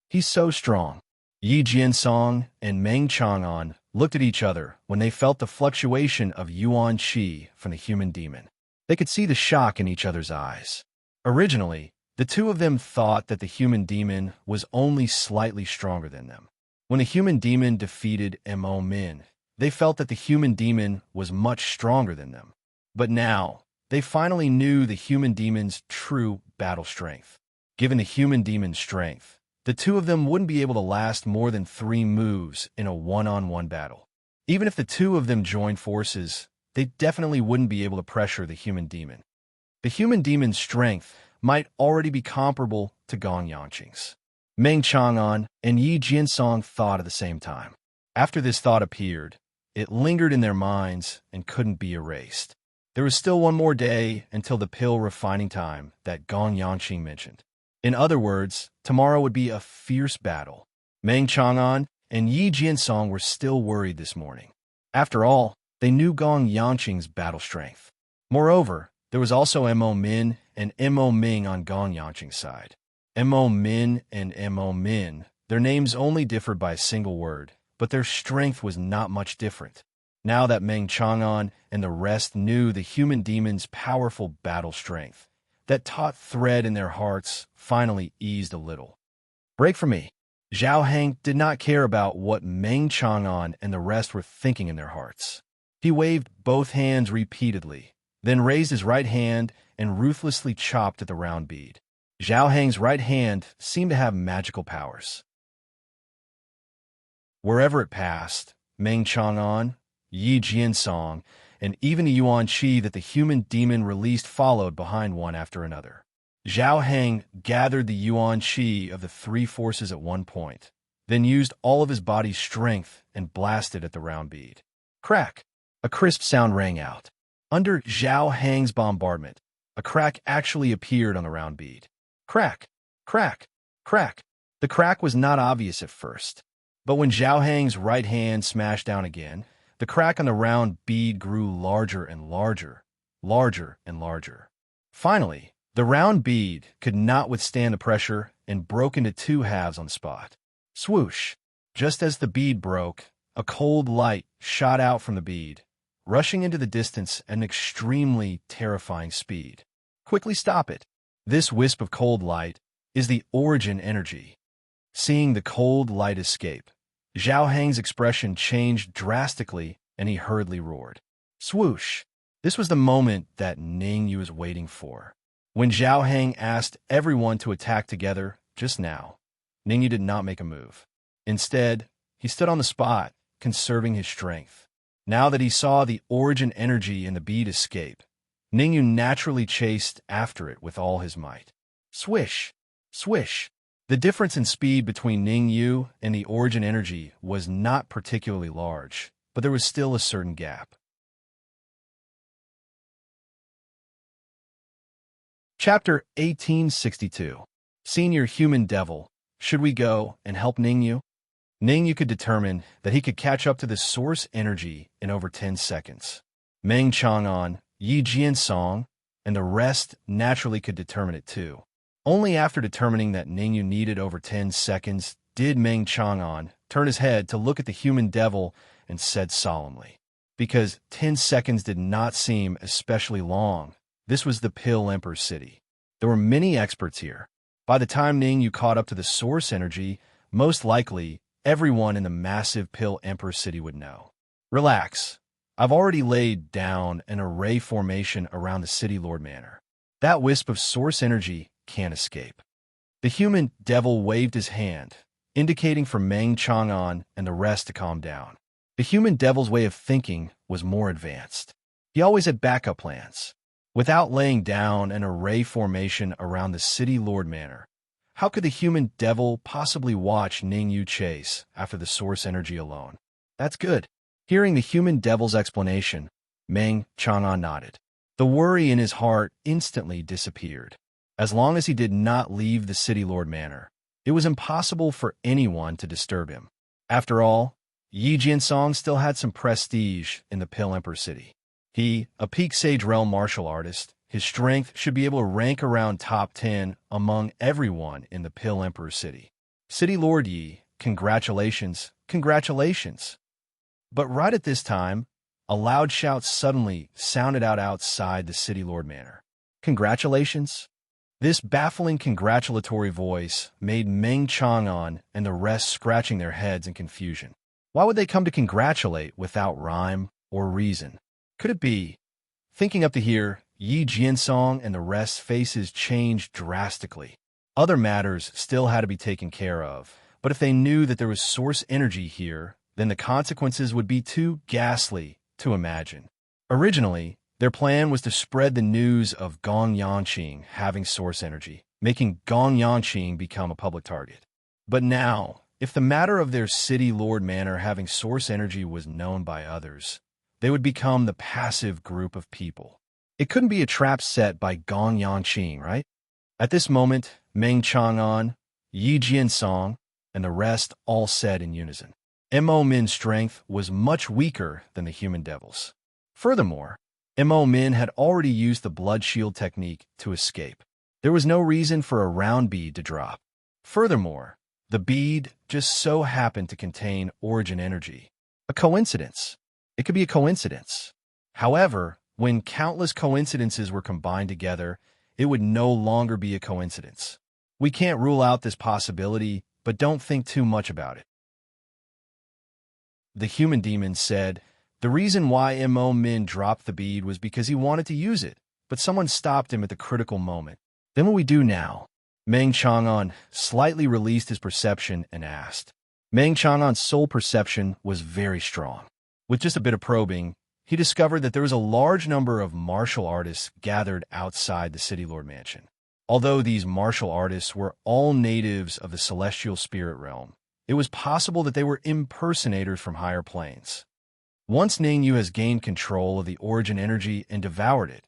He's so strong. Yi Jiansong and Meng Chang'an looked at each other when they felt the fluctuation of yuan qi from the human demon. They could see the shock in each other's eyes. Originally, the two of them thought that the human demon was only slightly stronger than them. When the human demon defeated Mo Min, they felt that the human demon was much stronger than them. But now, they finally knew the human demon's true battle strength. Given the human demon's strength, the two of them wouldn't be able to last more than 3 moves in a one-on-one battle. Even if the two of them joined forces, they definitely wouldn't be able to pressure the human demon. The human demon's strength might already be comparable to Gong Yangqing's. Meng Chang'an and Yi Jiansong thought at the same time. After this thought appeared, it lingered in their minds and couldn't be erased. There was still one more day until the pill refining time that Gong Yangqing mentioned. In other words, tomorrow would be a fierce battle. Meng Chang'an and Yi Jiansong were still worried this morning. After all, they knew Gong Yangqing's battle strength. Moreover, there was also Mo Min and Mo Ming on Gong Yangqing's side. Mo Min and Mo Min, their names only differed by a single word, but their strength was not much different. Now that Meng Chang'an and the rest knew the human demon's powerful battle strength, that taut thread in their hearts finally eased a little. Break for me. Zhao Heng did not care about what Meng Chang'an and the rest were thinking in their hearts. He waved both hands repeatedly, then raised his right hand and ruthlessly chopped at the round bead. Zhao Heng's right hand seemed to have magical powers. Wherever it passed, Meng Chang'an, Yi Jiansong, and even the yuan qi that the human demon released followed behind one after another. Zhao Heng gathered the yuan qi of the 3 forces at one point, then used all of his body's strength and blasted at the round bead. Crack! A crisp sound rang out. Under Zhao Heng's bombardment, a crack actually appeared on the round bead. Crack! Crack! Crack! The crack was not obvious at first, but when Zhao Heng's right hand smashed down again, the crack on the round bead grew larger and larger, larger and larger. Finally, the round bead could not withstand the pressure and broke into 2 halves on the spot. Swoosh! Just as the bead broke, a cold light shot out from the bead, rushing into the distance at an extremely terrifying speed. Quickly stop it. This wisp of cold light is the origin energy. Seeing the cold light escape, Zhao Heng's expression changed drastically and he hurriedly roared. Swoosh! This was the moment that Ningyu was waiting for. When Zhao Heng asked everyone to attack together just now, Ningyu did not make a move. Instead, he stood on the spot, conserving his strength. Now that he saw the origin energy in the bead escape, Ningyu naturally chased after it with all his might. Swish! Swish! The difference in speed between Ningyu and the origin energy was not particularly large, but there was still a certain gap. Chapter 1862. Senior Human Devil. Should we go and help Ningyu? Ningyu could determine that he could catch up to the source energy in over 10 seconds. Meng Chang'an, Yi Jiansong, and the rest naturally could determine it too. Only after determining that Ningyu needed over 10 seconds did Meng Chang'an turn his head to look at the human devil and said solemnly, because 10 seconds did not seem especially long, this was the Pill Emperor city. There were many experts here. By the time Ningyu caught up to the source energy, most likely everyone in the massive Pill Emperor city would know. Relax. I've already laid down an array formation around the City Lord Manor. That wisp of source energy can't escape. The human devil waved his hand, indicating for Meng Chang'an and the rest to calm down. The human devil's way of thinking was more advanced. He always had backup plans. Without laying down an array formation around the City Lord Manor, how could the human devil possibly watch Ningyu chase after the source energy alone? That's good. Hearing the human devil's explanation, Meng Chang'an nodded. The worry in his heart instantly disappeared. As long as he did not leave the City Lord Manor, it was impossible for anyone to disturb him. After all, Yi Jiansong still had some prestige in the Pill Emperor city. He, a peak Sage Realm martial artist, his strength should be able to rank around top 10 among everyone in the Pill Emperor city. City Lord Yi, congratulations, congratulations. But right at this time, a loud shout suddenly sounded out outside the City Lord Manor. Congratulations? This baffling congratulatory voice made Meng Chang'an and the rest scratching their heads in confusion. Why would they come to congratulate without rhyme or reason? Could it be? Thinking up to here, Yi Jiansong and the rest's faces changed drastically. Other matters still had to be taken care of, but if they knew that there was source energy here, then the consequences would be too ghastly to imagine. Originally, their plan was to spread the news of Gong Yanqing having source energy, making Gong Yanqing become a public target. But now, if the matter of their City Lord Manor having source energy was known by others, they would become the passive group of people. It couldn't be a trap set by Gong Yanqing, right? At this moment, Meng Chang'an, Yi Jiansong, and the rest all said in unison. Mo Min's strength was much weaker than the human devil's. Furthermore, Mo Min had already used the blood shield technique to escape. There was no reason for a round bead to drop. Furthermore, the bead just so happened to contain origin energy. A coincidence. It could be a coincidence. However, when countless coincidences were combined together, it would no longer be a coincidence. We can't rule out this possibility, but don't think too much about it. The human demon said, the reason why Mo Min dropped the bead was because he wanted to use it, but someone stopped him at the critical moment. Then what we do now? Meng Chang'an slightly released his perception and asked. Meng Chang'an's soul perception was very strong. With just a bit of probing, he discovered that there was a large number of martial artists gathered outside the City Lord Mansion. Although these martial artists were all natives of the celestial spirit realm, it was possible that they were impersonators from higher planes. Once Ningyu has gained control of the origin energy and devoured it,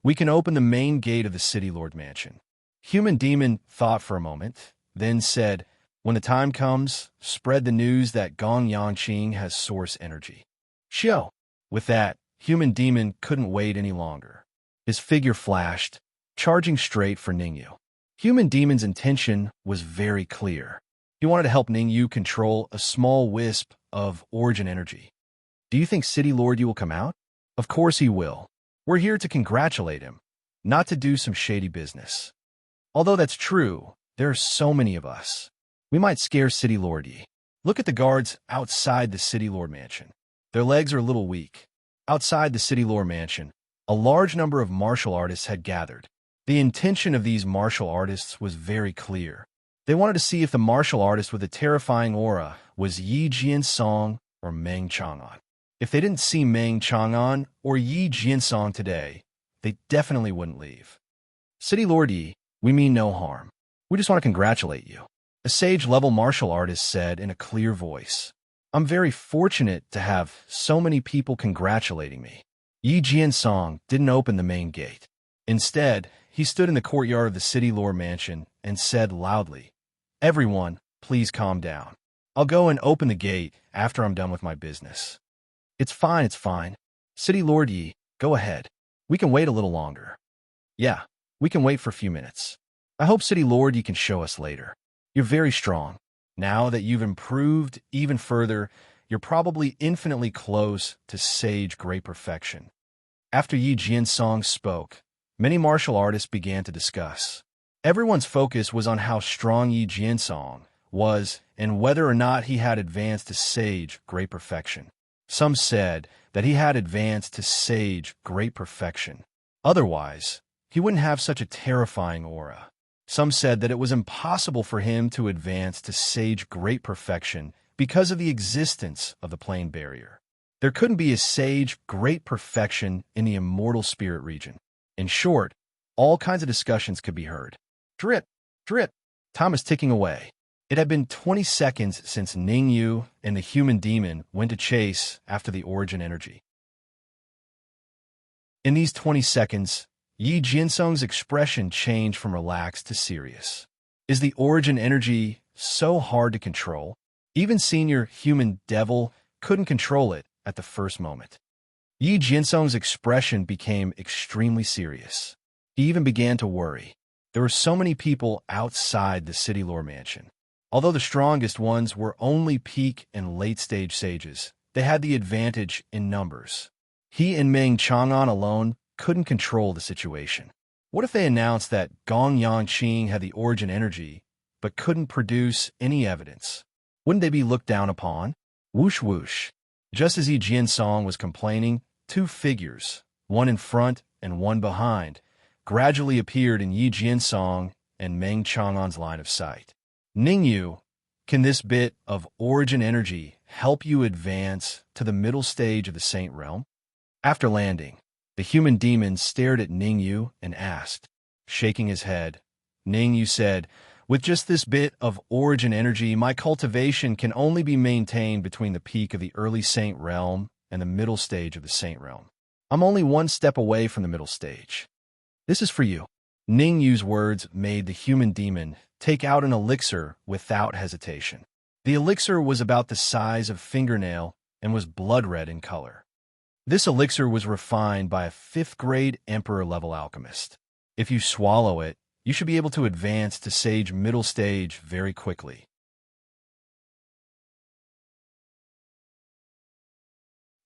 we can open the main gate of the City Lord Mansion. Human Demon thought for a moment, then said, when the time comes, spread the news that Gong Yanqing has source energy. Shio. With that, Human Demon couldn't wait any longer. His figure flashed, charging straight for Ningyu. Human Demon's intention was very clear. He wanted to help Ningyu control a small wisp of origin energy. Do you think City Lord Yi will come out? Of course he will. We're here to congratulate him, not to do some shady business. Although that's true, there are so many of us. We might scare City Lord Yi. Look at the guards outside the City Lord Mansion. Their legs are a little weak. Outside the City Lord Mansion, a large number of martial artists had gathered. The intention of these martial artists was very clear. They wanted to see if the martial artist with a terrifying aura was Yi Jiansong or Meng Chang'an. If they didn't see Meng Chang'an or Yi Jiansong today, they definitely wouldn't leave. City Lord Yi, we mean no harm. We just want to congratulate you. A sage-level martial artist said in a clear voice. I'm very fortunate to have so many people congratulating me. Yi Jiansong didn't open the main gate. Instead, he stood in the courtyard of the City Lord Mansion and said loudly, everyone, please calm down. I'll go and open the gate after I'm done with my business. It's fine, it's fine. City Lord Yi, go ahead. We can wait a little longer. Yeah, we can wait for a few minutes. I hope City Lord Yi can show us later. You're very strong. Now that you've improved even further, you're probably infinitely close to sage great perfection. After Yi Jiansong spoke, many martial artists began to discuss. Everyone's focus was on how strong Yi Jiansong was and whether or not he had advanced to sage great perfection. Some said that he had advanced to sage great perfection. Otherwise, he wouldn't have such a terrifying aura. Some said that it was impossible for him to advance to sage great perfection because of the existence of the plane barrier. There couldn't be a sage great perfection in the immortal spirit region. In short, all kinds of discussions could be heard. Drip, drip. Time was ticking away. It had been 20 seconds since Ning Yu and the human demon went to chase after the origin energy. In these 20 seconds, Yi Jiansong's expression changed from relaxed to serious. Is the origin energy so hard to control? Even senior human devil couldn't control it at the first moment. Yi Jiansong's expression became extremely serious. He even began to worry. There were so many people outside the city lore mansion. Although the strongest ones were only peak and late-stage sages, they had the advantage in numbers. He and Meng Chang'an alone couldn't control the situation. What if they announced that Gong Yangqing had the origin energy, but couldn't produce any evidence? Wouldn't they be looked down upon? Whoosh whoosh. Just as Yi Jiansong was complaining, two figures, one in front and one behind, gradually appeared in Yi Jiansong and Meng Chang'an's line of sight. Ning Yu, can this bit of origin energy help you advance to the middle stage of the Saint Realm? After landing, the human demon stared at Ning Yu and asked. Shaking his head, Ning Yu said, with just this bit of origin energy, my cultivation can only be maintained between the peak of the early Saint Realm and the middle stage of the Saint Realm. I'm only one step away from the middle stage. This is for you. Ning Yu's words made the human demon take out an elixir without hesitation. The elixir was about the size of fingernail and was blood red in color. This elixir was refined by a 5th-grade Emperor-level alchemist. If you swallow it, you should be able to advance to sage middle stage very quickly.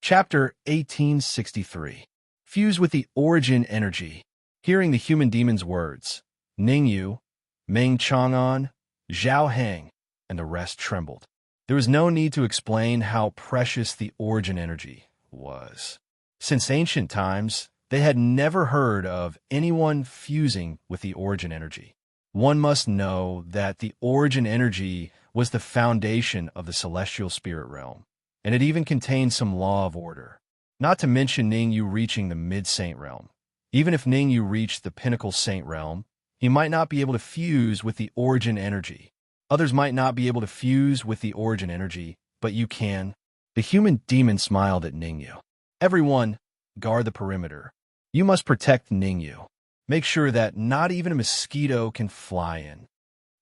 Chapter 1863. Fuse with the origin energy. Hearing the human demon's words, Ning Yu, Meng Chang'an, Zhao Heng, and the rest trembled. There was no need to explain how precious the origin energy was. Since ancient times, they had never heard of anyone fusing with the origin energy. One must know that the origin energy was the foundation of the celestial spirit realm, and it even contained some law of order. Not to mention Ning Yu reaching the mid-saint realm. Even if Ning Yu reached the pinnacle saint realm, he might not be able to fuse with the origin energy. Others might not be able to fuse with the origin energy, but you can. The human demon smiled at Ning Yu. Everyone, guard the perimeter. You must protect Ning Yu. Make sure that not even a mosquito can fly in.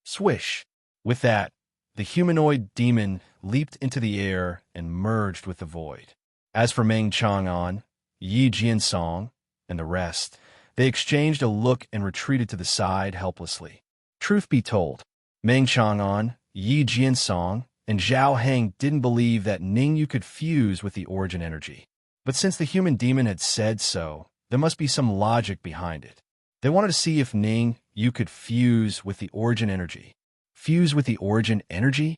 Swish. With that, the humanoid demon leaped into the air and merged with the void. As for Meng Chang'an, Yi Jiansong, and the rest, they exchanged a look and retreated to the side helplessly. Truth be told, Meng Chang'an, Yi Jiansong, and Zhao Heng didn't believe that Ning Yu could fuse with the origin energy. But since the human demon had said so, there must be some logic behind it. They wanted to see if Ning Yu could fuse with the origin energy. Fuse with the origin energy?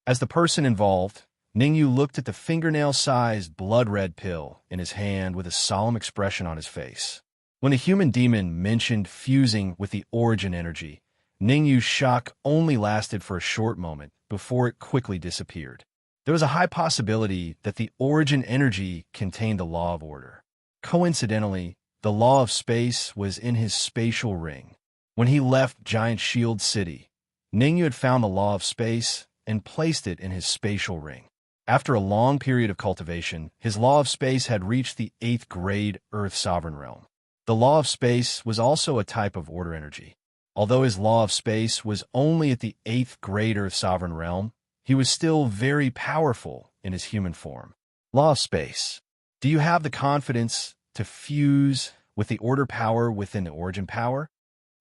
As the person involved, Ning Yu looked at the fingernail-sized blood-red pill in his hand with a solemn expression on his face. When the human demon mentioned fusing with the origin energy, Ning Yu's shock only lasted for a short moment before it quickly disappeared. There was a high possibility that the origin energy contained the law of order. Coincidentally, the law of space was in his spatial ring. When he left Giant Shield City, Ning Yu had found the law of space and placed it in his spatial ring. After a long period of cultivation, his law of space had reached the 8th grade Earth Sovereign Realm. The law of space was also a type of order energy. Although his law of space was only at the 8th grade Earth Sovereign Realm, he was still very powerful in his human form. Law of space. Do you have the confidence to fuse with the order power within the origin power?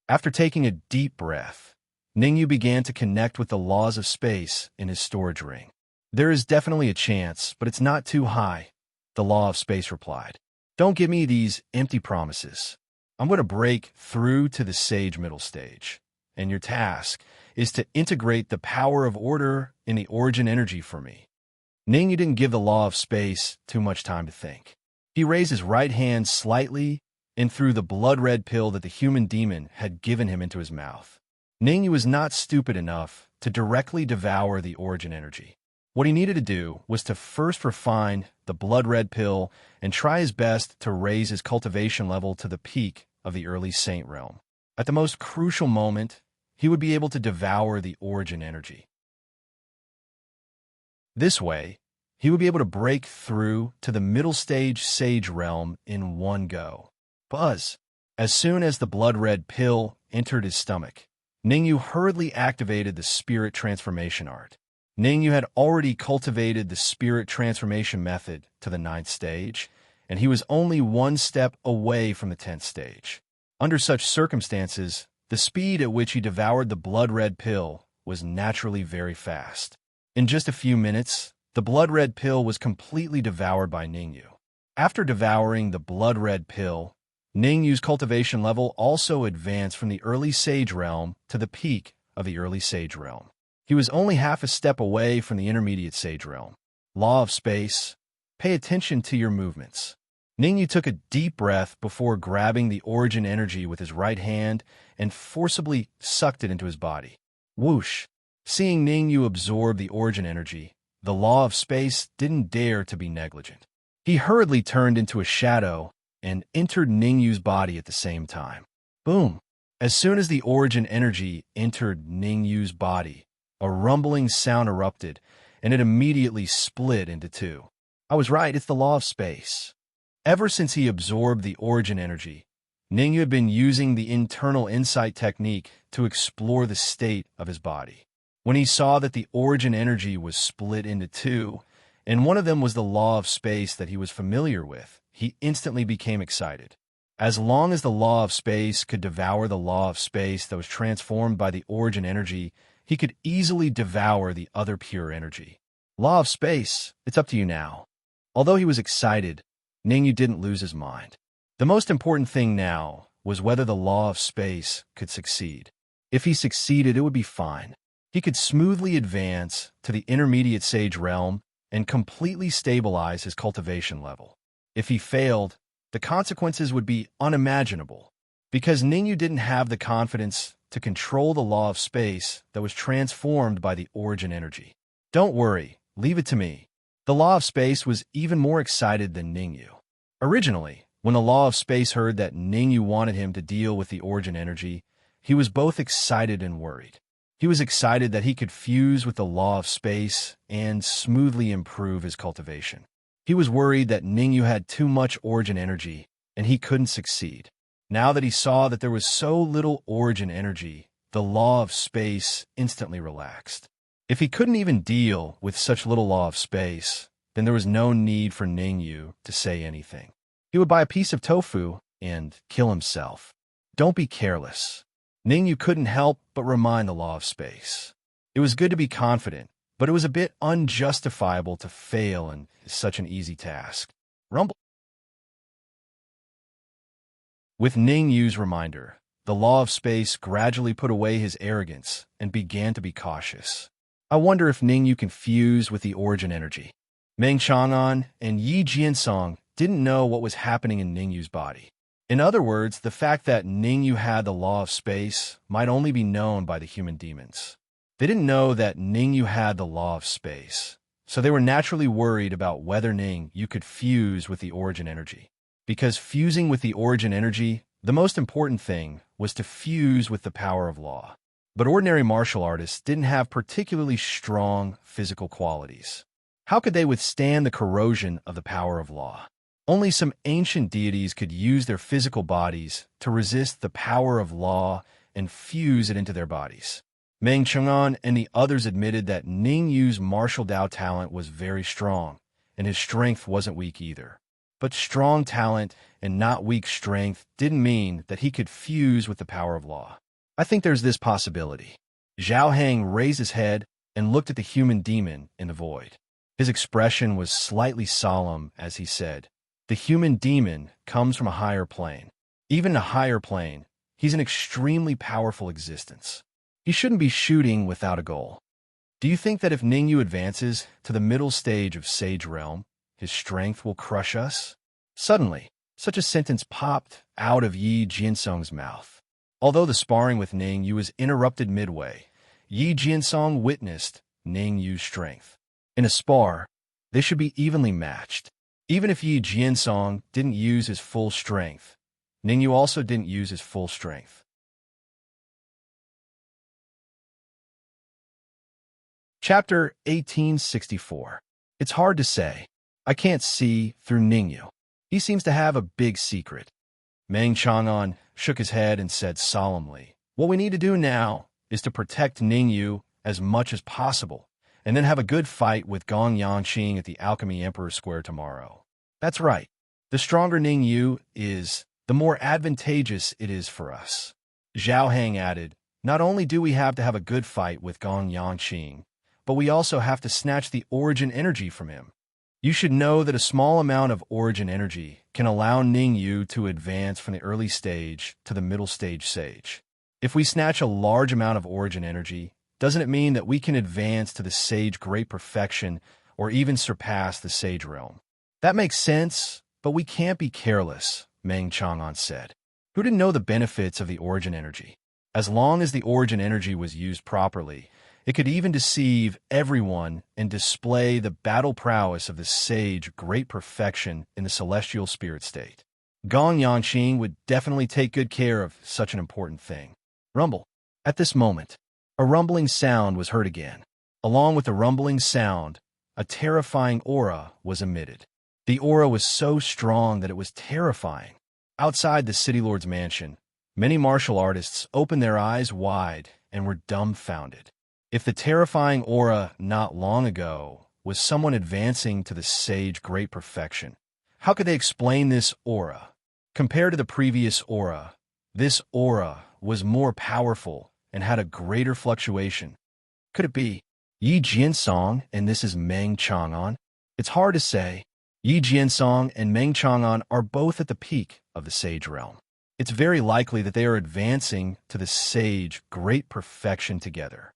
After taking a deep breath, Ningyu began to connect with the laws of space in his storage ring. There is definitely a chance, but it's not too high, the law of space replied. Don't give me these empty promises. I'm going to break through to the sage middle stage, and your task is to integrate the power of order in the origin energy for me. Ningyu didn't give the law of space too much time to think. He raised his right hand slightly and threw the blood-red pill that the human demon had given him into his mouth. Ningyu was not stupid enough to directly devour the origin energy. What he needed to do was to first refine the blood-red pill and try his best to raise his cultivation level to the peak of the early saint realm. At the most crucial moment, he would be able to devour the origin energy. This way, he would be able to break through to the middle stage sage realm in one go. Buzz! As soon as the blood-red pill entered his stomach, Ningyu hurriedly activated the spirit transformation art. Ningyu had already cultivated the spirit transformation method to the 9th stage, and he was only one step away from the 10th stage. Under such circumstances, the speed at which he devoured the blood-red pill was naturally very fast. In just a few minutes, the blood-red pill was completely devoured by Ningyu. After devouring the blood-red pill, Ningyu's cultivation level also advanced from the early sage realm to the peak of the early sage realm. He was only half a step away from the intermediate sage realm. Law of space, pay attention to your movements. Ningyu took a deep breath before grabbing the origin energy with his right hand and forcibly sucked it into his body. Whoosh! Seeing Ningyu absorb the origin energy, the law of space didn't dare to be negligent. He hurriedly turned into a shadow and entered Ningyu's body at the same time. Boom! As soon as the origin energy entered Ningyu's body, a rumbling sound erupted, and it immediately split into two. I was right, it's the law of space. Ever since he absorbed the origin energy, Ningyu had been using the internal insight technique to explore the state of his body. When he saw that the origin energy was split into two, and one of them was the law of space that he was familiar with, he instantly became excited. As long as the law of space could devour the law of space that was transformed by the origin energy, he could easily devour the other pure energy. Law of space, it's up to you now. Although he was excited, Ningyu didn't lose his mind. The most important thing now was whether the law of space could succeed. If he succeeded, it would be fine. He could smoothly advance to the intermediate sage realm and completely stabilize his cultivation level. If he failed, the consequences would be unimaginable, because Ningyu didn't have the confidence to control the law of space that was transformed by the origin energy. Don't worry, leave it to me. The law of space was even more excited than Ningyu. Originally, when the law of space heard that Ningyu wanted him to deal with the origin energy, he was both excited and worried. He was excited that he could fuse with the law of space and smoothly improve his cultivation. He was worried that Ningyu had too much origin energy and he couldn't succeed. Now that he saw that there was so little origin energy, the law of space instantly relaxed. If he couldn't even deal with such little law of space, then there was no need for Ningyu to say anything. He would buy a piece of tofu and kill himself. Don't be careless. Ningyu couldn't help but remind the law of space. It was good to be confident, but it was a bit unjustifiable to fail in such an easy task. Rumble. With Ningyu's reminder, the law of space gradually put away his arrogance and began to be cautious. I wonder if Ningyu can fuse with the origin energy. Meng Chang'an and Yi Jiansong didn't know what was happening in Ningyu's body. In other words, the fact that Ningyu had the law of space might only be known by the human demons. They didn't know that Ningyu had the law of space, so they were naturally worried about whether Ningyu could fuse with the origin energy. Because fusing with the origin energy, the most important thing was to fuse with the power of law. But ordinary martial artists didn't have particularly strong physical qualities. How could they withstand the corrosion of the power of law? Only some ancient deities could use their physical bodies to resist the power of law and fuse it into their bodies. Meng Chang'an and the others admitted that Ningyu's martial Dao talent was very strong, and his strength wasn't weak either. But strong talent and not weak strength didn't mean that he could fuse with the power of law. I think there's this possibility. Zhao Heng raised his head and looked at the human demon in the void. His expression was slightly solemn as he said, "The human demon comes from a higher plane. Even a higher plane, he's an extremely powerful existence. He shouldn't be shooting without a goal. Do you think that if Ningyu advances to the middle stage of Sage Realm, his strength will crush us?" Suddenly, such a sentence popped out of Yi Jiansong's mouth. Although the sparring with Ningyu was interrupted midway, Yi Jiansong witnessed Ningyu's strength. In a spar, they should be evenly matched. Even if Yi Jiansong didn't use his full strength, Ningyu also didn't use his full strength. Chapter 1864. It's hard to say. I can't see through Ningyu. He seems to have a big secret. Meng Chang'an shook his head and said solemnly, "What we need to do now is to protect Ningyu as much as possible, and then have a good fight with Gong Yangqing at the Alchemy Emperor Square tomorrow." That's right. The stronger Ningyu is, the more advantageous it is for us. Zhao Heng added, "Not only do we have to have a good fight with Gong Yangqing, but we also have to snatch the origin energy from him. You should know that a small amount of origin energy can allow Ningyu to advance from the early stage to the middle stage sage. If we snatch a large amount of origin energy, doesn't it mean that we can advance to the sage great perfection or even surpass the sage realm?" "That makes sense, but we can't be careless," Meng Chang'an said. Who didn't know the benefits of the origin energy? As long as the origin energy was used properly, it could even deceive everyone and display the battle prowess of the sage great perfection in the celestial spirit state. Gong Yangqing would definitely take good care of such an important thing. Rumble. At this moment, a rumbling sound was heard again. Along with the rumbling sound, a terrifying aura was emitted. The aura was so strong that it was terrifying. Outside the City Lord's mansion, many martial artists opened their eyes wide and were dumbfounded. If the terrifying aura not long ago was someone advancing to the sage great perfection, how could they explain this aura? Compared to the previous aura, this aura was more powerful and had a greater fluctuation. Could it be Yi Jiansong and this is Meng Chang'an? It's hard to say. Yi Jiansong and Meng Chang'an are both at the peak of the sage realm. It's very likely that they are advancing to the sage great perfection together.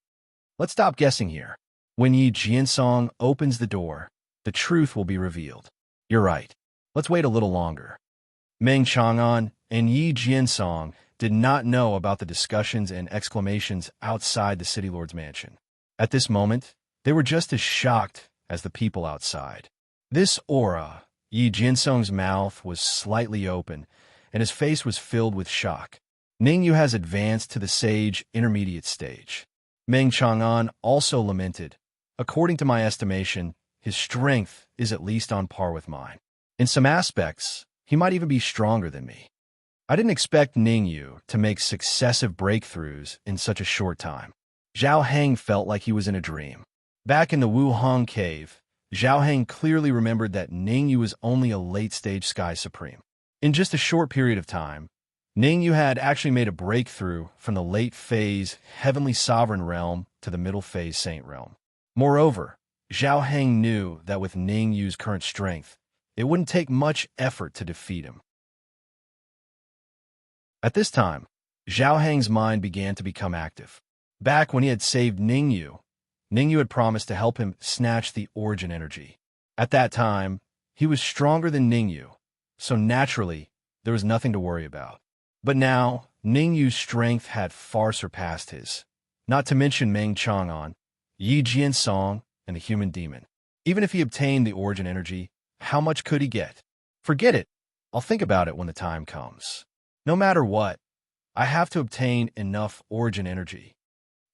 Let's stop guessing here. When Yi Jiansong opens the door, the truth will be revealed. You're right. Let's wait a little longer. Meng Chang'an and Yi Jiansong did not know about the discussions and exclamations outside the City Lord's mansion. At this moment, they were just as shocked as the people outside. This aura, Yi Jiansong's mouth was slightly open, and his face was filled with shock. Ningyu has advanced to the sage intermediate stage. Meng Chang'an also lamented, "According to my estimation, his strength is at least on par with mine. In some aspects, he might even be stronger than me." I didn't expect Ningyu to make successive breakthroughs in such a short time. Zhao Heng felt like he was in a dream. Back in the Wuhong cave, Zhao Heng clearly remembered that Ningyu was only a late-stage Sky Supreme. In just a short period of time, Ningyu had actually made a breakthrough from the late-phase Heavenly Sovereign Realm to the middle-phase Saint Realm. Moreover, Zhao Heng knew that with Ningyu's current strength, it wouldn't take much effort to defeat him. At this time, Zhao Heng's mind began to become active. Back when he had saved Ningyu, Ningyu had promised to help him snatch the origin energy. At that time, he was stronger than Ningyu, so naturally, there was nothing to worry about. But now, Ningyu's strength had far surpassed his, not to mention Meng Chang'an, Yi Jiansong, and the human demon. Even if he obtained the origin energy, how much could he get? Forget it. I'll think about it when the time comes. No matter what, I have to obtain enough origin energy.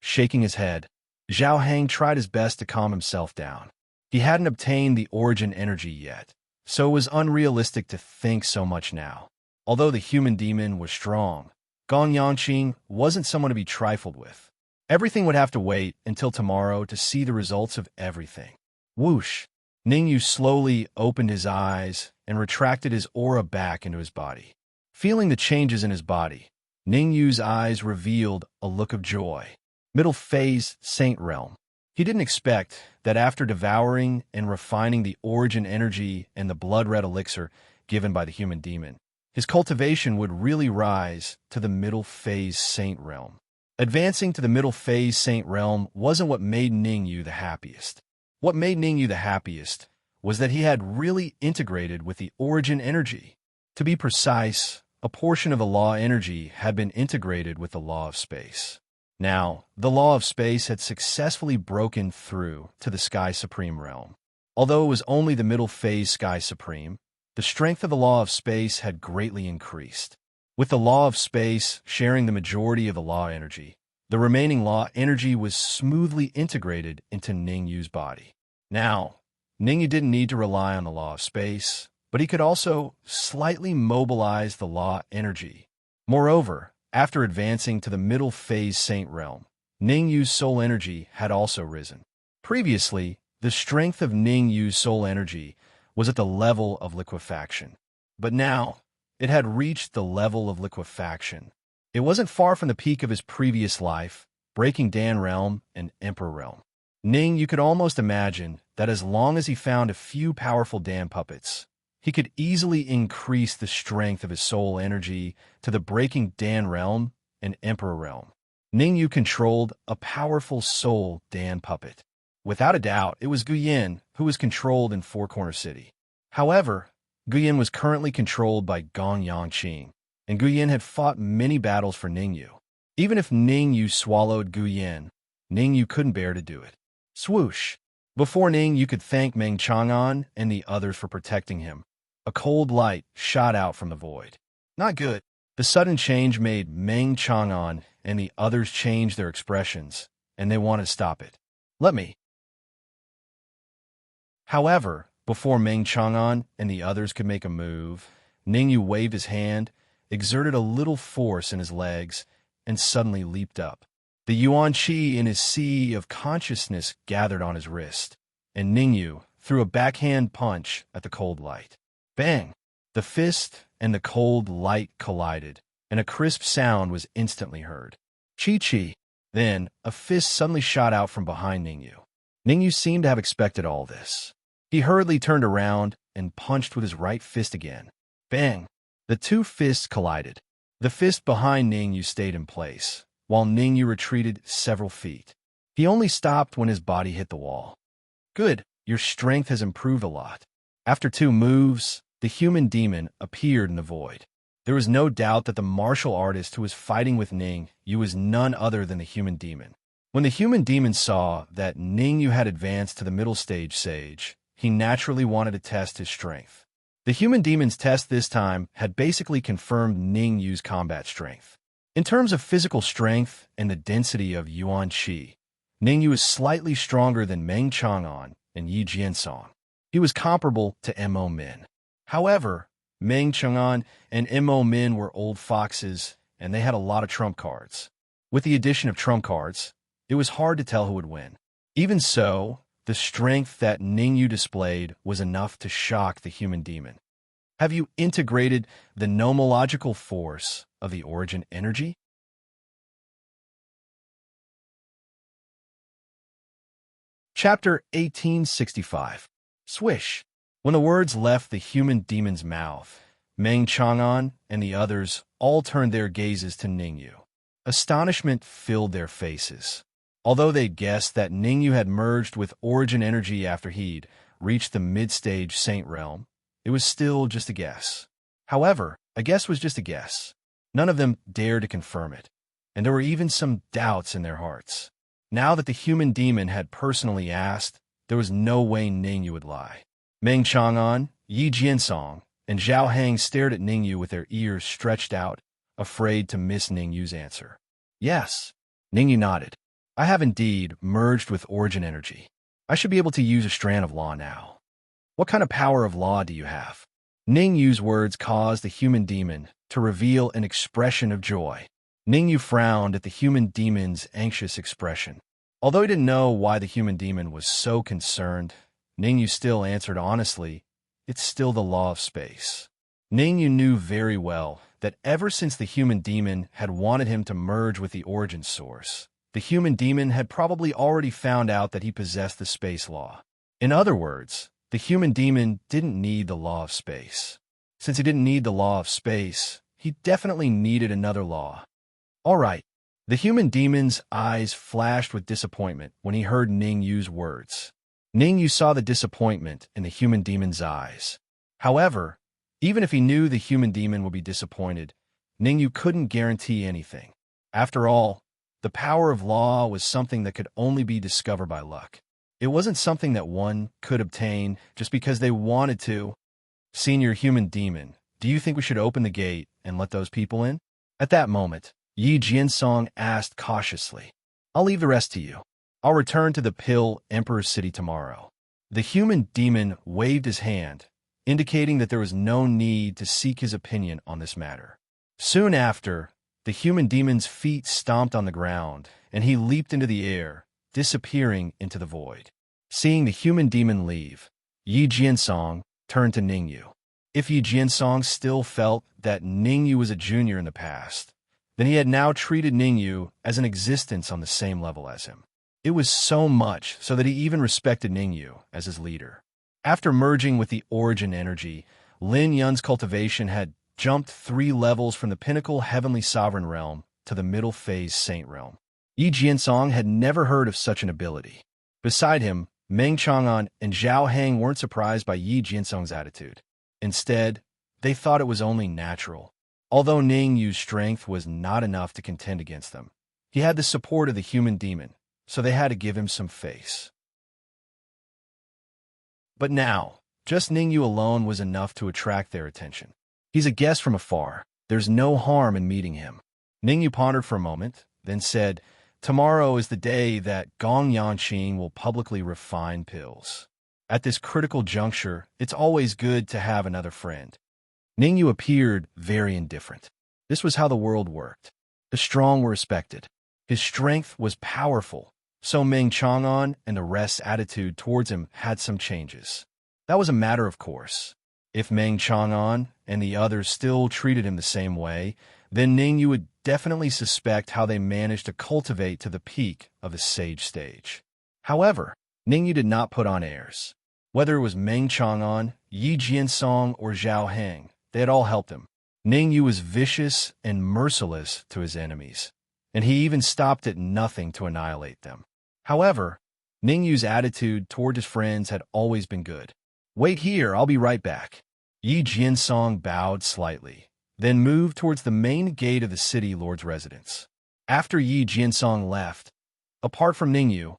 Shaking his head, Zhao Heng tried his best to calm himself down. He hadn't obtained the origin energy yet, so it was unrealistic to think so much now. Although the human demon was strong, Gong Yangqing wasn't someone to be trifled with. Everything would have to wait until tomorrow to see the results of everything. Whoosh! Ningyu slowly opened his eyes and retracted his aura back into his body. Feeling the changes in his body, Ningyu's eyes revealed a look of joy. Middle phase Saint realm. He didn't expect that after devouring and refining the origin energy and the blood-red elixir given by the human demon, his cultivation would really rise to the middle phase Saint realm. Advancing to the middle phase Saint realm wasn't what made Ningyu the happiest. What made Ningyu the happiest was that he had really integrated with the origin energy. To be precise, a portion of the law energy had been integrated with the law of space. Now, the law of space had successfully broken through to the Sky Supreme realm. Although it was only the middle phase Sky Supreme, the strength of the law of space had greatly increased. With the law of space sharing the majority of the law energy, the remaining law energy was smoothly integrated into Ningyu's body. Now, Ningyu didn't need to rely on the law of space, but he could also slightly mobilize the law energy. Moreover, after advancing to the middle phase Saint realm, Ningyu's soul energy had also risen. Previously, the strength of Ningyu's soul energy was at the level of liquefaction, but now it had reached the level of liquefaction. It wasn't far from the peak of his previous life, breaking Dan realm and Emperor realm. Ningyu could almost imagine that as long as he found a few powerful Dan puppets, he could easily increase the strength of his soul energy to the breaking Dan realm and Emperor realm. Ningyu controlled a powerful soul Dan puppet. Without a doubt, it was Guyan who was controlled in Four Corner City. However, Guyan was currently controlled by Gong Yangqing, and Guyan had fought many battles for Ningyu. Even if Ningyu swallowed Guyan, Ningyu couldn't bear to do it. Swoosh! Before Ningyu could thank Meng Chang'an and the others for protecting him, a cold light shot out from the void. Not good. The sudden change made Meng Chang'an and the others change their expressions, and they wanted to stop it. Let me. However, before Meng Chang'an and the others could make a move, Ningyu waved his hand, exerted a little force in his legs, and suddenly leaped up. The Yuan Qi in his sea of consciousness gathered on his wrist, and Ningyu threw a backhand punch at the cold light. Bang! The fist and the cold light collided, and a crisp sound was instantly heard. Chi-chi! Then, a fist suddenly shot out from behind Ningyu. Ningyu seemed to have expected all this. He hurriedly turned around and punched with his right fist again. Bang! The two fists collided. The fist behind Ningyu stayed in place, while Ningyu retreated several feet. He only stopped when his body hit the wall. Good, your strength has improved a lot. After two moves, the human demon appeared in the void. There was no doubt that the martial artist who was fighting with Ningyu was none other than the human demon. When the human demon saw that Ningyu had advanced to the middle stage sage, he naturally wanted to test his strength. The human demon's test this time had basically confirmed Ningyu's combat strength. In terms of physical strength and the density of Yuan Qi, Ningyu is slightly stronger than Meng Chang'an and Yi Jiansong. He was comparable to Mo Min. However, Meng Chang'an and Mo Min were old foxes, and they had a lot of trump cards. With the addition of trump cards, it was hard to tell who would win. Even so, the strength that Ningyu displayed was enough to shock the human demon. Have you integrated the nomological force of the origin energy? Chapter 1865. Swish. When the words left the human demon's mouth, Meng Chang'an and the others all turned their gazes to Ningyu. Astonishment filled their faces. Although they'd guessed that Ningyu had merged with origin energy after he'd reached the mid-stage saint realm, it was still just a guess. However, a guess was just a guess. None of them dared to confirm it, and there were even some doubts in their hearts. Now that the human demon had personally asked, there was no way Ningyu would lie. Meng Chang'an, Yi Jiansong, and Zhao Hang stared at Ningyu with their ears stretched out, afraid to miss Ningyu's answer. Yes. Ningyu nodded. I have indeed merged with origin energy. I should be able to use a strand of law now. What kind of power of law do you have? Ningyu's words caused the human demon to reveal an expression of joy. Ningyu frowned at the human demon's anxious expression. Although he didn't know why the human demon was so concerned, Ningyu still answered honestly, it's still the law of space. Ningyu knew very well that ever since the human demon had wanted him to merge with the origin source, the human demon had probably already found out that he possessed the space law. In other words, the human demon didn't need the law of space. Since he didn't need the law of space, he definitely needed another law. All right. The human demon's eyes flashed with disappointment when he heard Ning Yu's words. Ning Yu saw the disappointment in the human demon's eyes. However, even if he knew the human demon would be disappointed, Ning Yu couldn't guarantee anything. After all, the power of law was something that could only be discovered by luck. It wasn't something that one could obtain just because they wanted to. Senior human demon, do you think we should open the gate and let those people in? At that moment, Yi Jiansong asked cautiously. I'll leave the rest to you. I'll return to the Pill Emperor's city tomorrow. The human demon waved his hand, indicating that there was no need to seek his opinion on this matter. Soon after, the human demon's feet stomped on the ground, and he leaped into the air, disappearing into the void. Seeing the human demon leave, Yi Jiansong turned to Ning Yu. If Yi Jiansong still felt that Ning Yu was a junior in the past, then he had now treated Ning Yu as an existence on the same level as him. It was so much so that he even respected Ning Yu as his leader. After merging with the origin energy, Lin Yun's cultivation had jumped 3 levels from the pinnacle heavenly sovereign realm to the middle phase saint realm. Yi Jiansong had never heard of such an ability. Beside him, Meng Chang'an and Zhao Hang weren't surprised by Yi Jiansong's attitude. Instead, they thought it was only natural. Although Ning Yu's strength was not enough to contend against them, he had the support of the human demon, so they had to give him some face. But now, just Ning Yu alone was enough to attract their attention. He's a guest from afar. There's no harm in meeting him. Ning Yu pondered for a moment, then said, tomorrow is the day that Gong Yanqing will publicly refine pills. At this critical juncture, it's always good to have another friend. Ning Yu appeared very indifferent. This was how the world worked. The strong were respected. His strength was powerful, so Meng Chang'an and the rest's attitude towards him had some changes. That was a matter of course. If Meng Chang'an and the others still treated him the same way, then Ning Yu would definitely suspect how they managed to cultivate to the peak of the sage stage. However, Ning Yu did not put on airs. Whether it was Meng Chang'an, Yi Jiansong, or Zhao Hang, they had all helped him. Ning Yu was vicious and merciless to his enemies, and he even stopped at nothing to annihilate them. However, Ning Yu's attitude toward his friends had always been good. Wait here, I'll be right back. Yi Jiansong bowed slightly, then moved towards the main gate of the city lord's residence. After Yi Jiansong left, apart from Ning Yu,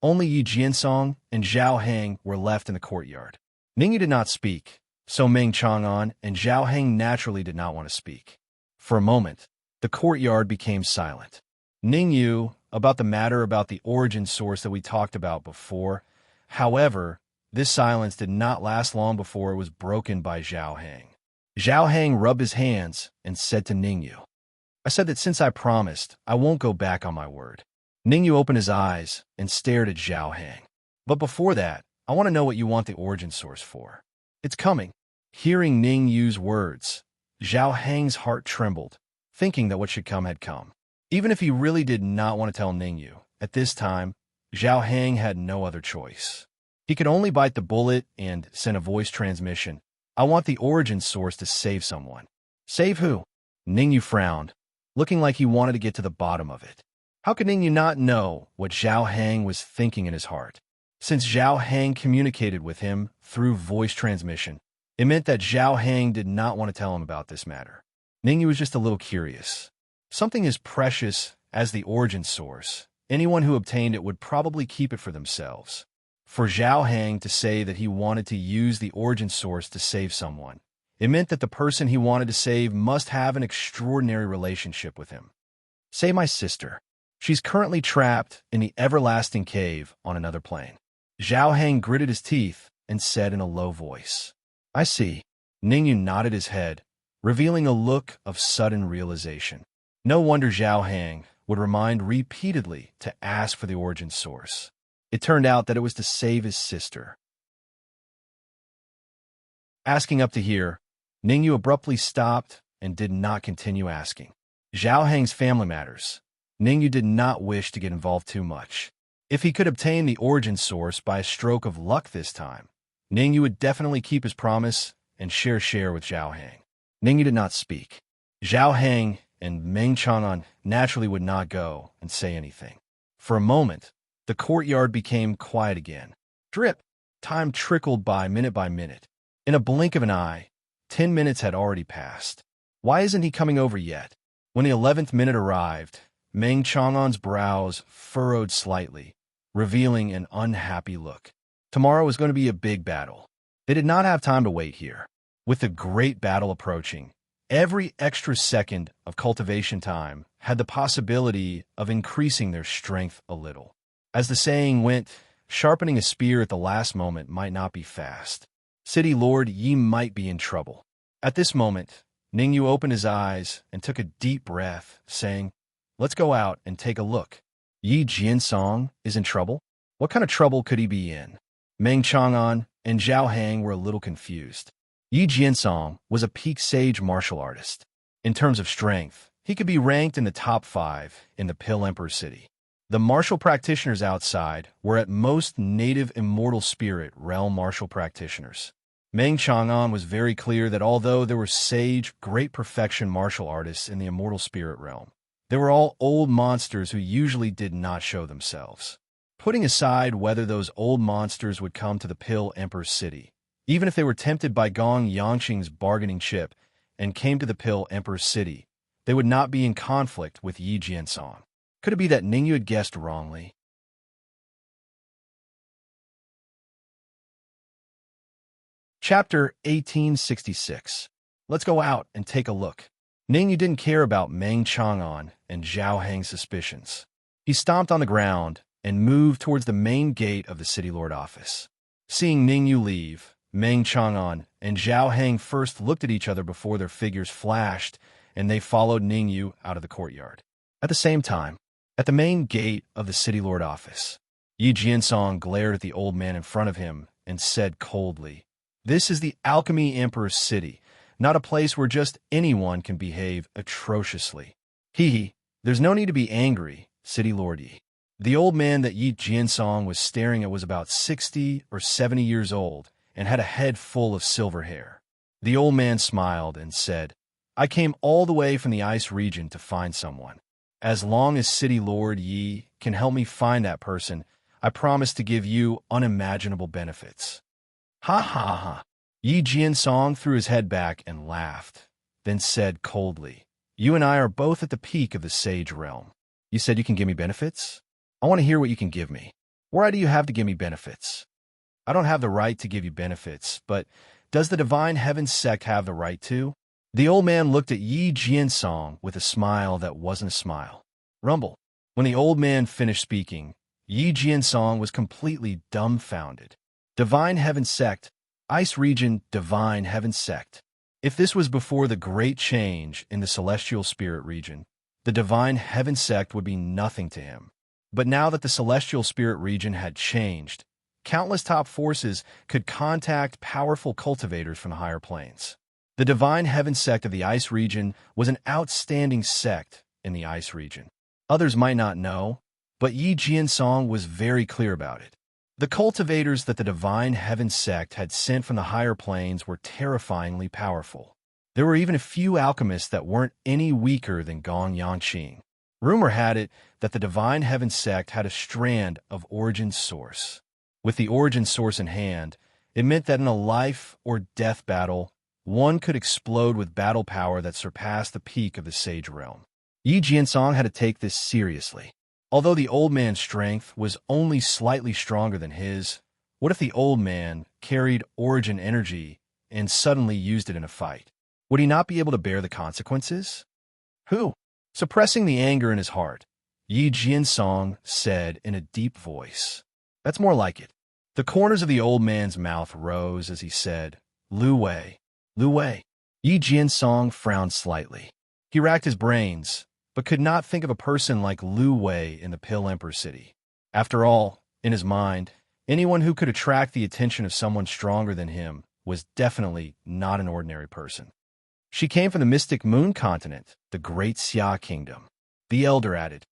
only Yi Jiansong and Zhao Hang were left in the courtyard. Ning Yu did not speak, so Meng Chang'an and Zhao Hang naturally did not want to speak. For a moment, the courtyard became silent. Ning Yu, about the origin source that we talked about before. However, this silence did not last long before it was broken by Zhao Hang. Zhao Hang rubbed his hands and said to Ning Yu, I said that since I promised, I won't go back on my word. Ning Yu opened his eyes and stared at Zhao Hang. But before that, I want to know what you want the origin source for. It's coming. Hearing Ning Yu's words, Zhao Hang's heart trembled, thinking that what should come had come. Even if he really did not want to tell Ning Yu, at this time, Zhao Hang had no other choice. He could only bite the bullet and send a voice transmission. I want the origin source to save someone. Save who? Ning Yu frowned, looking like he wanted to get to the bottom of it. How could Ning Yu not know what Zhao Hang was thinking in his heart? Since Zhao Hang communicated with him through voice transmission, it meant that Zhao Hang did not want to tell him about this matter. Ning Yu was just a little curious. Something as precious as the origin source, anyone who obtained it would probably keep it for themselves. For Zhao Hang to say that he wanted to use the origin source to save someone, it meant that the person he wanted to save must have an extraordinary relationship with him. Say my sister. She's currently trapped in the everlasting cave on another plane. Zhao Hang gritted his teeth and said in a low voice, I see. Ning Yu nodded his head, revealing a look of sudden realization. No wonder Zhao Hang would remind repeatedly to ask for the origin source. It turned out that it was to save his sister. Asking up to here, Ning Yu abruptly stopped and did not continue asking. Zhao Hang's family matters. Ningyu did not wish to get involved too much. If he could obtain the origin source by a stroke of luck this time, Ningyu would definitely keep his promise and share with Zhao Hang. Ningyu did not speak. Zhao Hang and Meng Chang'an naturally would not go and say anything. For a moment, the courtyard became quiet again. Drip. Time trickled by minute. In a blink of an eye, 10 minutes had already passed. Why isn't he coming over yet? When the 11th minute arrived, Meng Chang'an's brows furrowed slightly, revealing an unhappy look. Tomorrow was going to be a big battle. They did not have time to wait here. With the great battle approaching, every extra second of cultivation time had the possibility of increasing their strength a little. As the saying went, sharpening a spear at the last moment might not be fast. City Lord Yi might be in trouble. At this moment, Ningyu opened his eyes and took a deep breath, saying, "Let's go out and take a look." Yi Jiansong is in trouble? What kind of trouble could he be in? Meng Chang'an and Zhao Hang were a little confused. Yi Jiansong was a peak sage martial artist. In terms of strength, he could be ranked in the top 5 in the Pill Emperor City. The martial practitioners outside were at most native immortal spirit realm martial practitioners. Meng Chang'an was very clear that although there were sage, great perfection martial artists in the immortal spirit realm, they were all old monsters who usually did not show themselves. Putting aside whether those old monsters would come to the Pill Emperor City, even if they were tempted by Gong Yangqing's bargaining chip and came to the Pill Emperor City, they would not be in conflict with Yi Jiansong. Could it be that Ningyu had guessed wrongly? Chapter 1866. Let's go out and take a look. Ningyu didn't care about Meng Chang'an and Zhao Hang's suspicions. He stomped on the ground and moved towards the main gate of the City Lord office. Seeing Ningyu leave, Meng Chang'an and Zhao Hang first looked at each other before their figures flashed, and they followed Ningyu out of the courtyard. At the same time, at the main gate of the City Lord office, Yi Jiansong glared at the old man in front of him and said coldly, "This is the Alchemy Emperor's city, not a place where just anyone can behave atrociously. Hee, there's no need to be angry, City Lord Yi." The old man that Yi Jiansong was staring at was about 60 or 70 years old and had a head full of silver hair. The old man smiled and said, "I came all the way from the ice region to find someone. As long as City Lord Yi can help me find that person, I promise to give you unimaginable benefits." Ha ha ha. Yi Jiansong threw his head back and laughed, then said coldly, "You and I are both at the peak of the sage realm. You said you can give me benefits? I want to hear what you can give me. What right do you have to give me benefits?" "I don't have the right to give you benefits, but does the Divine Heaven sect have the right to?" The old man looked at Yi Jiansong with a smile that wasn't a smile. Rumble. When the old man finished speaking, Yi Jiansong was completely dumbfounded. Divine Heaven Sect, Ice Region Divine Heaven Sect. If this was before the great change in the Celestial Spirit region, the Divine Heaven Sect would be nothing to him. But now that the Celestial Spirit region had changed, countless top forces could contact powerful cultivators from the higher planes. The Divine Heaven Sect of the Ice region was an outstanding sect in the Ice region. Others might not know, but Yi Jiansong was very clear about it. The cultivators that the Divine Heaven Sect had sent from the higher planes were terrifyingly powerful. There were even a few alchemists that weren't any weaker than Gong Yangqing. Rumor had it that the Divine Heaven Sect had a strand of origin source. With the origin source in hand, it meant that in a life or death battle, one could explode with battle power that surpassed the peak of the sage realm. Yi Jiansong had to take this seriously. Although the old man's strength was only slightly stronger than his, what if the old man carried origin energy and suddenly used it in a fight? Would he not be able to bear the consequences? Who? Suppressing the anger in his heart, Yi Jiansong said in a deep voice, "That's more like it." The corners of the old man's mouth rose as he said, "Lu Wei, Lu Wei." Yi Jiansong frowned slightly. He racked his brains, but could not think of a person like Lu Wei in the Pill Emperor City. After all, in his mind, anyone who could attract the attention of someone stronger than him was definitely not an ordinary person. She came from the mystic moon continent, the Great Xia Kingdom. The elder added,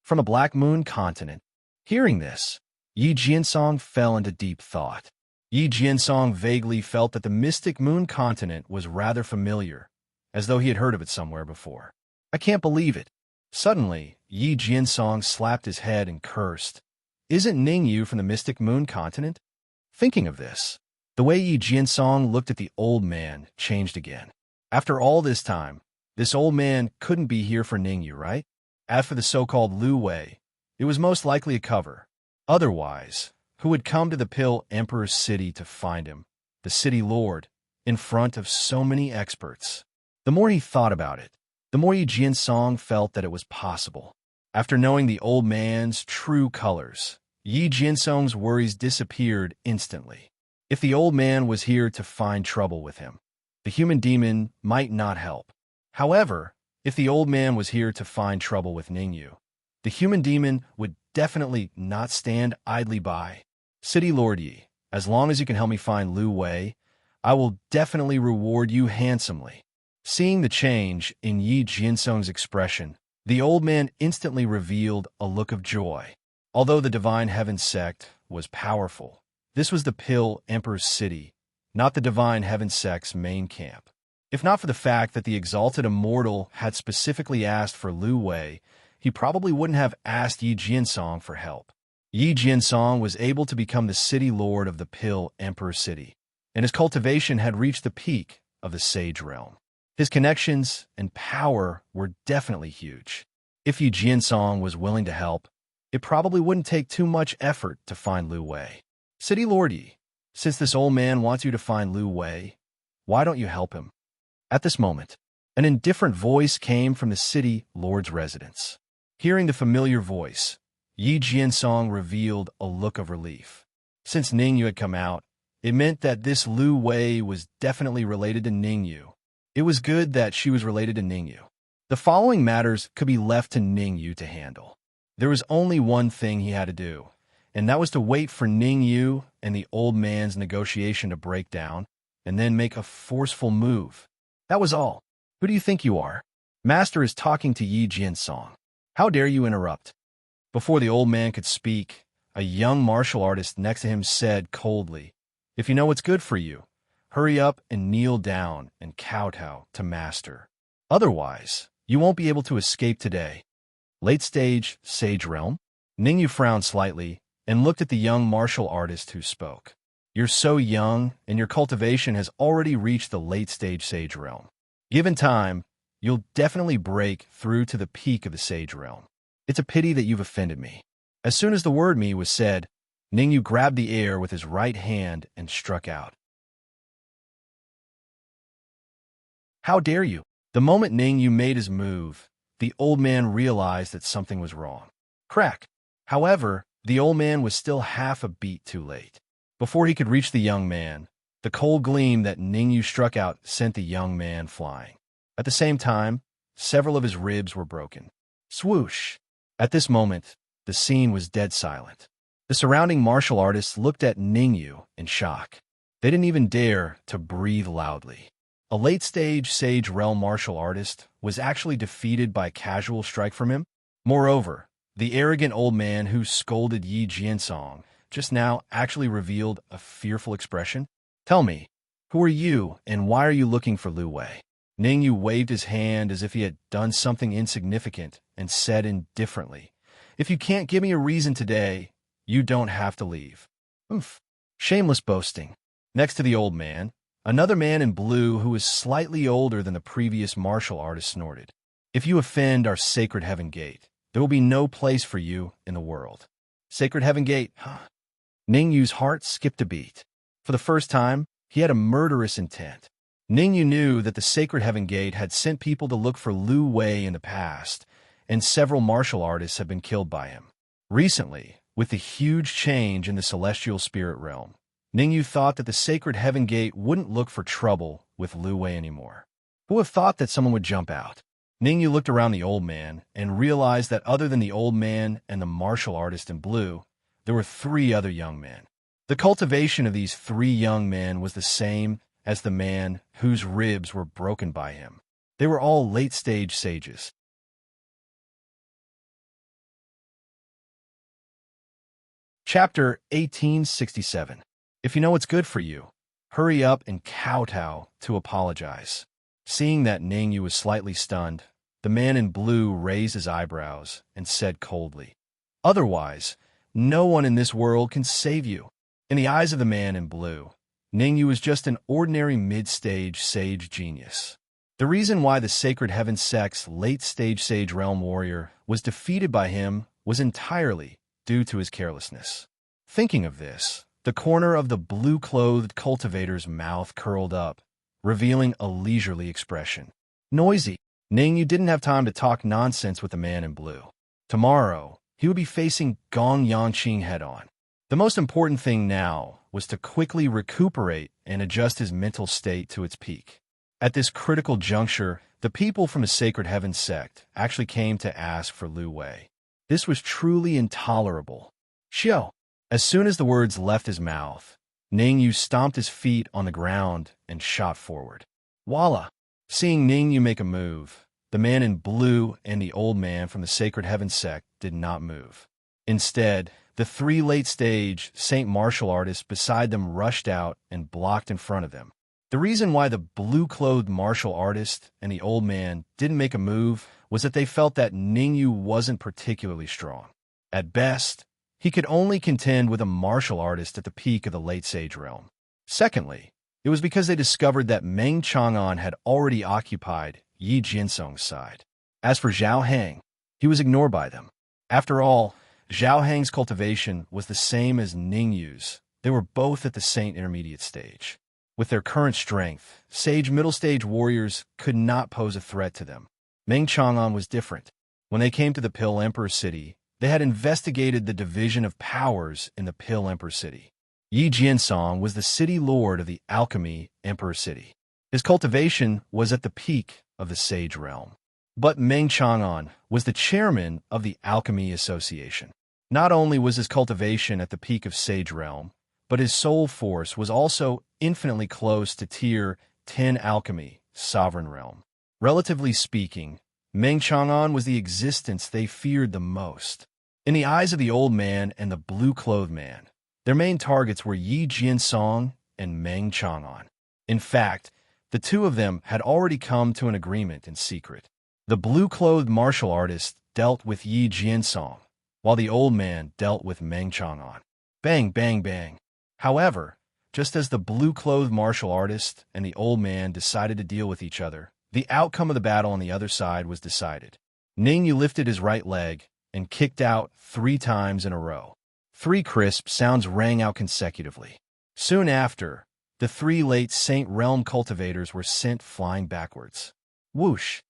from a Black Moon continent. Hearing this, Yi Jiansong fell into deep thought. Yi Jiansong vaguely felt that the mystic moon continent was rather familiar, as though he had heard of it somewhere before. I can't believe it. Suddenly, Yi Jiansong slapped his head and cursed. Isn't Ningyu from the mystic moon continent? Thinking of this, the way Yi Jiansong looked at the old man changed again. After all this time, this old man couldn't be here for Ningyu, right? As for the so-called Lu Wei, it was most likely a cover. Otherwise, who would come to the Pill Emperor's city to find him, the city lord, in front of so many experts? The more he thought about it, the more Yi Jiansong felt that it was possible. After knowing the old man's true colors, Yi Jiansong's worries disappeared instantly. If the old man was here to find trouble with him, the human demon might not help. However, if the old man was here to find trouble with Ningyu, the human demon would definitely not stand idly by. City Lord Yi, as long as you can help me find Lu Wei, I will definitely reward you handsomely. Seeing the change in Yi Jiansong's expression, the old man instantly revealed a look of joy. Although the Divine Heaven sect was powerful, this was the Pill Emperor's city, not the Divine Heaven sect's main camp. If not for the fact that the exalted immortal had specifically asked for Lu Wei, he probably wouldn't have asked Yi Jiansong for help. Yi Jiansong was able to become the city lord of the Pill Emperor city, and his cultivation had reached the peak of the Sage realm. His connections and power were definitely huge. If Yi Jiansong was willing to help, it probably wouldn't take too much effort to find Lu Wei. City Lord Yi, since this old man wants you to find Lu Wei, why don't you help him? At this moment, an indifferent voice came from the city lord's residence. Hearing the familiar voice, Yi Jiansong revealed a look of relief. Since Ningyu had come out, it meant that this Lu Wei was definitely related to Ningyu. It was good that she was related to Ningyu. The following matters could be left to Ningyu to handle. There was only one thing he had to do, and that was to wait for Ningyu and the old man's negotiation to break down, and then make a forceful move. That was all. Who do you think you are? Master is talking to Yi Jiansong. How dare you interrupt? Before the old man could speak, a young martial artist next to him said coldly, If you know what's good for you, hurry up and kneel down and kowtow to Master. Otherwise, you won't be able to escape today. Late stage, Sage Realm? Ningyu frowned slightly and looked at the young martial artist who spoke. You're so young, and your cultivation has already reached the late stage Sage Realm. Given time, you'll definitely break through to the peak of the Sage Realm. It's a pity that you've offended me. As soon as the word me was said, Ningyu grabbed the air with his right hand and struck out. How dare you? The moment Ningyu made his move, the old man realized that something was wrong. Crack! However, the old man was still half a beat too late. Before he could reach the young man, the cold gleam that Ningyu struck out sent the young man flying. At the same time, several of his ribs were broken. Swoosh! At this moment, the scene was dead silent. The surrounding martial artists looked at Ningyu in shock. They didn't even dare to breathe loudly. A late-stage Sage Realm martial artist was actually defeated by a casual strike from him. Moreover, the arrogant old man who scolded Yi Jiansong just now actually revealed a fearful expression. Tell me, who are you and why are you looking for Lu Wei? Ningyu waved his hand as if he had done something insignificant and said indifferently, If you can't give me a reason today, you don't have to leave. Oof. Shameless boasting. Next to the old man, another man in blue who was slightly older than the previous martial artist snorted. If you offend our Sacred Heaven Gate, there will be no place for you in the world. Sacred Heaven Gate, huh? Ningyu's heart skipped a beat. For the first time, he had a murderous intent. Ningyu knew that the Sacred Heaven Gate had sent people to look for Lu Wei in the past, and several martial artists have been killed by him. Recently, with the huge change in the Celestial Spirit Realm, Ningyu thought that the Sacred Heaven Gate wouldn't look for trouble with Lu Wei anymore. Who would have thought that someone would jump out? Ningyu looked around the old man and realized that other than the old man and the martial artist in blue, there were 3 other young men. The cultivation of these 3 young men was the same as the man whose ribs were broken by him. They were all late-stage sages. Chapter 1867. If you know what's good for you, hurry up and kowtow to apologize. Seeing that Ningyu was slightly stunned, the man in blue raised his eyebrows and said coldly, "Otherwise, no one in this world can save you." In the eyes of the man in blue, Ningyu was just an ordinary mid-stage sage genius. The reason why the Sacred Heaven Sect's late-stage Sage Realm warrior was defeated by him was entirely due to his carelessness. Thinking of this, the corner of the blue-clothed cultivator's mouth curled up, revealing a leisurely expression. Noisy. Ningyu didn't have time to talk nonsense with the man in blue. Tomorrow, he would be facing Gong Yanqing head-on. The most important thing now was to quickly recuperate and adjust his mental state to its peak. At this critical juncture, the people from the Sacred Heaven Sect actually came to ask for Lu Wei. This was truly intolerable. Xiao. As soon as the words left his mouth, Ningyu stomped his feet on the ground and shot forward. Voila! Seeing Ningyu make a move, the man in blue and the old man from the Sacred Heaven Sect did not move. Instead, the three late-stage Saint martial artists beside them rushed out and blocked in front of them. The reason why the blue-clothed martial artist and the old man didn't make a move was that they felt that Ningyu wasn't particularly strong. At best, he could only contend with a martial artist at the peak of the late Sage realm. Secondly, it was because they discovered that Meng Chang'an had already occupied Yi Jinsong's side. As for Zhao Hang, he was ignored by them. After all, Zhao Hang's cultivation was the same as Ningyu's. They were both at the Saint intermediate stage. With their current strength, Sage middle stage warriors could not pose a threat to them. Meng Chang'an was different. When they came to the Pill Emperor City, they had investigated the division of powers in the Pill Emperor City. Yi Jinsong was the city lord of the Alchemy Emperor City. His cultivation was at the peak of the Sage realm. But Meng Chang'an was the chairman of the Alchemy Association. Not only was his cultivation at the peak of Sage realm, but his soul force was also infinitely close to Tier 10 Alchemy, Sovereign Realm. Relatively speaking, Meng Chang'an was the existence they feared the most. In the eyes of the old man and the blue-clothed man, their main targets were Yi Jinsong and Meng Chang'an. In fact, the two of them had already come to an agreement in secret. The blue-clothed martial artist dealt with Yi Jinsong, while the old man dealt with Meng Chang'an. Bang, bang, bang. However, just as the blue-clothed martial artist and the old man decided to deal with each other, the outcome of the battle on the other side was decided. Ningyu lifted his right leg and kicked out 3 times in a row. 3 crisp sounds rang out consecutively. Soon after, the 3 late Saint Realm cultivators were sent flying backwards. Whoosh!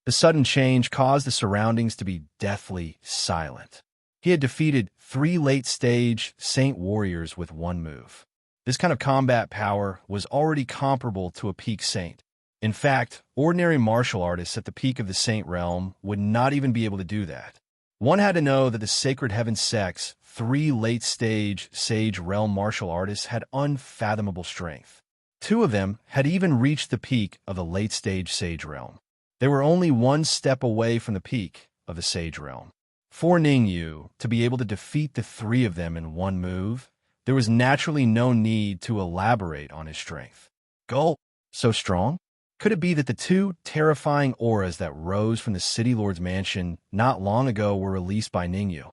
The sudden change caused the surroundings to be deathly silent. He had defeated 3 late-stage Saint warriors with 1 move. This kind of combat power was already comparable to a peak Saint. In fact, ordinary martial artists at the peak of the Saint realm would not even be able to do that. One had to know that the Sacred Heaven Sect's 3 late-stage Sage realm martial artists had unfathomable strength. 2 of them had even reached the peak of the late-stage Sage realm. They were only 1 step away from the peak of the Sage realm. For Ningyu to be able to defeat the 3 of them in 1 move, there was naturally no need to elaborate on his strength. Go! So strong? Could it be that the 2 terrifying auras that rose from the City Lord's mansion not long ago were released by Ningyu?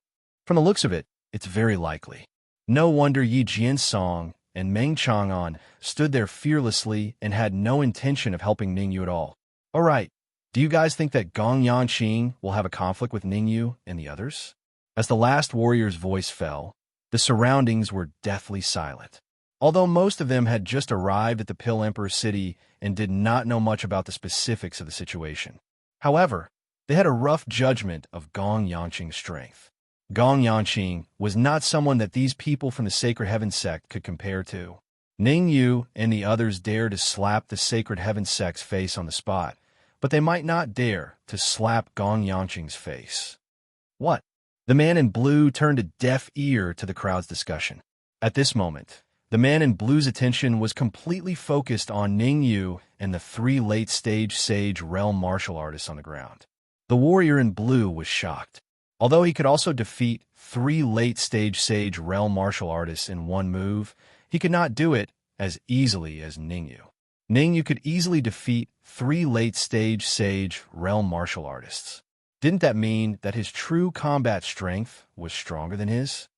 From the looks of it, it's very likely. No wonder Yi Jinsong and Meng Chang'an stood there fearlessly and had no intention of helping Ningyu at all. All right. Do you guys think that Gong Yanqing will have a conflict with Ningyu and the others? As the last warrior's voice fell, the surroundings were deathly silent. Although most of them had just arrived at the Pill Emperor City and did not know much about the specifics of the situation. However, they had a rough judgment of Gong Yanqing's strength. Gong Yanqing was not someone that these people from the Sacred Heaven Sect could compare to. Ningyu and the others dared to slap the Sacred Heaven Sect's face on the spot, but they might not dare to slap Gong Yanqing's face. What? The man in blue turned a deaf ear to the crowd's discussion. At this moment, the man in blue's attention was completely focused on Ningyu and the 3 late-stage Sage realm martial artists on the ground. The warrior in blue was shocked. Although he could also defeat 3 late-stage Sage realm martial artists in one move, he could not do it as easily as Ningyu. Ningyu could easily defeat 3 late-stage Sage realm martial artists. Didn't that mean that his true combat strength was stronger than his?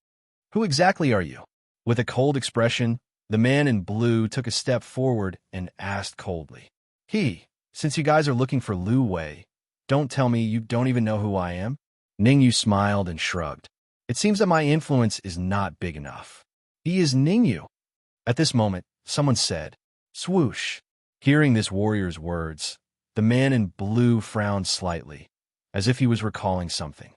Who exactly are you? With a cold expression, the man in blue took a step forward and asked coldly. Since you guys are looking for Lu Wei, don't tell me you don't even know who I am? Ningyu smiled and shrugged. It seems that my influence is not big enough. He is Ningyu. At this moment, someone said, swoosh. Hearing this warrior's words, the man in blue frowned slightly, as if he was recalling something.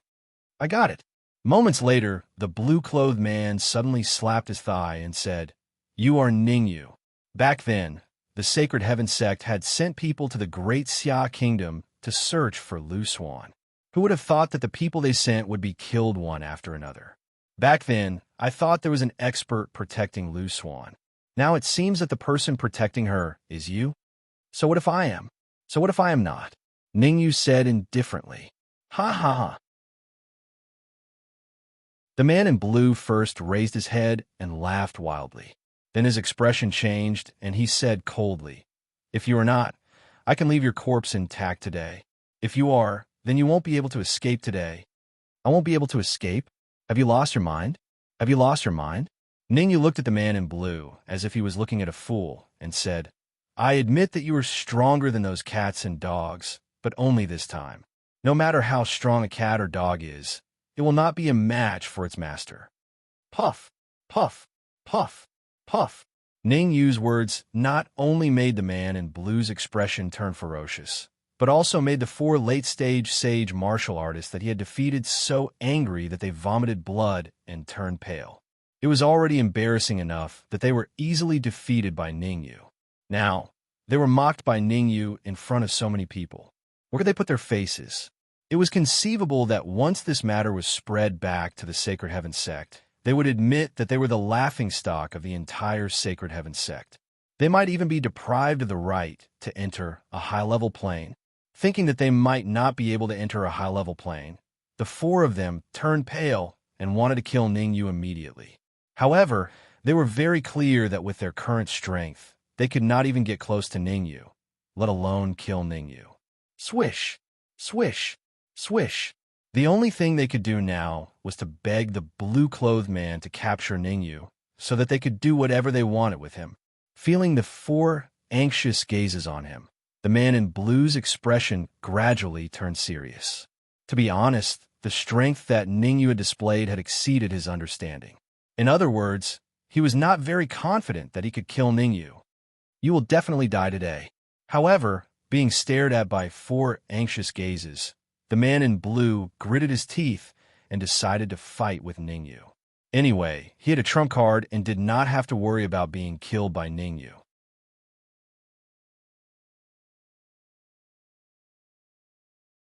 I got it. Moments later, the blue-clothed man suddenly slapped his thigh and said, You are Ningyu. Back then, the Sacred Heaven sect had sent people to the Great Xia Kingdom to search for Lu Xuan. Who would have thought that the people they sent would be killed one after another? Back then, I thought there was an expert protecting Lu Xuan. Now it seems that the person protecting her is you? So what if I am? So what if I am not? Ningyu said indifferently. Ha ha ha. The man in blue first raised his head and laughed wildly. Then his expression changed, and he said coldly, If you are not, I can leave your corpse intact today. If you are, then you won't be able to escape today. I won't be able to escape? Have you lost your mind? Have you lost your mind? Ningyu looked at the man in blue as if he was looking at a fool and said, I admit that you are stronger than those cats and dogs, but only this time. No matter how strong a cat or dog is, it will not be a match for its master. Puff, puff, puff, puff. Ningyu's words not only made the man in blue's expression turn ferocious, but also made the 4 late-stage Sage martial artists that he had defeated so angry that they vomited blood and turned pale. It was already embarrassing enough that they were easily defeated by Ningyu. Now, they were mocked by Ningyu in front of so many people. Where could they put their faces? It was conceivable that once this matter was spread back to the Sacred Heaven sect, they would admit that they were the laughingstock of the entire Sacred Heaven sect. They might even be deprived of the right to enter a high-level plane. Thinking that they might not be able to enter a high-level plane, the 4 of them turned pale and wanted to kill Ningyu immediately. However, they were very clear that with their current strength, they could not even get close to Ningyu, let alone kill Ningyu. Swish, swish, swish. The only thing they could do now was to beg the blue-clothed man to capture Ningyu so that they could do whatever they wanted with him. Feeling the 4 anxious gazes on him, the man in blue's expression gradually turned serious. To be honest, the strength that Ningyu had displayed had exceeded his understanding. In other words, he was not very confident that he could kill Ningyu. You will definitely die today. However, being stared at by 4 anxious gazes, the man in blue gritted his teeth and decided to fight with Ningyu. Anyway, he had a trump card and did not have to worry about being killed by Ningyu.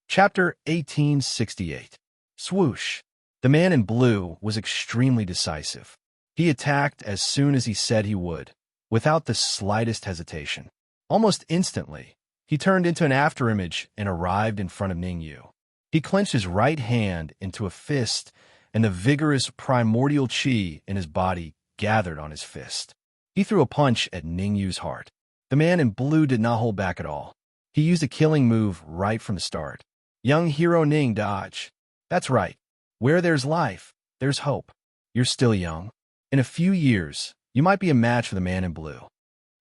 Chapter 1868. Swoosh. The man in blue was extremely decisive. He attacked as soon as he said he would, without the slightest hesitation. Almost instantly, he turned into an afterimage and arrived in front of Ningyu. He clenched his right hand into a fist, and the vigorous primordial chi in his body gathered on his fist. He threw a punch at Ningyu's heart. The man in blue did not hold back at all. He used a killing move right from the start. Young hero Ning dodge. That's right. Where there's life, there's hope. You're still young. In a few years, you might be a match for the man in blue.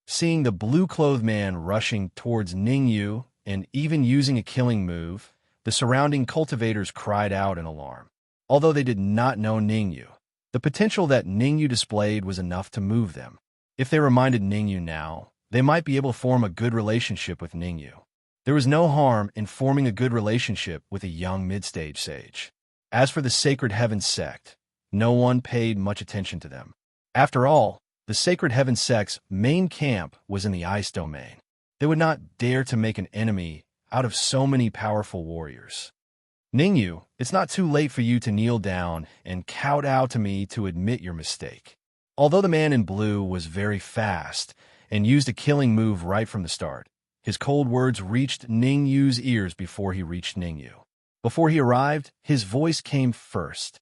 Seeing the blue-clothed man rushing towards Ningyu and even using a killing move, the surrounding cultivators cried out in alarm. Although they did not know Ningyu, the potential that Ningyu displayed was enough to move them. If they reminded Ningyu now, they might be able to form a good relationship with Ningyu. There was no harm in forming a good relationship with a young mid-stage sage. As for the Sacred Heaven sect, no one paid much attention to them. After all, the Sacred Heaven sect's main camp was in the ice domain. They would not dare to make an enemy out of so many powerful warriors. Ningyu, it's not too late for you to kneel down and kowtow to me to admit your mistake. Although the man in blue was very fast and used a killing move right from the start, his cold words reached Ningyu's ears before he reached Ningyu. Before he arrived, his voice came first.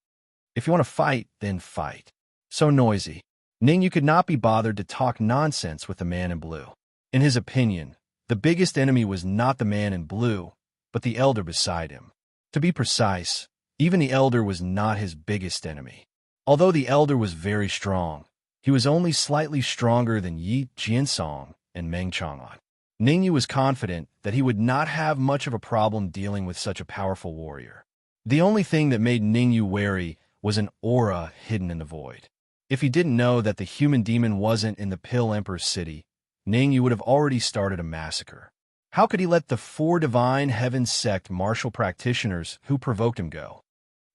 If you want to fight, then fight. So noisy. Ningyu could not be bothered to talk nonsense with the man in blue. In his opinion, the biggest enemy was not the man in blue, but the elder beside him. To be precise, even the elder was not his biggest enemy. Although the elder was very strong, he was only slightly stronger than Yi Jiansong and Meng Chang'an. Ningyu was confident that he would not have much of a problem dealing with such a powerful warrior. The only thing that made Ningyu wary was an aura hidden in the void. If he didn't know that the human demon wasn't in the Pill Emperor's city, Ningyu would have already started a massacre. How could he let the 4 Divine Heaven sect martial practitioners who provoked him go?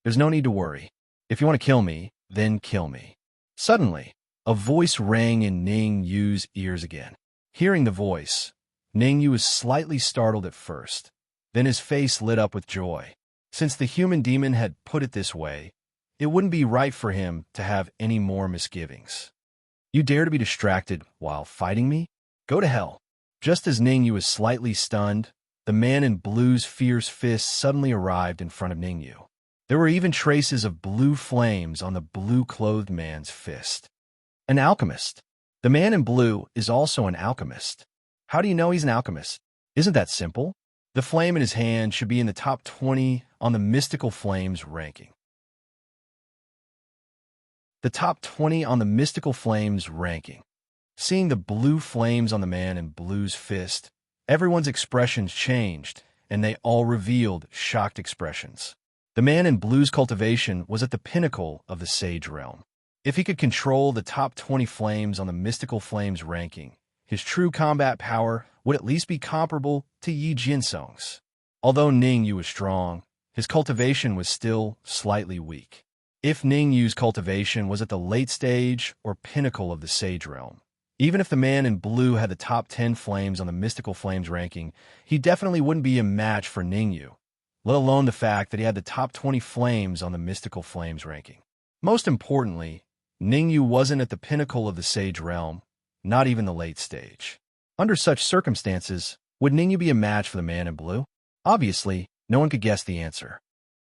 There's no need to worry. If you want to kill me, then kill me. Suddenly, a voice rang in Ningyu's ears again. Hearing the voice, Ningyu was slightly startled at first. Then his face lit up with joy. Since the human demon had put it this way, it wouldn't be right for him to have any more misgivings. You dare to be distracted while fighting me? Go to hell. Just as Ningyu was slightly stunned, the man in blue's fierce fist suddenly arrived in front of Ningyu. There were even traces of blue flames on the blue-clothed man's fist. An alchemist. The man in blue is also an alchemist. How do you know he's an alchemist? Isn't that simple? The flame in his hand should be in the top 20 on the mystical flames ranking. The top 20 on the mystical flames ranking. Seeing the blue flames on the man in blue's fist, everyone's expressions changed, and they all revealed shocked expressions. The man in blue's cultivation was at the pinnacle of the sage realm. If he could control the top 20 flames on the mystical flames ranking, his true combat power would at least be comparable to Yi Jiansong's. Although Ningyu was strong, his cultivation was still slightly weak. If Ningyu's cultivation was at the late stage or pinnacle of the sage realm, even if the man in blue had the top 10 flames on the mystical flames ranking, he definitely wouldn't be a match for Ningyu, let alone the fact that he had the top 20 flames on the mystical flames ranking. Most importantly, Ningyu wasn't at the pinnacle of the sage realm, not even the late stage. Under such circumstances, would Ningyu be a match for the man in blue? Obviously, no one could guess the answer.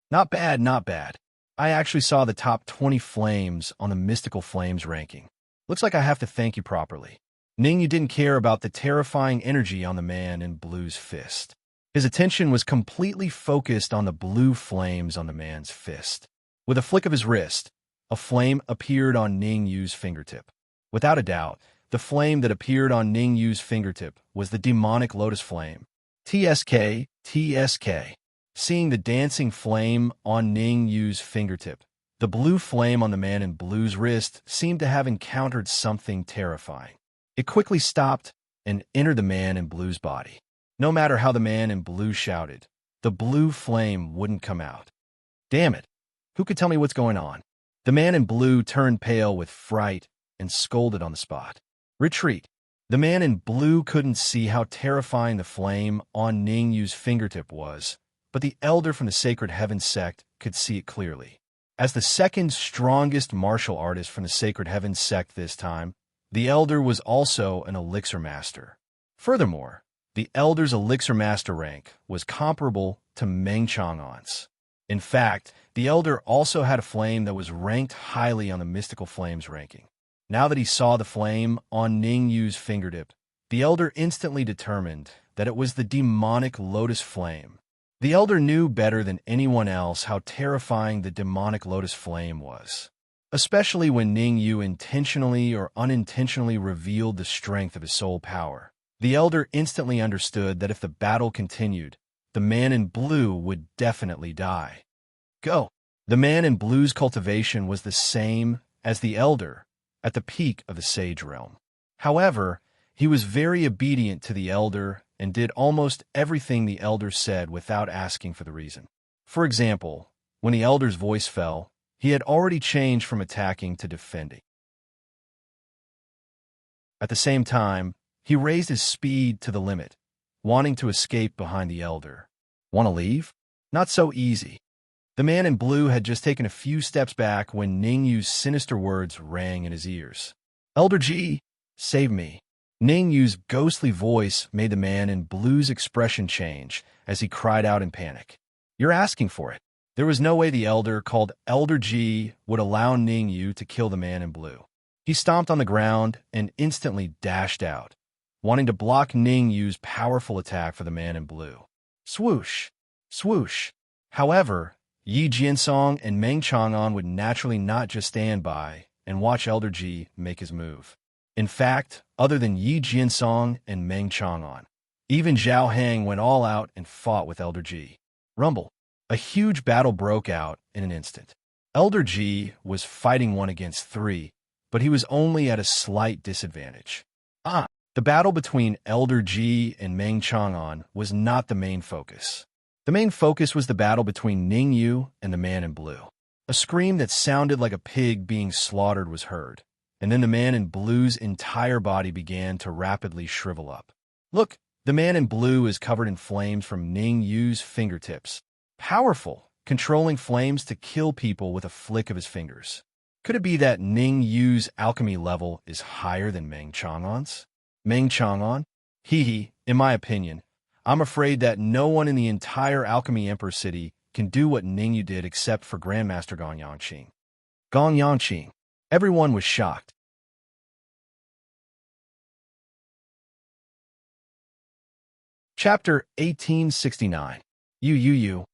Not bad, not bad. I actually saw the top 20 flames on the mystical flames ranking. Looks like I have to thank you properly. Ningyu didn't care about the terrifying energy on the man in blue's fist. His attention was completely focused on the blue flames on the man's fist. With a flick of his wrist, a flame appeared on Ningyu's fingertip. Without a doubt, the flame that appeared on Ningyu's fingertip was the demonic lotus flame. TSK, TSK. Seeing the dancing flame on Ningyu's fingertip, the blue flame on the man in blue's wrist seemed to have encountered something terrifying. It quickly stopped and entered the man in blue's body. No matter how the man in blue shouted, the blue flame wouldn't come out. Damn it! Who could tell me what's going on? The man in blue turned pale with fright and scolded on the spot. Retreat! The man in blue couldn't see how terrifying the flame on Ningyu's fingertip was, but the elder from the Sacred Heaven sect could see it clearly. As the second strongest martial artist from the Sacred Heaven sect this time, the elder was also an elixir master. Furthermore, the elder's elixir master rank was comparable to Meng Chang'an's. In fact, the elder also had a flame that was ranked highly on the mystical flames ranking. Now that he saw the flame on Ningyu's fingertip, the elder instantly determined that it was the demonic lotus flame. The elder knew better than anyone else how terrifying the demonic lotus flame was, especially when Ningyu intentionally or unintentionally revealed the strength of his soul power. The elder instantly understood that if the battle continued, the man in blue would definitely die. Go! The man in blue's cultivation was the same as the elder at the peak of the sage realm. However, he was very obedient to the elder and did almost everything the elder said without asking for the reason. For example, when the elder's voice fell, he had already changed from attacking to defending. At the same time, he raised his speed to the limit, wanting to escape behind the elder. Want to leave? Not so easy. The man in blue had just taken a few steps back when Ningyu's sinister words rang in his ears. Elder G, save me. Ningyu's ghostly voice made the man in blue's expression change as he cried out in panic. You're asking for it. There was no way the elder, called Elder G, would allow Ning Yu to kill the man in blue. He stomped on the ground and instantly dashed out, wanting to block Ning Yu's powerful attack for the man in blue. Swoosh! Swoosh! However, Yi Jiansong and Meng Chang'an would naturally not just stand by and watch Elder Ji make his move. In fact, other than Yi Jiansong and Meng Chang'an, even Zhao Hang went all out and fought with Elder Ji. Rumble. A huge battle broke out in an instant. Elder Ji was fighting 1 against 3, but he was only at a slight disadvantage. The battle between Elder Ji and Meng Chang'an was not the main focus. The main focus was the battle between Ning Yu and the man in blue. A scream that sounded like a pig being slaughtered was heard, and then the man in blue's entire body began to rapidly shrivel up. Look, the man in blue is covered in flames from Ning Yu's fingertips. Powerful, controlling flames to kill people with a flick of his fingers. Could it be that Ning Yu's alchemy level is higher than Meng Chang'an's? Meng Chang'an? In my opinion, I'm afraid that no one in the entire Alchemy Emperor City can do what Ning Yu did except for Grandmaster Gong Yangqing. Gong Yangqing. Everyone was shocked. Chapter 1869. Yu.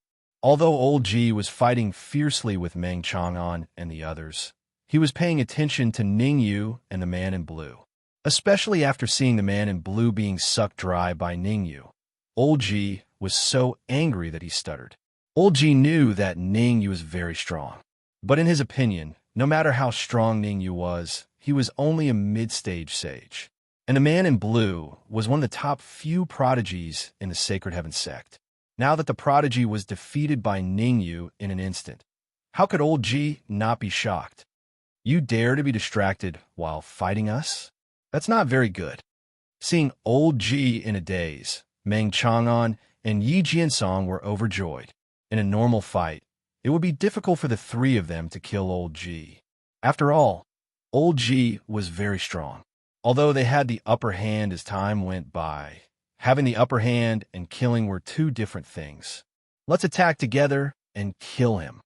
Although Old Ji was fighting fiercely with Meng Chang'an and the others, he was paying attention to Ning Yu and the man in blue. Especially after seeing the man in blue being sucked dry by Ning Yu. Old Ji was so angry that he stuttered. Old Ji knew that Ning Yu was very strong. But in his opinion, no matter how strong Ning Yu was, he was only a mid-stage sage. And the man in blue was one of the top few prodigies in the Sacred Heaven sect. Now that the prodigy was defeated by Ning Yu in an instant, how could Old Ji not be shocked? You dare to be distracted while fighting us? That's not very good. Seeing Old Ji in a daze, Meng Chang'an and Yi Jiansong were overjoyed. In a normal fight, it would be difficult for the 3 of them to kill Old Ji. After all, Old Ji was very strong. Although they had the upper hand as time went by, having the upper hand and killing were 2 different things. Let's attack together and kill him.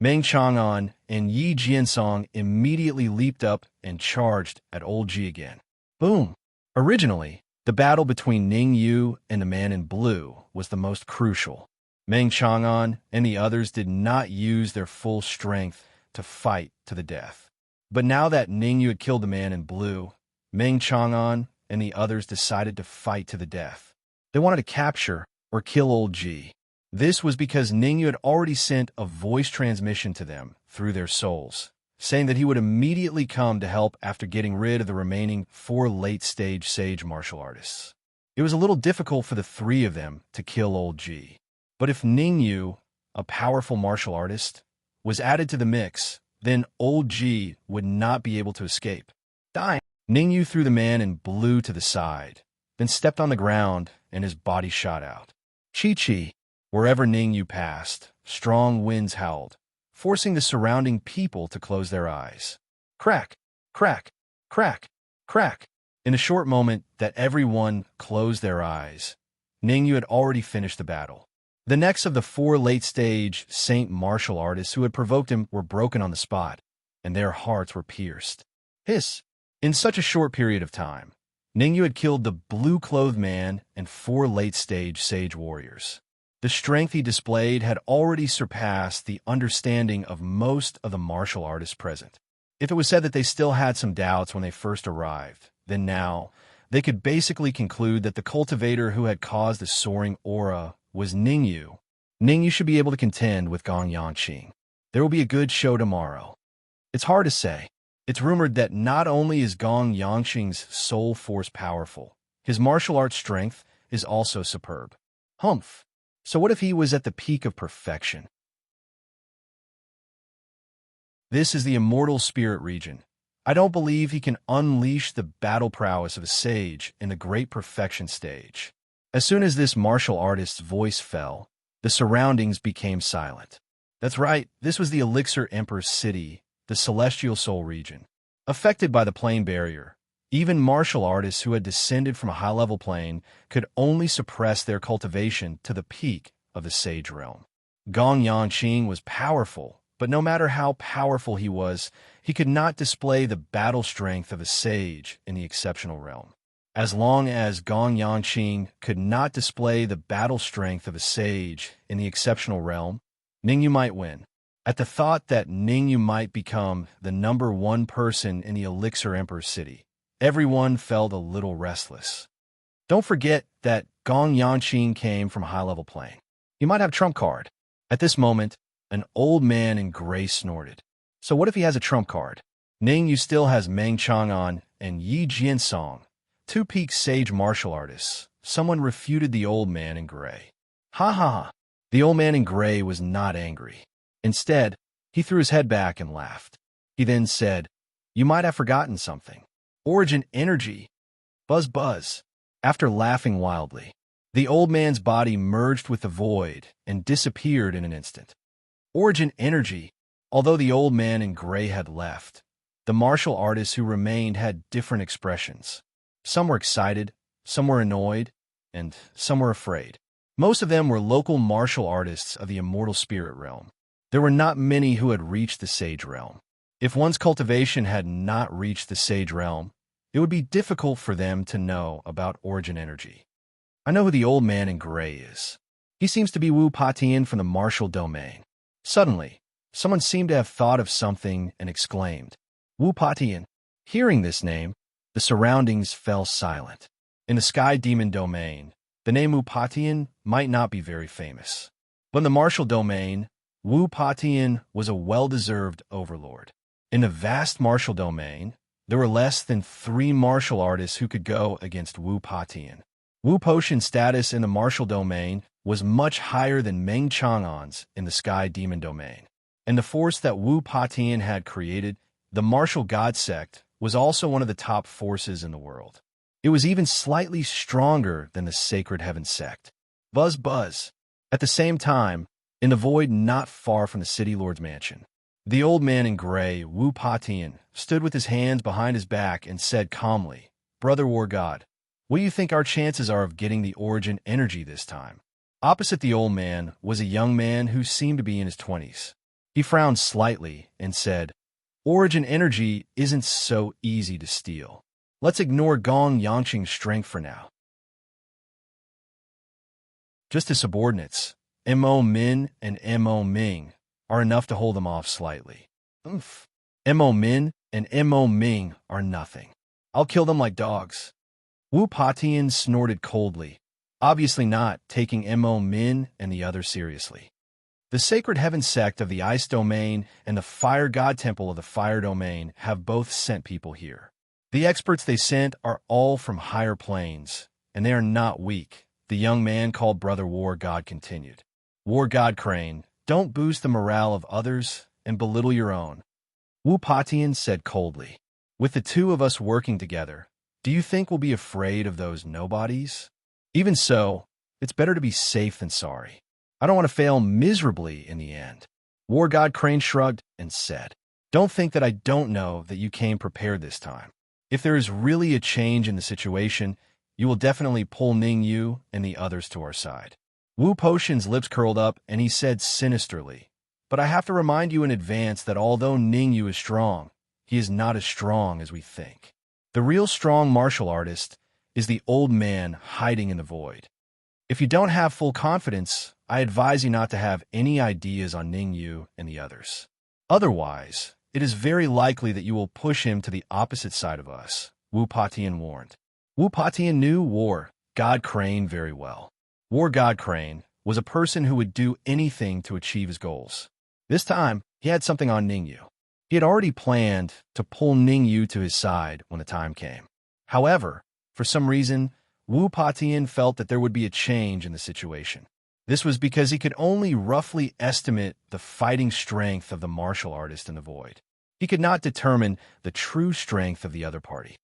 Meng Chang'an and Yi Jiansong immediately leaped up and charged at Old Ji again. Boom! Originally, the battle between Ning Yu and the man in blue was the most crucial. Meng Chang'an and the others did not use their full strength to fight to the death. But now that Ning Yu had killed the man in blue, Meng Chang'an and the others decided to fight to the death. They wanted to capture or kill Old Ji. This was because Ning Yu had already sent a voice transmission to them through their souls, saying that he would immediately come to help after getting rid of the remaining 4 late-stage sage martial artists. It was a little difficult for the 3 of them to kill Old Ji. But if Ning Yu, a powerful martial artist, was added to the mix, then Old Ji would not be able to escape. Dying. Ning Yu threw the man in blue to the side, then stepped on the ground and his body shot out. Chi. Wherever Ning Yu passed, strong winds howled, forcing the surrounding people to close their eyes. Crack, crack, crack, crack. In the short moment that everyone closed their eyes, Ning Yu had already finished the battle. The necks of the 4 late-stage saint martial artists who had provoked him were broken on the spot, and their hearts were pierced. Hiss! In such a short period of time, Ning Yu had killed the blue-clothed man and 4 late-stage sage warriors. The strength he displayed had already surpassed the understanding of most of the martial artists present. If it was said that they still had some doubts when they first arrived, then now they could basically conclude that the cultivator who had caused the soaring aura was Ning Yu. Ning Yu should be able to contend with Gong Yangqing. There will be a good show tomorrow. It's hard to say. It's rumored that not only is Gong Yangqing's soul force powerful, his martial arts strength is also superb. Humph. So what if he was at the peak of perfection? This is the immortal spirit region. I don't believe he can unleash the battle prowess of a sage in the great perfection stage. As soon as this martial artist's voice fell, the surroundings became silent. That's right, this was the Elixir Emperor's city, the celestial soul region. Affected by the plane barrier, even martial artists who had descended from a high-level plane could only suppress their cultivation to the peak of the sage realm. Gong Yangqing was powerful, but no matter how powerful he could not display the battle strength of a sage in the exceptional realm. As long as Gong Yangqing could not display the battle strength of a sage in the exceptional realm, Ningyu might win. At the thought that Ningyu might become the #1 person in the Elixir Emperor's city, everyone felt a little restless. Don't forget that Gong Yangqing came from a high-level plane. He might have a trump card. At this moment, an old man in gray snorted. So what if he has a trump card? Ningyu still has Meng Chang'an and Yi Jiansong, two peak sage martial artists. Someone refuted the old man in gray. Ha ha ha. The old man in gray was not angry. Instead, he threw his head back and laughed. He then said, "You might have forgotten something. Origin energy. Buzz buzz." After laughing wildly, the old man's body merged with the void and disappeared in an instant. Origin energy. Although the old man in gray had left, the martial artists who remained had different expressions. Some were excited, some were annoyed, and some were afraid. Most of them were local martial artists of the immortal spirit realm. There were not many who had reached the sage realm. If one's cultivation had not reached the sage realm, it would be difficult for them to know about origin energy. I know who the old man in gray is. He seems to be Wu Patian from the martial domain. Suddenly, someone seemed to have thought of something and exclaimed, "Wu Patian." Hearing this name, the surroundings fell silent. In the sky demon domain, the name Wu Patian might not be very famous. But in the martial domain, Wu Patian was a well-deserved overlord. In the vast martial domain, there were less than 3 martial artists who could go against Wu Patian. Wu Potion's status in the martial domain was much higher than Meng Chang'an's in the sky demon domain. And the force that Wu Patian had created, the martial god sect, was also one of the top forces in the world. It was even slightly stronger than the sacred heaven sect. Buzz buzz. At the same time, in the void not far from the city lord's mansion, the old man in gray, Wu Patian, stood with his hands behind his back and said calmly, "Brother War God, what do you think our chances are of getting the origin energy this time?" Opposite the old man was a young man who seemed to be in his 20s. He frowned slightly and said, "Origin energy isn't so easy to steal. Let's ignore Gong Yangqing's strength for now. Just his subordinates, Mo Min and Mo Ming, are enough to hold them off slightly. Oof. Mo Min and Mo Ming are nothing. I'll kill them like dogs." Wu Patian snorted coldly, obviously not taking Mo Min and the others seriously. The Sacred Heaven sect of the Ice Domain and the Fire God Temple of the Fire Domain have both sent people here. The experts they sent are all from higher planes, and they are not weak, the young man called Brother War God continued. "War God Crane, don't boost the morale of others and belittle your own." Wu Patian said coldly, "With the two of us working together, do you think we'll be afraid of those nobodies? Even so, it's better to be safe than sorry. I don't want to fail miserably in the end." War God Crane shrugged and said, "Don't think that I don't know that you came prepared this time. If there is really a change in the situation, you will definitely pull Ningyu and the others to our side." Wu Potion's lips curled up and he said sinisterly, "But I have to remind you in advance that although Ningyu is strong, he is not as strong as we think. The real strong martial artist is the old man hiding in the void. If you don't have full confidence, I advise you not to have any ideas on Ningyu and the others. Otherwise, it is very likely that you will push him to the opposite side of us," Wu Patian warned. Wu Patian knew War God Crane very well. War God Crane was a person who would do anything to achieve his goals. This time, he had something on Ningyu. He had already planned to pull Ningyu to his side when the time came. However, for some reason, Wu Patian felt that there would be a change in the situation. This was because he could only roughly estimate the fighting strength of the martial artist in the void. He could not determine the true strength of the other party.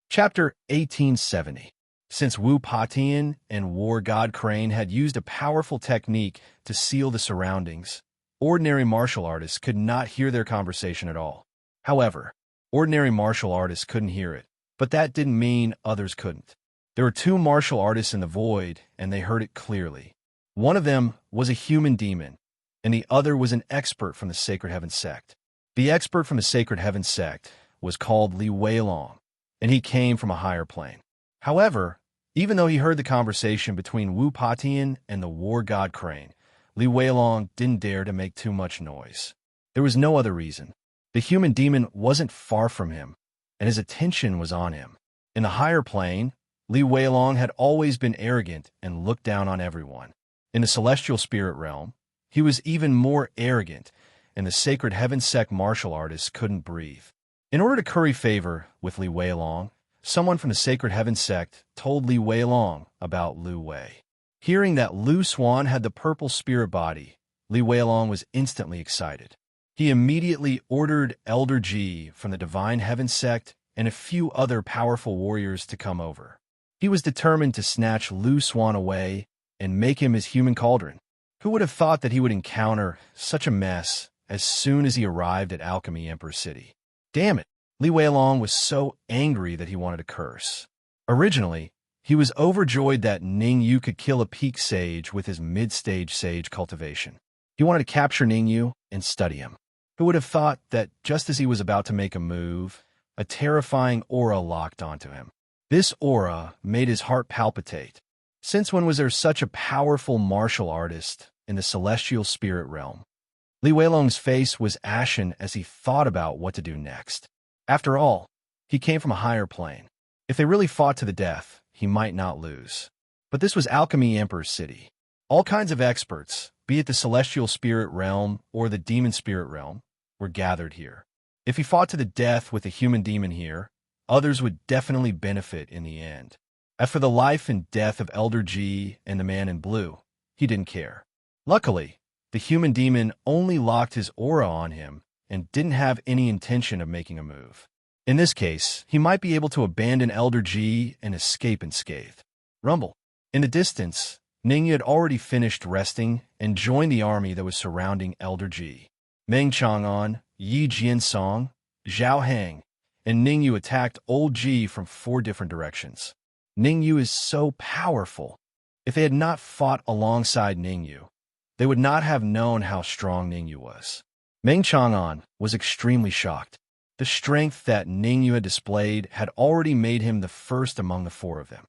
Chapter 1870. Since Wu Patian and War God Crane had used a powerful technique to seal the surroundings, ordinary martial artists could not hear their conversation at all. However, ordinary martial artists couldn't hear it, but that didn't mean others couldn't. There were two martial artists in the void, and they heard it clearly. One of them was a human demon, and the other was an expert from the Sacred Heaven sect. The expert from the Sacred Heaven sect was called Li Weilong, and he came from a higher plane. However, even though he heard the conversation between Wu Patian and the war god Crane, Li Weilong didn't dare to make too much noise. There was no other reason. The human demon wasn't far from him, and his attention was on him. In the higher plane, Li Weilong had always been arrogant and looked down on everyone. In the celestial spirit realm, he was even more arrogant, and the Sacred Heaven sect martial artists couldn't breathe. In order to curry favor with Li Weilong, someone from the Sacred Heaven sect told Li Weilong about Lu Wei. Hearing that Lu Swan had the purple spirit body, Li Weilong was instantly excited. He immediately ordered Elder Ji from the Divine Heaven sect and a few other powerful warriors to come over. He was determined to snatch Lu Swan away and make him his human cauldron. Who would have thought that he would encounter such a mess as soon as he arrived at Alchemy Emperor City? Damn it! Li Weilong was so angry that he wanted to curse. Originally, he was overjoyed that Ning Yu could kill a peak sage with his mid-stage sage cultivation. He wanted to capture Ning Yu and study him. Who would have thought that just as he was about to make a move, a terrifying aura locked onto him? This aura made his heart palpitate. Since when was there such a powerful martial artist in the celestial spirit realm? Li Weilong's face was ashen as he thought about what to do next. After all, he came from a higher plane. If they really fought to the death, he might not lose. But this was Alchemy Emperor City. All kinds of experts, be it the celestial spirit realm or the demon spirit realm, were gathered here. If he fought to the death with a human demon here, others would definitely benefit in the end. As for the life and death of Elder Ji and the man in blue, he didn't care. Luckily, the human demon only locked his aura on him and didn't have any intention of making a move. In this case, he might be able to abandon Elder Ji and escape unscathed. Rumble. In the distance, Ningyu had already finished resting and joined the army that was surrounding Elder Ji. Meng Chang'an, Yi Jiansong, Zhao Heng, and Ningyu attacked Old Ji from 4 different directions. Ningyu is so powerful. If they had not fought alongside Ningyu, they would not have known how strong Ningyu was. Meng Chang'an was extremely shocked. The strength that Ningyu had displayed had already made him the first among the 4 of them.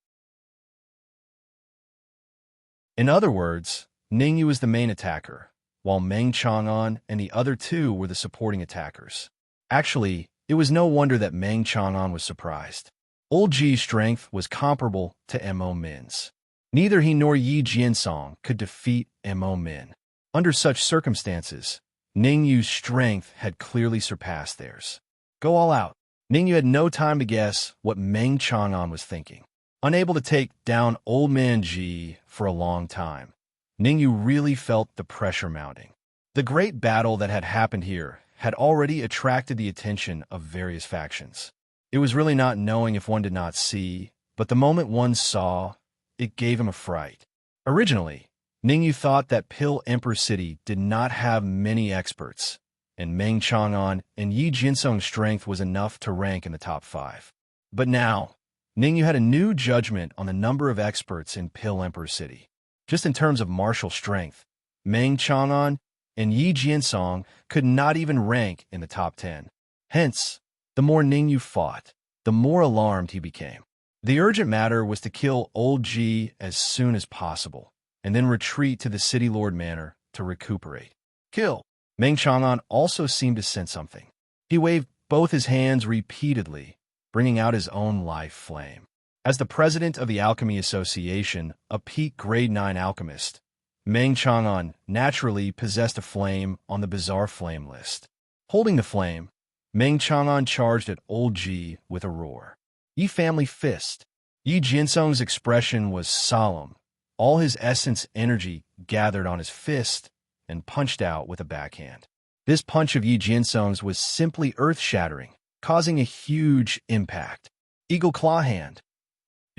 In other words, Ningyu was the main attacker, while Meng Chang'an and the other 2 were the supporting attackers. Actually, it was no wonder that Meng Chang'an was surprised. Old Ji's strength was comparable to Mo Min's. Neither he nor Yi Jiansong could defeat Mo Min. Under such circumstances, Ningyu's strength had clearly surpassed theirs. Go all out. Ningyu had no time to guess what Meng Chang'an was thinking. Unable to take down Old Man Ji for a long time, Ningyu really felt the pressure mounting. The great battle that had happened here had already attracted the attention of various factions. It was really not knowing if one did not see, but the moment one saw, it gave him a fright. Originally, Ningyu thought that Pill Emperor City did not have many experts, and Meng Chang'an and Yi Jinsong's strength was enough to rank in the top 5. But now, Ningyu had a new judgment on the number of experts in Pill Emperor City. Just in terms of martial strength, Meng Chang'an and Yi Jinsong could not even rank in the top 10. Hence, the more Ningyu fought, the more alarmed he became. The urgent matter was to kill Old Ji as soon as possible, and then retreat to the City Lord Manor to recuperate. Kill! Meng Chang'an also seemed to sense something. He waved both his hands repeatedly, bringing out his own life flame. As the president of the Alchemy Association, a peak grade 9 alchemist, Meng Chang'an naturally possessed a flame on the bizarre flame list. Holding the flame, Meng Chang'an charged at Old Ji with a roar. Yi Family Fist. Yi Jinsong's expression was solemn. All his essence energy gathered on his fist and punched out with a backhand. This punch of Yi Jinsong's was simply earth-shattering, causing a huge impact. Eagle Claw Hand.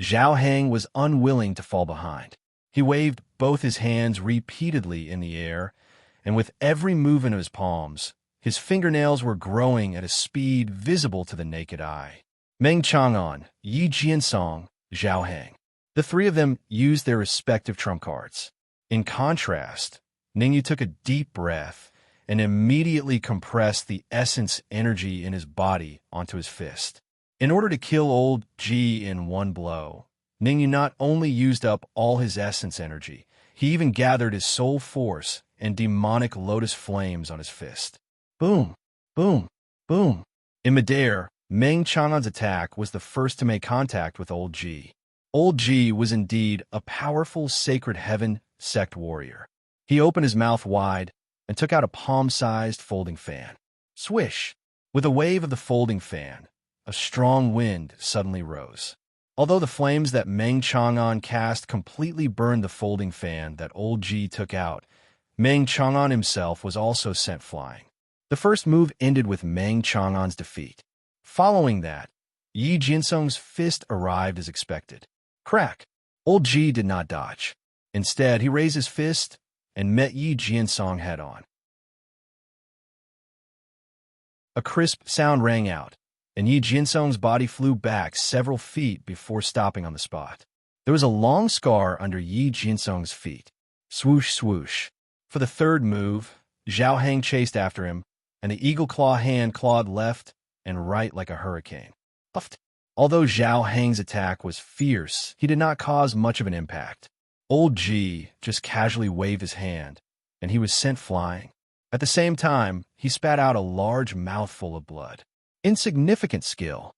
Zhao Heng was unwilling to fall behind. He waved both his hands repeatedly in the air, and with every movement of his palms, his fingernails were growing at a speed visible to the naked eye. Meng Chang'an, Yi Jiansong, Zhao Heng. The three of them used their respective trump cards. In contrast, Ningyu took a deep breath and immediately compressed the essence energy in his body onto his fist. In order to kill old G in one blow, Ningyu not only used up all his essence energy, he even gathered his soul force and demonic lotus flames on his fist. Boom, boom, boom. In midair, Meng Chang'an's attack was the first to make contact with old G. Old G was indeed a powerful sacred heaven sect warrior. He opened his mouth wide and took out a palm-sized folding fan. Swish! With a wave of the folding fan, a strong wind suddenly rose. Although the flames that Meng Chang'an cast completely burned the folding fan that old G took out, Meng Chang'an himself was also sent flying. The first move ended with Meng Chang'an's defeat. Following that, Yi Jinsong's fist arrived as expected. Crack! Old G did not dodge. Instead, he raised his fist and met Yi Jinsong head-on. A crisp sound rang out, and Yi Jinsong's body flew back several feet before stopping on the spot. There was a long scar under Yi Jinsong's feet. Swoosh, swoosh. For the third move, Zhao Heng chased after him, and the eagle claw hand clawed left and right like a hurricane. Puffed. Although Zhao Heng's attack was fierce, he did not cause much of an impact. Old G just casually waved his hand, and he was sent flying. At the same time, he spat out a large mouthful of blood. Insignificant skill.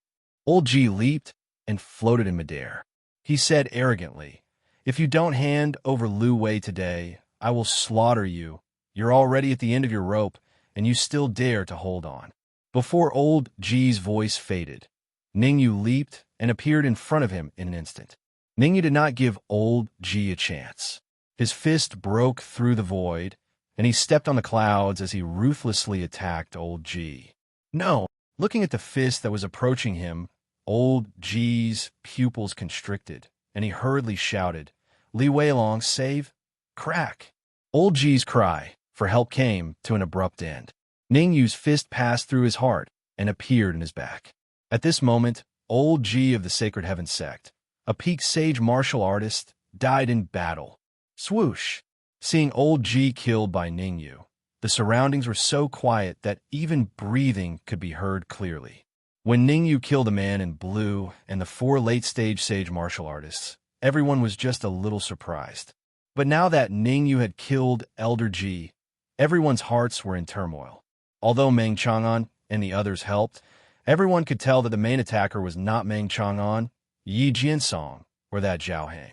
Old G leaped and floated in midair. He said arrogantly, "If you don't hand over Lu Wei today, I will slaughter you. You're already at the end of your rope, and you still dare to hold on." Before old G's voice faded, Ningyu leaped and appeared in front of him in an instant. Ningyu did not give old G a chance. His fist broke through the void, and he stepped on the clouds as he ruthlessly attacked old G. No! Looking at the fist that was approaching him, old G's pupils constricted, and he hurriedly shouted, "Li Weilong, save!" Crack! Old G's cry for help came to an abrupt end. Ningyu's fist passed through his heart and appeared in his back. At this moment, old G of the Sacred Heaven sect, a peak sage martial artist, died in battle. Swoosh! Seeing old G killed by Ningyu, the surroundings were so quiet that even breathing could be heard clearly. When Ningyu killed the man in blue and the 4 late-stage sage martial artists, everyone was just a little surprised. But now that Ningyu had killed Elder G, everyone's hearts were in turmoil. Although Meng Chang'an and the others helped, everyone could tell that the main attacker was not Meng Chang'an, Yi Jinsong, or that Zhao Heng.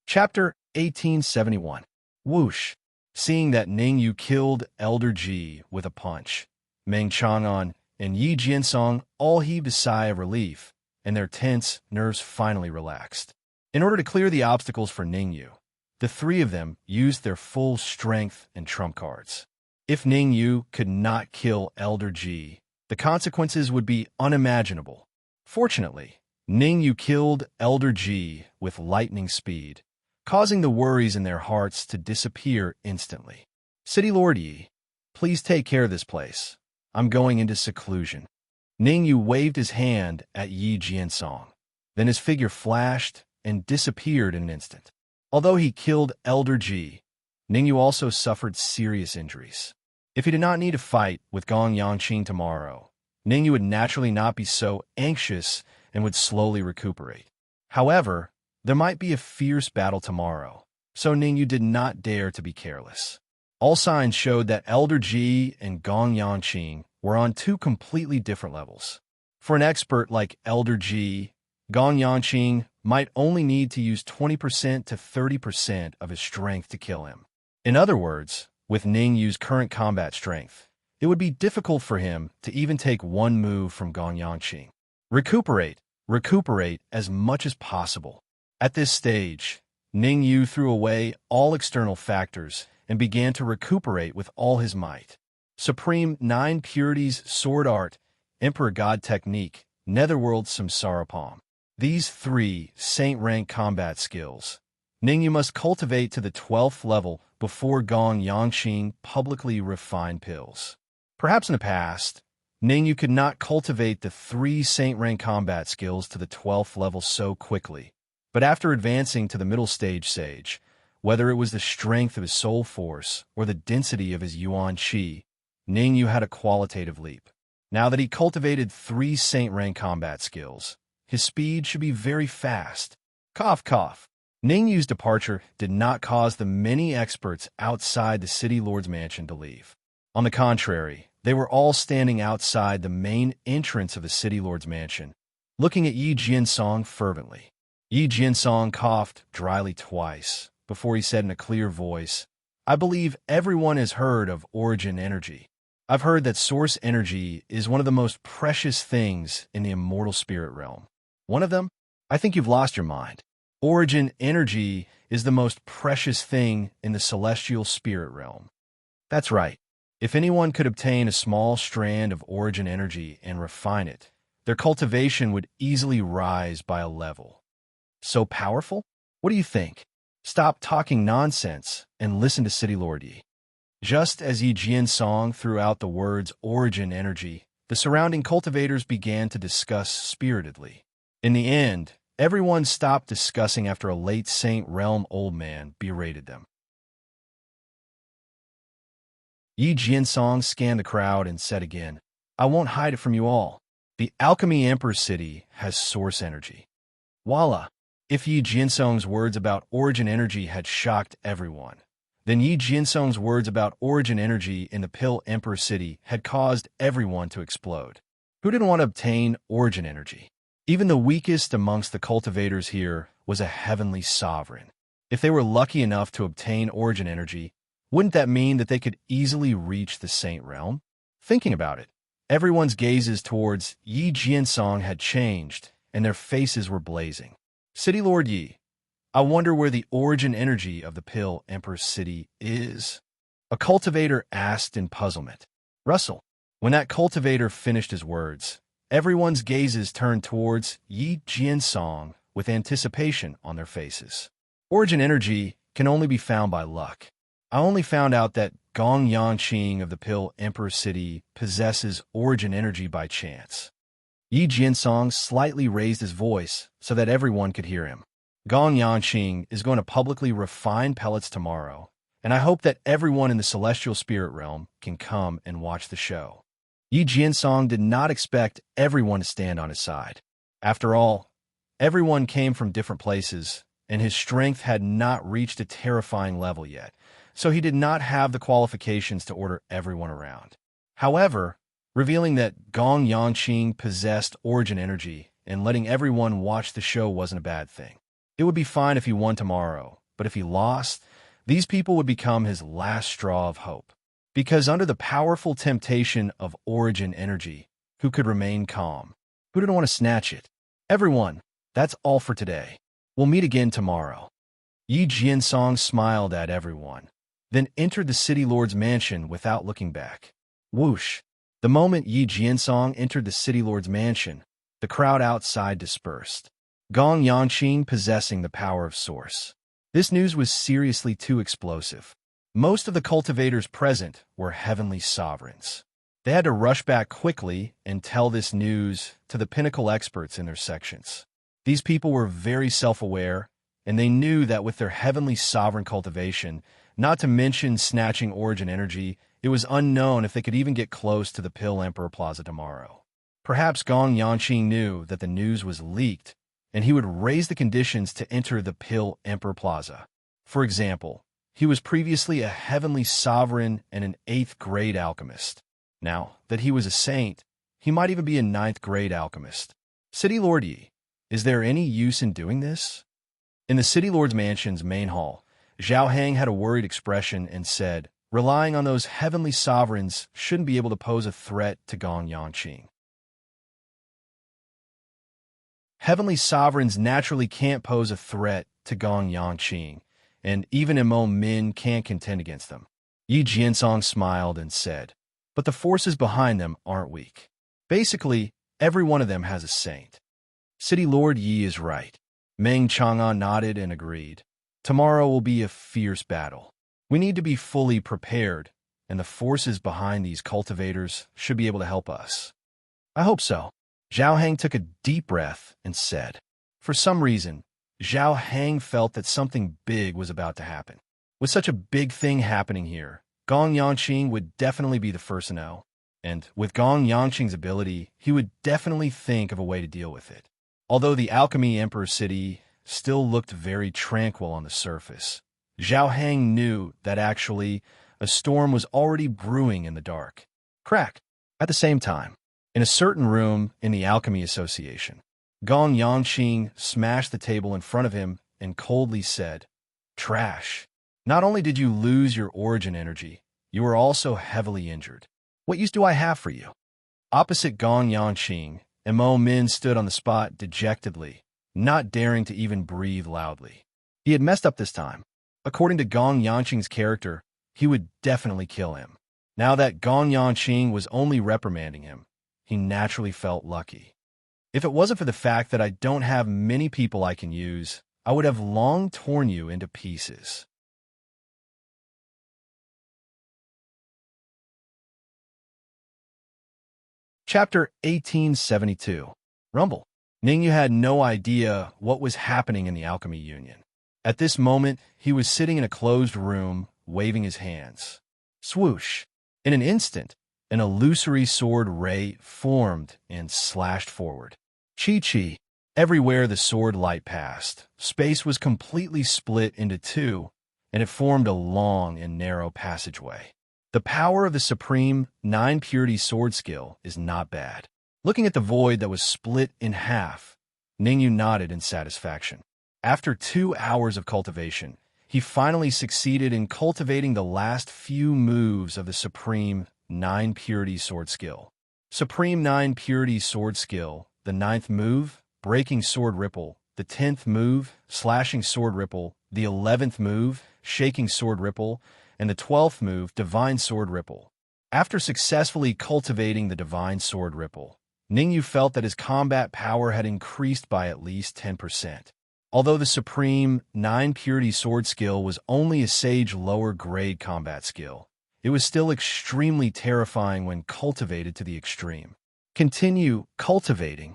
Chapter 1871. Whoosh! Seeing that Ningyu killed Elder G with a punch, Meng Chang'an and Yi Jinsong all heaved a sigh of relief, and their tense nerves finally relaxed. In order to clear the obstacles for Ningyu, the three of them used their full strength and trump cards. If Ningyu could not kill Elder G, the consequences would be unimaginable. Fortunately, Ningyu killed Elder G with lightning speed, causing the worries in their hearts to disappear instantly. "City Lord Yi, please take care of this place. I'm going into seclusion." Ningyu waved his hand at Yi Jinsong. Then his figure flashed and disappeared in an instant. Although he killed Elder G, Ningyu also suffered serious injuries. If he did not need to fight with Gong Yangqing tomorrow, Ningyu would naturally not be so anxious and would slowly recuperate. However, there might be a fierce battle tomorrow, so Ningyu did not dare to be careless. All signs showed that Elder G and Gong Yangqing were on 2 completely different levels. For an expert like Elder G, Gong Yangqing might only need to use 20% to 30% of his strength to kill him. In other words, with Ningyu's current combat strength, it would be difficult for him to even take one move from Gong Yangqing. Recuperate as much as possible. At this stage, Ningyu threw away all external factors and began to recuperate with all his might. Supreme 9 Purities Sword Art, Emperor God Technique, Netherworld Samsara Palm. These 3 saint-rank combat skills, Ningyu must cultivate to the 12th level before Gong Yangqing publicly refined pills. Perhaps in the past, Ningyu could not cultivate the 3 Saint Rank combat skills to the 12th level so quickly, but after advancing to the middle stage Sage, whether it was the strength of his soul force or the density of his Yuan Qi, Ningyu had a qualitative leap. Now that he cultivated 3 Saint Rank combat skills, his speed should be very fast. Cough, cough. Ningyu's departure did not cause the many experts outside the City Lord's mansion to leave. On the contrary, they were all standing outside the main entrance of the City Lord's mansion, looking at Yi Jiansong fervently. Yi Jiansong coughed dryly twice before he said in a clear voice, "I believe everyone has heard of origin energy. I've heard that source energy is one of the most precious things in the immortal spirit realm. One of them? I think you've lost your mind. Origin energy is the most precious thing in the celestial spirit realm. That's right. If anyone could obtain a small strand of origin energy and refine it, their cultivation would easily rise by a level. So powerful? What do you think? Stop talking nonsense and listen to City Lord Yi." Just as Yi Jiansong threw out the words origin energy, the surrounding cultivators began to discuss spiritedly. In the end, everyone stopped discussing after a late Saint Realm old man berated them. Yi Jiansong scanned the crowd and said again, "I won't hide it from you all. The Alchemy Emperor City has source energy." Voila! If Yi Jiansong's words about origin energy had shocked everyone, then Yi Jiansong's words about origin energy in the Pill Emperor City had caused everyone to explode. Who didn't want to obtain origin energy? Even the weakest amongst the cultivators here was a heavenly sovereign. If they were lucky enough to obtain origin energy, wouldn't that mean that they could easily reach the Saint Realm? Thinking about it, everyone's gazes towards Yi Jiansong had changed, and their faces were blazing. "City Lord Yi, I wonder where the origin energy of the Pill Emperor City is?" A cultivator asked in puzzlement. "Russell." When that cultivator finished his words, everyone's gazes turned towards Yi Jiansong with anticipation on their faces. "Origin energy can only be found by luck. I only found out that Gong Yangqing of the Pill Emperor City possesses origin energy by chance." Yi Jiansong slightly raised his voice so that everyone could hear him. "Gong Yangqing is going to publicly refine pellets tomorrow, and I hope that everyone in the celestial spirit realm can come and watch the show." Yi Jiansong did not expect everyone to stand on his side. After all, everyone came from different places, and his strength had not reached a terrifying level yet, so he did not have the qualifications to order everyone around. However, revealing that Gong Yangqing possessed origin energy and letting everyone watch the show wasn't a bad thing. It would be fine if he won tomorrow, but if he lost, these people would become his last straw of hope. Because under the powerful temptation of origin energy, who could remain calm? Who didn't want to snatch it? Everyone, that's all for today. We'll meet again tomorrow. Yi Jiansong smiled at everyone, then entered the City Lord's mansion without looking back. Whoosh! The moment Yi Jiansong entered the City Lord's mansion, the crowd outside dispersed. Gong Yangqing possessing the power of Source. This news was seriously too explosive. Most of the cultivators present were heavenly sovereigns. They had to rush back quickly and tell this news to the pinnacle experts in their sections. These people were very self-aware, and they knew that with their heavenly sovereign cultivation, not to mention snatching origin energy, it was unknown if they could even get close to the Pill Emperor Plaza tomorrow. Perhaps Gong Yangqing knew that the news was leaked, and he would raise the conditions to enter the Pill Emperor Plaza. For example, he was previously a heavenly sovereign and an 8th grade alchemist. Now that he was a saint, he might even be a 9th grade alchemist. City Lord Yi, is there any use in doing this? In the City Lord's mansion's main hall, Zhao Hang had a worried expression and said, relying on those heavenly sovereigns shouldn't be able to pose a threat to Gong Yangqing. Heavenly sovereigns naturally can't pose a threat to Gong Yangqing, and even Mo Min can't contend against them. Yi Jiansong smiled and said, but the forces behind them aren't weak. Basically, every one of them has a saint. City Lord Yi is right. Meng Chang'an nodded and agreed. Tomorrow will be a fierce battle. We need to be fully prepared, and the forces behind these cultivators should be able to help us. I hope so. Zhao Hang took a deep breath and said. For some reason, Zhao Hang felt that something big was about to happen. With such a big thing happening here, Gong Yangqing would definitely be the first to know. And with Gong Yangqing's ability, he would definitely think of a way to deal with it. Although the Alchemy Emperor City still looked very tranquil on the surface, Zhao Hang knew that actually a storm was already brewing in the dark. Crack! At the same time, in a certain room in the Alchemy Association, Gong Yangqing smashed the table in front of him and coldly said, Trash! Not only did you lose your origin energy, you were also heavily injured. What use do I have for you? Opposite Gong Yangqing, Mo Min stood on the spot dejectedly, not daring to even breathe loudly. He had messed up this time. According to Gong Yangqing's character, he would definitely kill him. Now that Gong Yangqing was only reprimanding him, he naturally felt lucky. If it wasn't for the fact that I don't have many people I can use, I would have long torn you into pieces. Chapter 1872. Rumble. Ningyu had no idea what was happening in the Alchemy Union. At this moment, he was sitting in a closed room, waving his hands. Swoosh! In an instant, an illusory sword ray formed and slashed forward. Chi-chi! Everywhere the sword light passed, space was completely split into two, and it formed a long and narrow passageway. The power of the supreme 9 purity sword skill is not bad. Looking at the void that was split in half, Ningyu nodded in satisfaction. After 2 hours of cultivation, he finally succeeded in cultivating the last few moves of the supreme 9 purity sword skill. Supreme 9 purity sword skill, the 9th move, breaking sword ripple, the 10th move, slashing sword ripple, the 11th move, shaking sword ripple, and the 12th move, Divine Sword Ripple. After successfully cultivating the Divine Sword Ripple, Ningyu felt that his combat power had increased by at least 10%. Although the Supreme 9 Purity Sword skill was only a Sage lower grade combat skill, it was still extremely terrifying when cultivated to the extreme. Continue cultivating.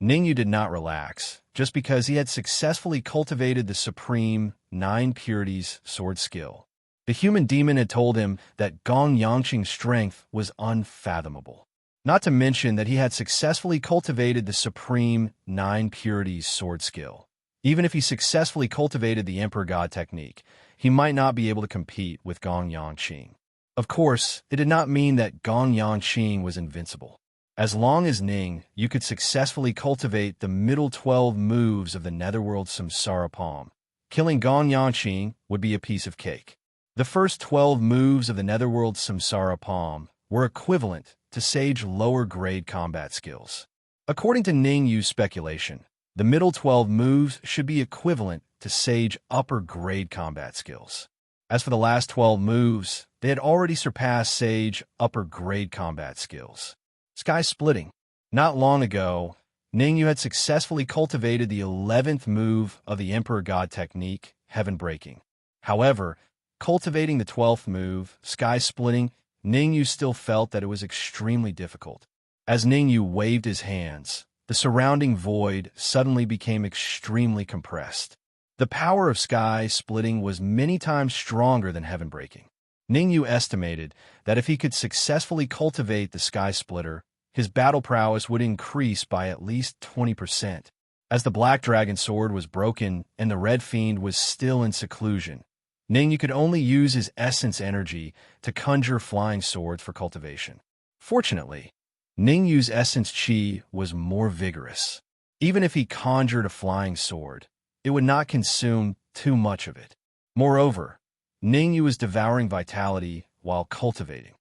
Ningyu did not relax, just because he had successfully cultivated the Supreme 9 Purities Sword skill. The human demon had told him that Gong Yangqing's strength was unfathomable. Not to mention that he had successfully cultivated the Supreme 9 Purities Sword skill. Even if he successfully cultivated the Emperor God technique, he might not be able to compete with Gong Yangqing. Of course, it did not mean that Gong Yangqing was invincible. As long as you could successfully cultivate the middle 12 moves of the Netherworld Samsara Palm, killing Gong Yangqing would be a piece of cake. The first 12 moves of the Netherworld Samsara Palm were equivalent to Sage lower-grade combat skills. According to Ningyu's speculation, the middle 12 moves should be equivalent to Sage upper-grade combat skills. As for the last 12 moves, they had already surpassed Sage upper-grade combat skills. Sky splitting. Not long ago, Ningyu had successfully cultivated the 11th move of the Emperor God technique, Heaven Breaking. However, cultivating the 12th move, Sky Splitting, Ningyu still felt that it was extremely difficult. As Ningyu waved his hands, the surrounding void suddenly became extremely compressed. The power of Sky Splitting was many times stronger than Heaven Breaking. Ningyu estimated that if he could successfully cultivate the Sky Splitter, his battle prowess would increase by at least 20%. As the Black Dragon Sword was broken and the Red Fiend was still in seclusion, Ningyu could only use his essence energy to conjure flying swords for cultivation. Fortunately, Ningyu's essence chi was more vigorous. Even if he conjured a flying sword, it would not consume too much of it. Moreover, Ningyu was devouring vitality while cultivating.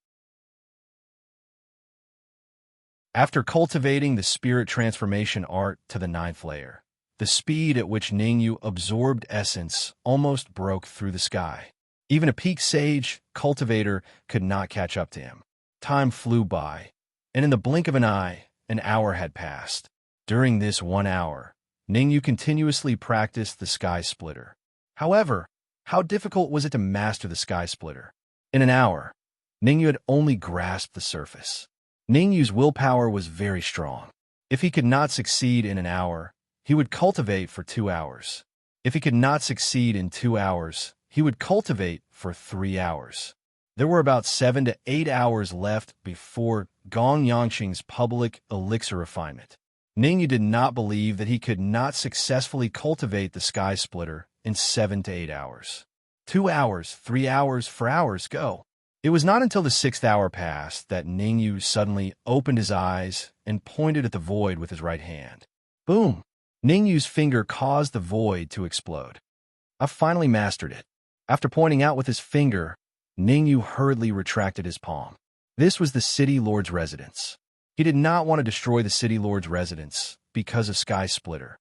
After cultivating the spirit transformation art to the 9th layer, the speed at which Ningyu absorbed essence almost broke through the sky. Even a peak sage cultivator could not catch up to him. Time flew by, and in the blink of an eye, an hour had passed. During this 1 hour, Ningyu continuously practiced the Sky Splitter. However, how difficult was it to master the Sky Splitter? In an hour, Ningyu had only grasped the surface. Ningyu's willpower was very strong. If he could not succeed in an hour, he would cultivate for 2 hours. If he could not succeed in 2 hours, he would cultivate for 3 hours. There were about 7 to 8 hours left before Gong Yangqing's public elixir refinement. Ningyu did not believe that he could not successfully cultivate the sky splitter in 7 to 8 hours. 2 hours, 3 hours, 4 hours, go. It was not until the 6th hour passed that Ningyu suddenly opened his eyes and pointed at the void with his right hand. Boom! Ningyu's finger caused the void to explode. "I've finally mastered it." After pointing out with his finger, Ningyu hurriedly retracted his palm. This was the city lord's residence. He did not want to destroy the city lord's residence because of Sky Splitter.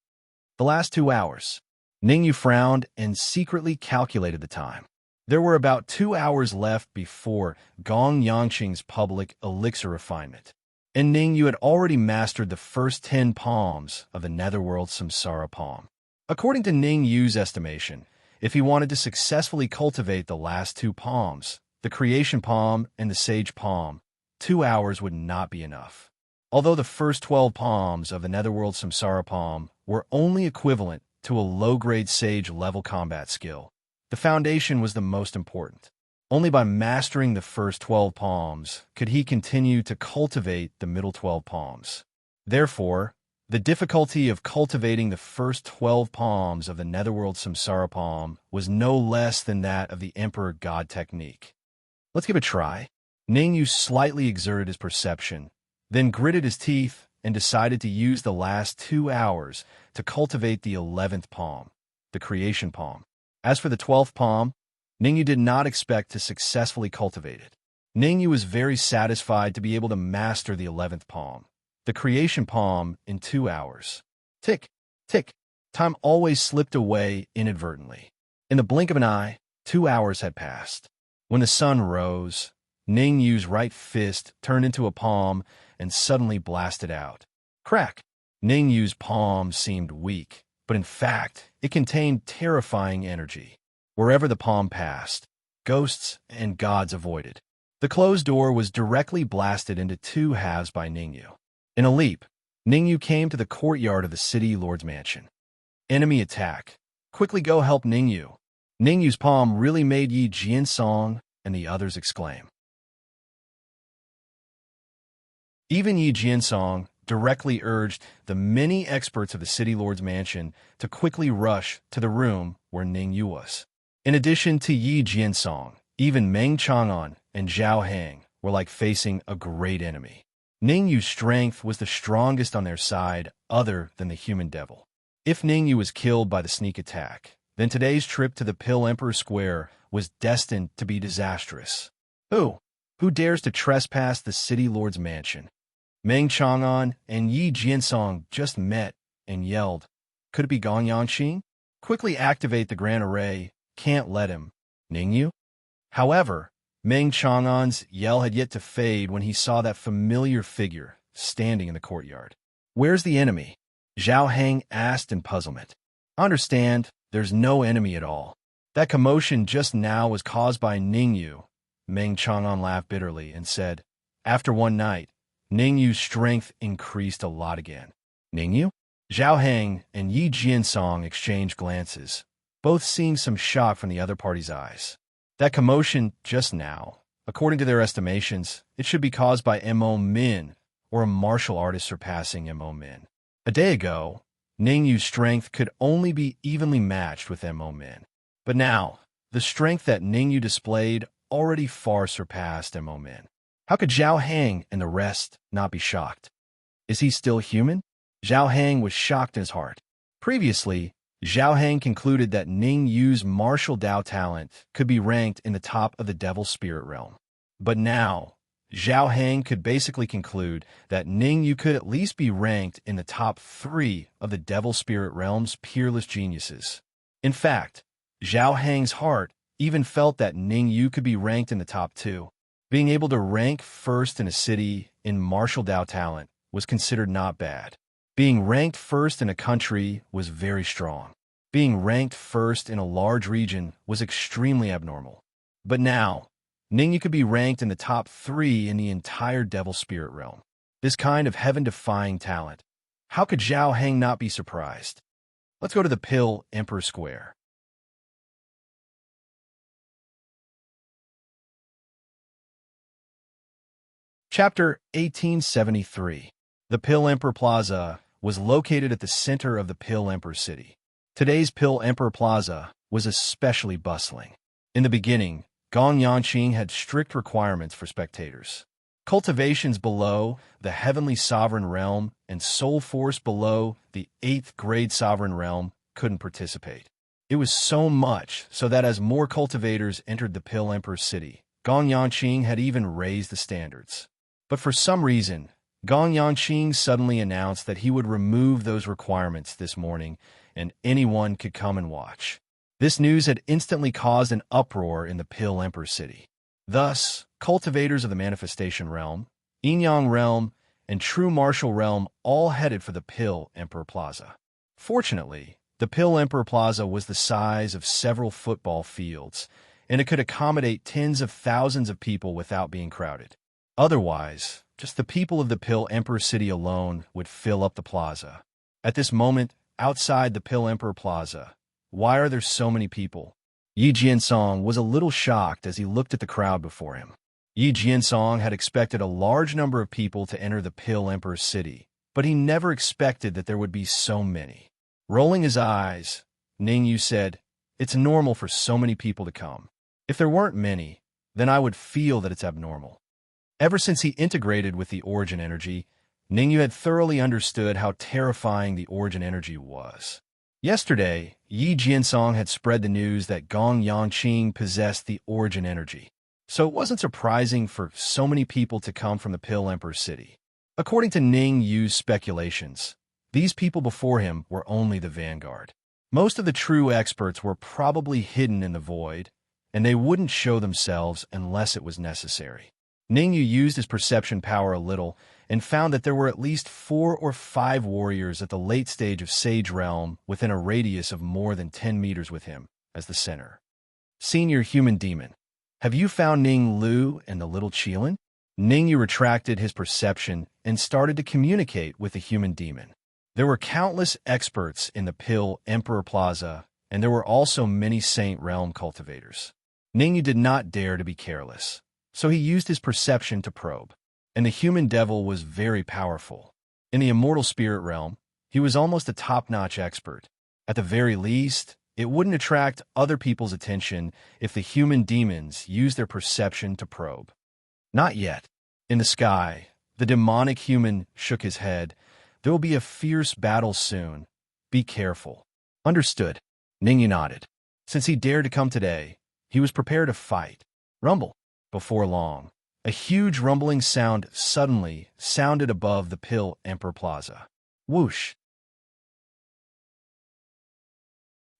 The last 2 hours. Ningyu frowned and secretly calculated the time. There were about 2 hours left before Gong Yangqing's public elixir refinement, and Ningyu had already mastered the first 10 palms of the Netherworld Samsara palm. According to Ningyu's estimation, if he wanted to successfully cultivate the last 2 palms, the creation palm and the sage palm, 2 hours would not be enough. Although the first 12 palms of the Netherworld Samsara palm were only equivalent to a low-grade sage level combat skill, the foundation was the most important. Only by mastering the first 12 palms could he continue to cultivate the middle 12 palms. Therefore, the difficulty of cultivating the first 12 palms of the Netherworld Samsara palm was no less than that of the Emperor God technique. Let's give it a try. Ningyu slightly exerted his perception, then gritted his teeth and decided to use the last 2 hours to cultivate the 11th palm, the creation palm. As for the 12th palm, Ningyu did not expect to successfully cultivate it. Ningyu was very satisfied to be able to master the 11th palm, the creation palm, in 2 hours. Tick, tick. Time always slipped away inadvertently. In the blink of an eye, 2 hours had passed. When the sun rose, Ningyu's right fist turned into a palm and suddenly blasted out. Crack! Ningyu's palm seemed weak, but in fact, it contained terrifying energy. Wherever the palm passed, ghosts and gods avoided. The closed door was directly blasted into 2 halves by Ningyu. In a leap, Ningyu came to the courtyard of the city lord's mansion. Enemy attack. Quickly go help Ningyu. Ningyu's palm really made Yi Jiansong and the others exclaim. Even Yi Jiansong directly urged the many experts of the city lord's mansion to quickly rush to the room where Ningyu was. In addition to Yi Jiansong, even Meng Chang'an and Zhao Heng were like facing a great enemy. Ningyu's strength was the strongest on their side other than the human devil. If Ningyu was killed by the sneak attack, then today's trip to the Pill Emperor Square was destined to be disastrous. Who dares to trespass the city lord's mansion? Meng Chang'an and Yi Jiansong just met and yelled, "Could it be Gong Yangqing? Quickly activate the Grand Array. Can't let him." Ningyu? However, Meng Chang'an's yell had yet to fade when he saw that familiar figure standing in the courtyard. "Where's the enemy?" Zhao Heng asked in puzzlement. "I understand, there's no enemy at all. That commotion just now was caused by Ningyu." Meng Chang'an laughed bitterly and said, "After one night, Ningyu's strength increased a lot again." Ningyu? Zhao Heng and Yi Jiansong exchanged glances, both seeing some shock from the other party's eyes. That commotion just now, according to their estimations, it should be caused by Mo Min, or a martial artist surpassing Mo Min. A day ago, Ningyu's strength could only be evenly matched with Mo Min. But now, the strength that Ningyu displayed already far surpassed Mo Min. How could Zhao Heng and the rest not be shocked? Is he still human? Zhao Heng was shocked in his heart. Previously, Zhao Heng concluded that Ningyu's martial Dao talent could be ranked in the top of the Devil Spirit realm. But now, Zhao Heng could basically conclude that Ningyu could at least be ranked in the top 3 of the Devil Spirit realm's peerless geniuses. In fact, Zhao Heng's heart even felt that Ningyu could be ranked in the top 2. Being able to rank first in a city in martial Dao talent was considered not bad. Being ranked first in a country was very strong. Being ranked first in a large region was extremely abnormal. But now, Ningyu could be ranked in the top 3 in the entire devil spirit realm. This kind of heaven-defying talent. How could Zhao Heng not be surprised? Let's go to the Pill Emperor Square. Chapter 1873. The Pill Emperor Plaza was located at the center of the Pill Emperor City. Today's Pill Emperor Plaza was especially bustling. In the beginning, Gong Yanqing had strict requirements for spectators. Cultivations below the Heavenly Sovereign Realm and Soul Force below the 8th grade Sovereign Realm couldn't participate. It was so much so that as more cultivators entered the Pill Emperor City, Gong Yanqing had even raised the standards. But for some reason, Gong Yanqing suddenly announced that he would remove those requirements this morning and anyone could come and watch. This news had instantly caused an uproar in the Pill Emperor City. Thus, cultivators of the Manifestation Realm, Yin-Yang Realm, and True Martial Realm all headed for the Pill Emperor Plaza. Fortunately, the Pill Emperor Plaza was the size of several football fields, and it could accommodate tens of thousands of people without being crowded. Otherwise, just the people of the Pill Emperor City alone would fill up the plaza. At this moment, outside the Pill Emperor Plaza, why are there so many people? Yi Jiansong was a little shocked as he looked at the crowd before him. Yi Jiansong had expected a large number of people to enter the Pill Emperor City, but he never expected that there would be so many. Rolling his eyes, Ningyu said, "It's normal for so many people to come. If there weren't many, then I would feel that it's abnormal." Ever since he integrated with the Origin Energy, Ningyu had thoroughly understood how terrifying the Origin Energy was. Yesterday, Yi Jiansong had spread the news that Gong Yanqing possessed the Origin Energy, so it wasn't surprising for so many people to come from the Pill Emperor City. According to Ningyu's speculations, these people before him were only the vanguard. Most of the true experts were probably hidden in the void, and they wouldn't show themselves unless it was necessary. Ningyu used his perception power a little and found that there were at least 4 or 5 warriors at the late stage of Sage Realm within a radius of more than 10 meters with him as the center. Senior Human Demon, have you found Ning Lu and the little Qilin? Ningyu retracted his perception and started to communicate with the human demon. There were countless experts in the Pill Emperor Plaza, and there were also many Saint Realm cultivators. Ningyu did not dare to be careless, so he used his perception to probe. And the human devil was very powerful. In the immortal spirit realm, he was almost a top-notch expert. At the very least, it wouldn't attract other people's attention if the human demons used their perception to probe. Not yet. In the sky, the demonic human shook his head. There will be a fierce battle soon. Be careful. Understood. Ningyu nodded. Since he dared to come today, he was prepared to fight. Rumble. Before long, a huge rumbling sound suddenly sounded above the Pill Emperor Plaza. Whoosh!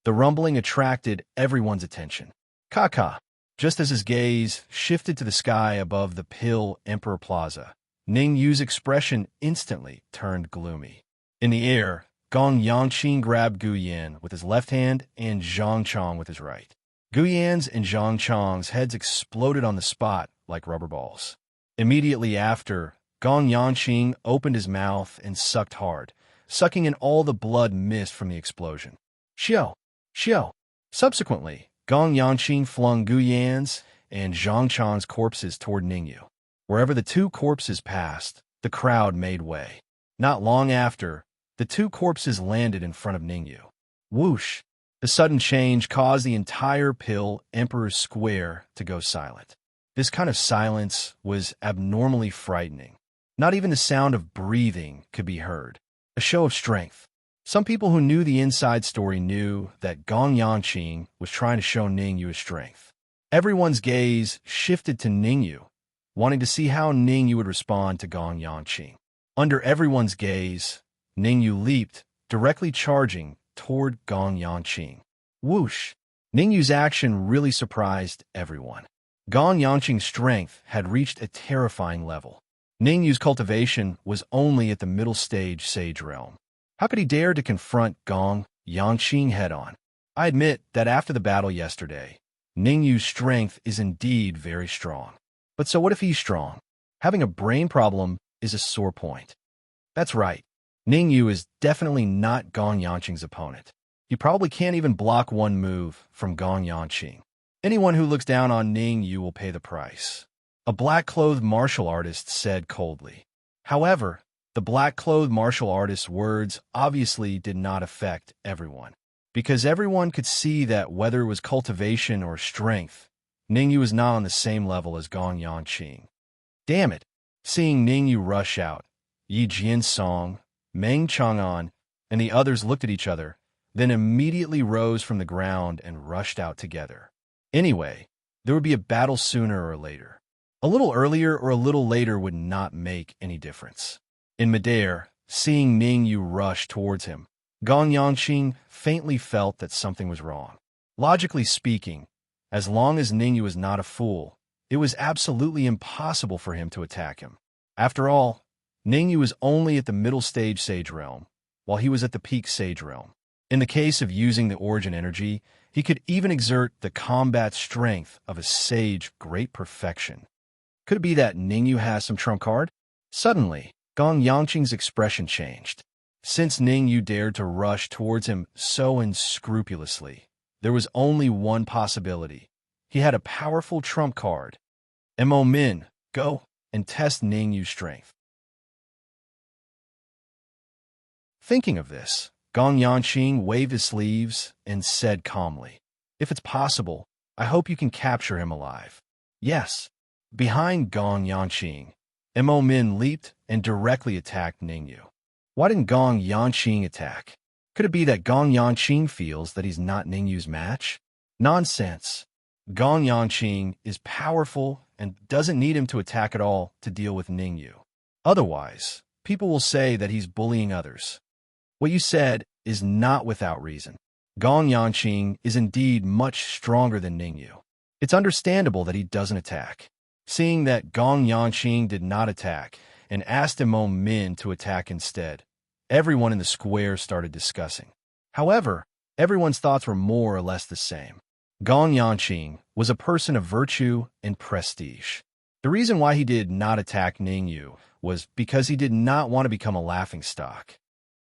The rumbling attracted everyone's attention. Kaka! Just as his gaze shifted to the sky above the Pill Emperor Plaza, Ningyu's expression instantly turned gloomy. In the air, Gong Yanqing grabbed Gu Yan with his left hand and Zhang Chong with his right. Gu Yan's and Zhang Chong's heads exploded on the spot like rubber balls. Immediately after, Gong Yanqing opened his mouth and sucked hard, sucking in all the blood mist from the explosion. Xiao! Xiao! Subsequently, Gong Yanqing flung Gu Yan's and Zhang Chong's corpses toward Ningyu. Wherever the two corpses passed, the crowd made way. Not long after, the two corpses landed in front of Ningyu. Whoosh! The sudden change caused the entire Pill Emperor Square to go silent. This kind of silence was abnormally frightening. Not even the sound of breathing could be heard. A show of strength. Some people who knew the inside story knew that Gong Yanqing was trying to show Ningyu his strength. Everyone's gaze shifted to Ningyu, wanting to see how Ningyu would respond to Gong Yanqing. Under everyone's gaze, Ningyu leaped, directly charging toward Gong Yanqing. Whoosh! Ningyu's action really surprised everyone. Gong Yanqing's strength had reached a terrifying level. Ningyu's cultivation was only at the middle stage Sage Realm. How could he dare to confront Gong Yanqing head-on? I admit that after the battle yesterday, Ningyu's strength is indeed very strong. But so what if he's strong? Having a brain problem is a sore point. That's right. Ningyu is definitely not Gong Yanqing's opponent. He probably can't even block one move from Gong Yanqing. Anyone who looks down on Ningyu will pay the price. A black-clothed martial artist said coldly. However, the black-clothed martial artist's words obviously did not affect everyone, because everyone could see that whether it was cultivation or strength, Ningyu was not on the same level as Gong Yanqing. Damn it! Seeing Ningyu rush out, Yi Jiansong, Meng Chang'an, and the others looked at each other, then immediately rose from the ground and rushed out together. Anyway, there would be a battle sooner or later. A little earlier or a little later would not make any difference. In midair, seeing Ningyu rush towards him, Gong Yanqing faintly felt that something was wrong. Logically speaking, as long as Ningyu was not a fool, it was absolutely impossible for him to attack him. After all, Ningyu was only at the middle stage Sage Realm, while he was at the peak Sage Realm. In the case of using the Origin Energy, he could even exert the combat strength of a Sage great perfection. Could it be that Ningyu has some trump card? Suddenly, Gong Yanqing's expression changed. Since Ningyu dared to rush towards him so unscrupulously, there was only one possibility. He had a powerful trump card. Mo Min, go and test Ningyu's strength. Thinking of this, Gong Yanqing waved his sleeves and said calmly, "If it's possible, I hope you can capture him alive." Yes. Behind Gong Yanqing, Mo Min leaped and directly attacked Ningyu. Why didn't Gong Yanqing attack? Could it be that Gong Yanqing feels that he's not Ningyu's match? Nonsense. Gong Yanqing is powerful and doesn't need him to attack at all to deal with Ningyu. Otherwise, people will say that he's bullying others. What you said is not without reason. Gong Yanqing is indeed much stronger than Ningyu. It's understandable that he doesn't attack. Seeing that Gong Yanqing did not attack and asked Mo Min to attack instead, everyone in the square started discussing. However, everyone's thoughts were more or less the same. Gong Yanqing was a person of virtue and prestige. The reason why he did not attack Ningyu was because he did not want to become a laughingstock.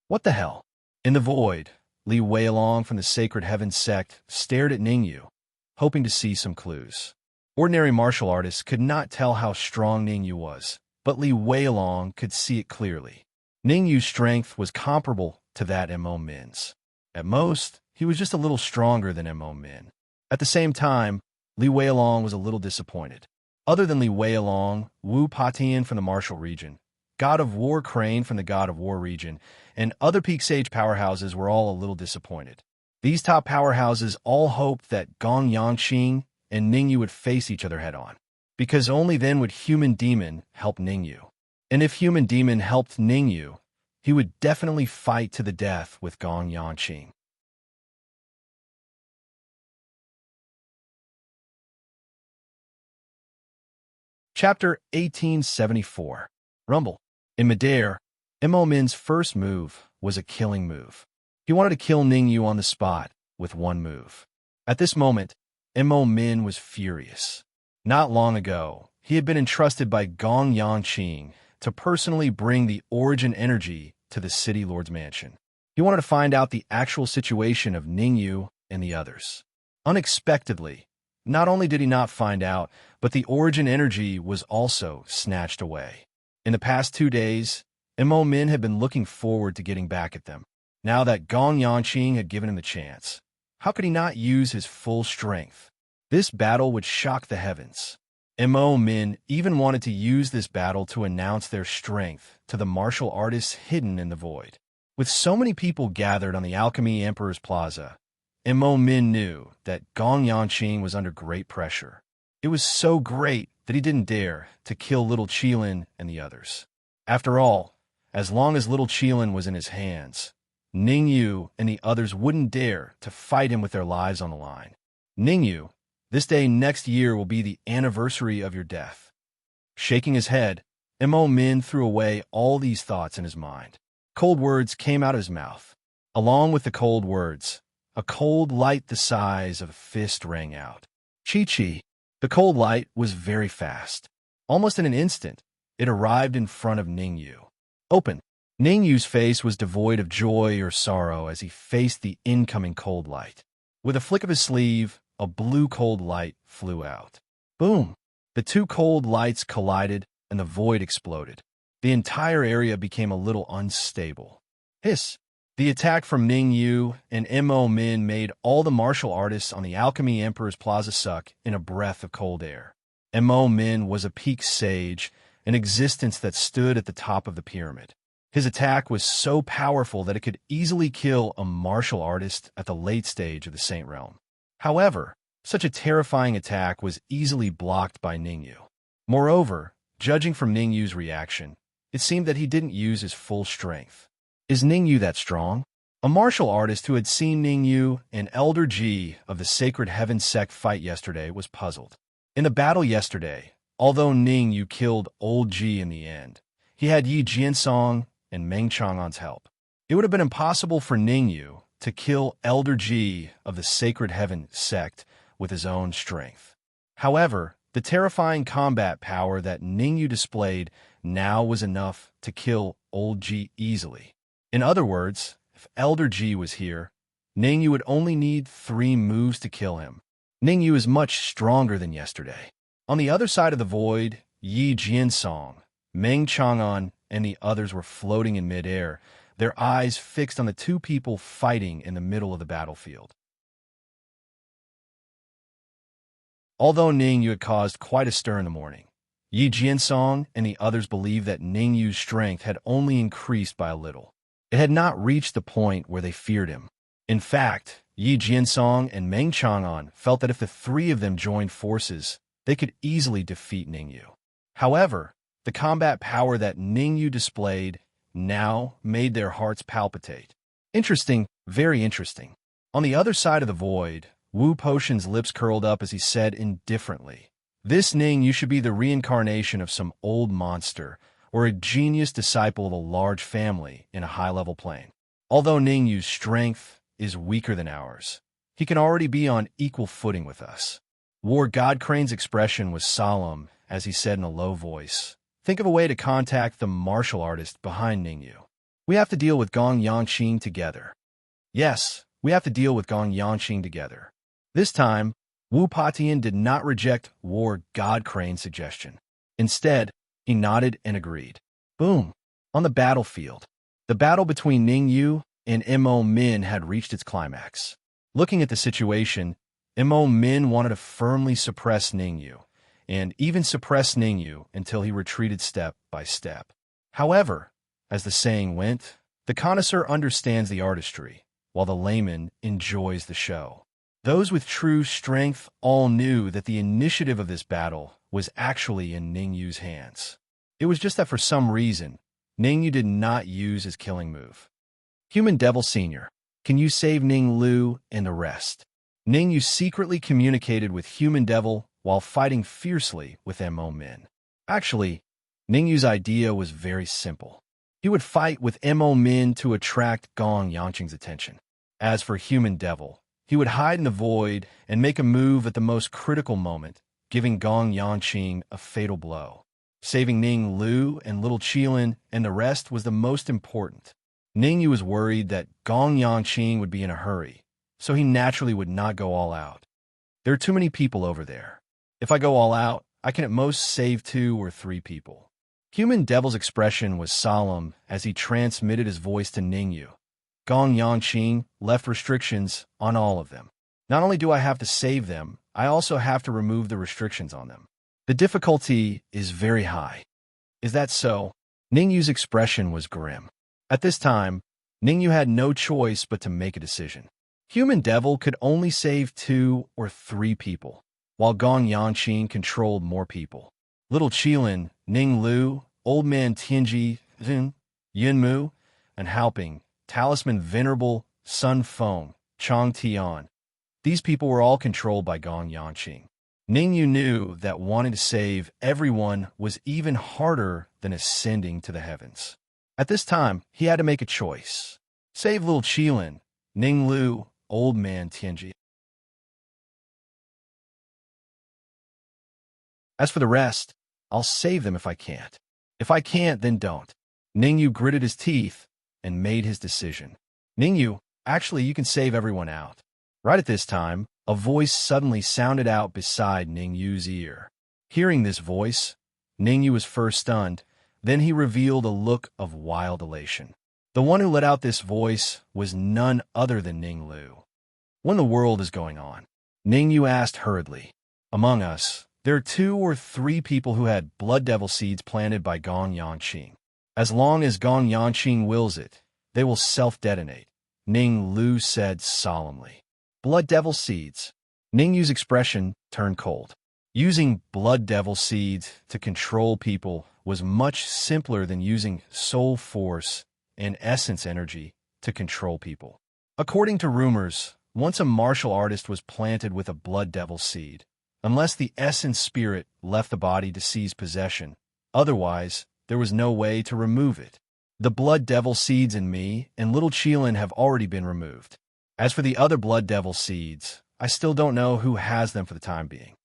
What the hell? In the void, Li Weilong from the Sacred Heaven sect stared at Ningyu, hoping to see some clues. Ordinary martial artists could not tell how strong Ningyu was, but Li Weilong could see it clearly. Ningyu's strength was comparable to that Mo Min's. At most, he was just a little stronger than Mo Min. At the same time, Li Weilong was a little disappointed. Other than Li Weilong, Wu Patian from the Martial region, God of War Crane from the God of War region, and other Peak Sage powerhouses were all a little disappointed. These top powerhouses all hoped that Gong Yanqing and Ningyu would face each other head-on, because only then would Human Demon help Ningyu. And if Human Demon helped Ningyu, he would definitely fight to the death with Gong Yanqing. Chapter 1874. Rumble. In midair, Mo Min's first move was a killing move. He wanted to kill Ningyu on the spot with one move. At this moment, Mo Min was furious. Not long ago, he had been entrusted by Gong Yanqing to personally bring the Origin Energy to the City Lord's mansion. He wanted to find out the actual situation of Ningyu and the others. Unexpectedly, not only did he not find out, but the Origin Energy was also snatched away. In the past 2 days, Mo Min had been looking forward to getting back at them. Now that Gong Yanqing had given him the chance, how could he not use his full strength? This battle would shock the heavens. Mo Min even wanted to use this battle to announce their strength to the martial artists hidden in the void. With so many people gathered on the Alchemy Emperor's Plaza, Mo Min knew that Gong Yanqing was under great pressure. It was so great that he didn't dare to kill Little Qilin and the others. After all, as long as Little Qilin was in his hands, Ningyu and the others wouldn't dare to fight him with their lives on the line. Ningyu, this day next year will be the anniversary of your death. Shaking his head, Mo Min threw away all these thoughts in his mind. Cold words came out of his mouth. Along with the cold words, a cold light the size of a fist rang out. Chi-Chi. The cold light was very fast. Almost in an instant, it arrived in front of Ningyu. Open. Ningyu's face was devoid of joy or sorrow as he faced the incoming cold light. With a flick of his sleeve, a blue cold light flew out. Boom! The two cold lights collided and the void exploded. The entire area became a little unstable. Hiss! The attack from Ningyu and Mo Min made all the martial artists on the Alchemy Emperor's Plaza suck in a breath of cold air. Mo Min was a peak sage, an existence that stood at the top of the pyramid. His attack was so powerful that it could easily kill a martial artist at the late stage of the Saint Realm. However, such a terrifying attack was easily blocked by Ningyu. Moreover, judging from Ningyu's reaction, it seemed that he didn't use his full strength. Is Ningyu that strong? A martial artist who had seen Ningyu and Elder Ji of the Sacred Heaven sect fight yesterday was puzzled. In the battle yesterday, although Ningyu killed Old Ji in the end, he had Yi Jiansong and Meng Chang'an's help. It would have been impossible for Ningyu to kill Elder Ji of the Sacred Heaven sect with his own strength. However, the terrifying combat power that Ningyu displayed now was enough to kill Old Ji easily. In other words, if Elder Ji was here, Ningyu would only need 3 moves to kill him. Ningyu is much stronger than yesterday. On the other side of the void, Yi Jiansong, Meng Chang'an, and the others were floating in midair, their eyes fixed on the two people fighting in the middle of the battlefield. Although Ningyu had caused quite a stir in the morning, Yi Jiansong and the others believed that Ningyu's strength had only increased by a little. It had not reached the point where they feared him. In fact, Yi Jiansong and Meng Chang'an felt that if the 3 of them joined forces, they could easily defeat Ningyu. However, the combat power that Ningyu displayed now made their hearts palpitate. Interesting, very interesting. On the other side of the void, Wu Potion's lips curled up as he said indifferently, "This Ningyu should be the reincarnation of some old monster, or a genius disciple of a large family in a high-level plane. Although Ningyu's strength is weaker than ours, he can already be on equal footing with us." War God Crane's expression was solemn as he said in a low voice, "Think of a way to contact the martial artist behind Ningyu. We have to deal with Gong Yangqing together." Yes, we have to deal with Gong Yangqing together. This time, Wu Patian did not reject War God Crane's suggestion. Instead, he nodded and agreed. Boom! On the battlefield, the battle between Ningyu and Mo Min had reached its climax. Looking at the situation, Mo Min wanted to firmly suppress Ningyu, and even suppress Ningyu until he retreated step by step. However, as the saying went, the connoisseur understands the artistry, while the layman enjoys the show. Those with true strength all knew that the initiative of this battle was actually in Ningyu's hands. It was just that for some reason, Ningyu did not use his killing move. Human Devil Sr., can you save Ning Lu and the rest? Ningyu secretly communicated with Human Devil while fighting fiercely with Mo Min. Actually, Ningyu's idea was very simple. He would fight with Mo Min to attract Gong Yangqing's attention. As for Human Devil, he would hide in the void and make a move at the most critical moment, giving Gong Yangqing a fatal blow. Saving Ning Lu and Little Qilin and the rest was the most important. Ningyu was worried that Gong Yangqing would be in a hurry, so he naturally would not go all out. There are too many people over there. If I go all out, I can at most save 2 or 3 people. Human Devil's expression was solemn as he transmitted his voice to Ningyu. Gong Yangqing left restrictions on all of them. Not only do I have to save them, I also have to remove the restrictions on them. The difficulty is very high. Is that so? Ningyu's expression was grim. At this time, Ningyu had no choice but to make a decision. Human Devil could only save 2 or 3 people, while Gong Yangqing controlled more people. Little Qilin, Ning Lu, Old Man Tianji, Yunmu, and Haoping, Talisman Venerable, Sun Feng, Chang Tian. These people were all controlled by Gong Yangqing. Ningyu knew that wanting to save everyone was even harder than ascending to the heavens. At this time, he had to make a choice. Save Little Qilin, Ning Lu, Old Man Tianji. As for the rest, I'll save them if I can't. If I can't, then don't. Ningyu gritted his teeth and made his decision. Ningyu, actually, you can save everyone out. Right at this time, a voice suddenly sounded out beside Ningyu's ear. Hearing this voice, Ningyu was first stunned, then he revealed a look of wild elation. The one who let out this voice was none other than Ninglu. What in the world is going on? Ningyu asked hurriedly. Among us, there are 2 or 3 people who had blood devil seeds planted by Gong Yanqing. As long as Gong Yanqing wills it, they will self-detonate, Ninglu said solemnly. Blood devil seeds. Ningyu's expression turned cold. Using blood devil seeds to control people was much simpler than using soul force and essence energy to control people. According to rumors, once a martial artist was planted with a blood devil seed, unless the essence spirit left the body to seize possession, otherwise there was no way to remove it. The blood devil seeds in me and little Qilin have already been removed. As for the other blood devil seeds, I still don't know who has them for the time being.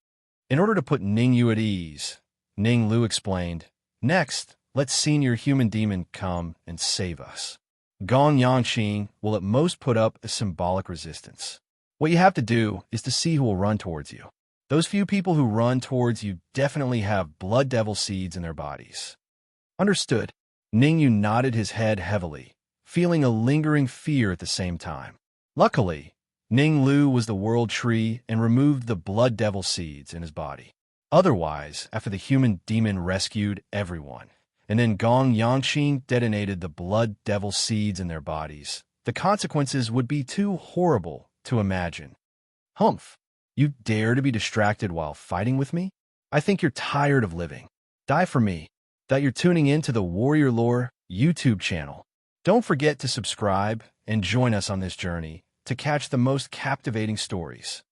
In order to put Ningyu at ease, Ninglu explained, next, let senior human demon come and save us. Gong Yanqing will at most put up a symbolic resistance. What you have to do is to see who will run towards you. Those few people who run towards you definitely have blood devil seeds in their bodies. Understood. Ningyu nodded his head heavily, feeling a lingering fear at the same time. Luckily, Ninglu was the world tree and removed the blood devil seeds in his body. Otherwise, after the human demon rescued everyone, and then Gong Yanqing detonated the blood devil seeds in their bodies, the consequences would be too horrible to imagine. Humph, you dare to be distracted while fighting with me? I think you're tired of living. Die for me. That you're tuning in to the Warrior Lore YouTube channel. Don't forget to subscribe and join us on this journey to catch the most captivating stories.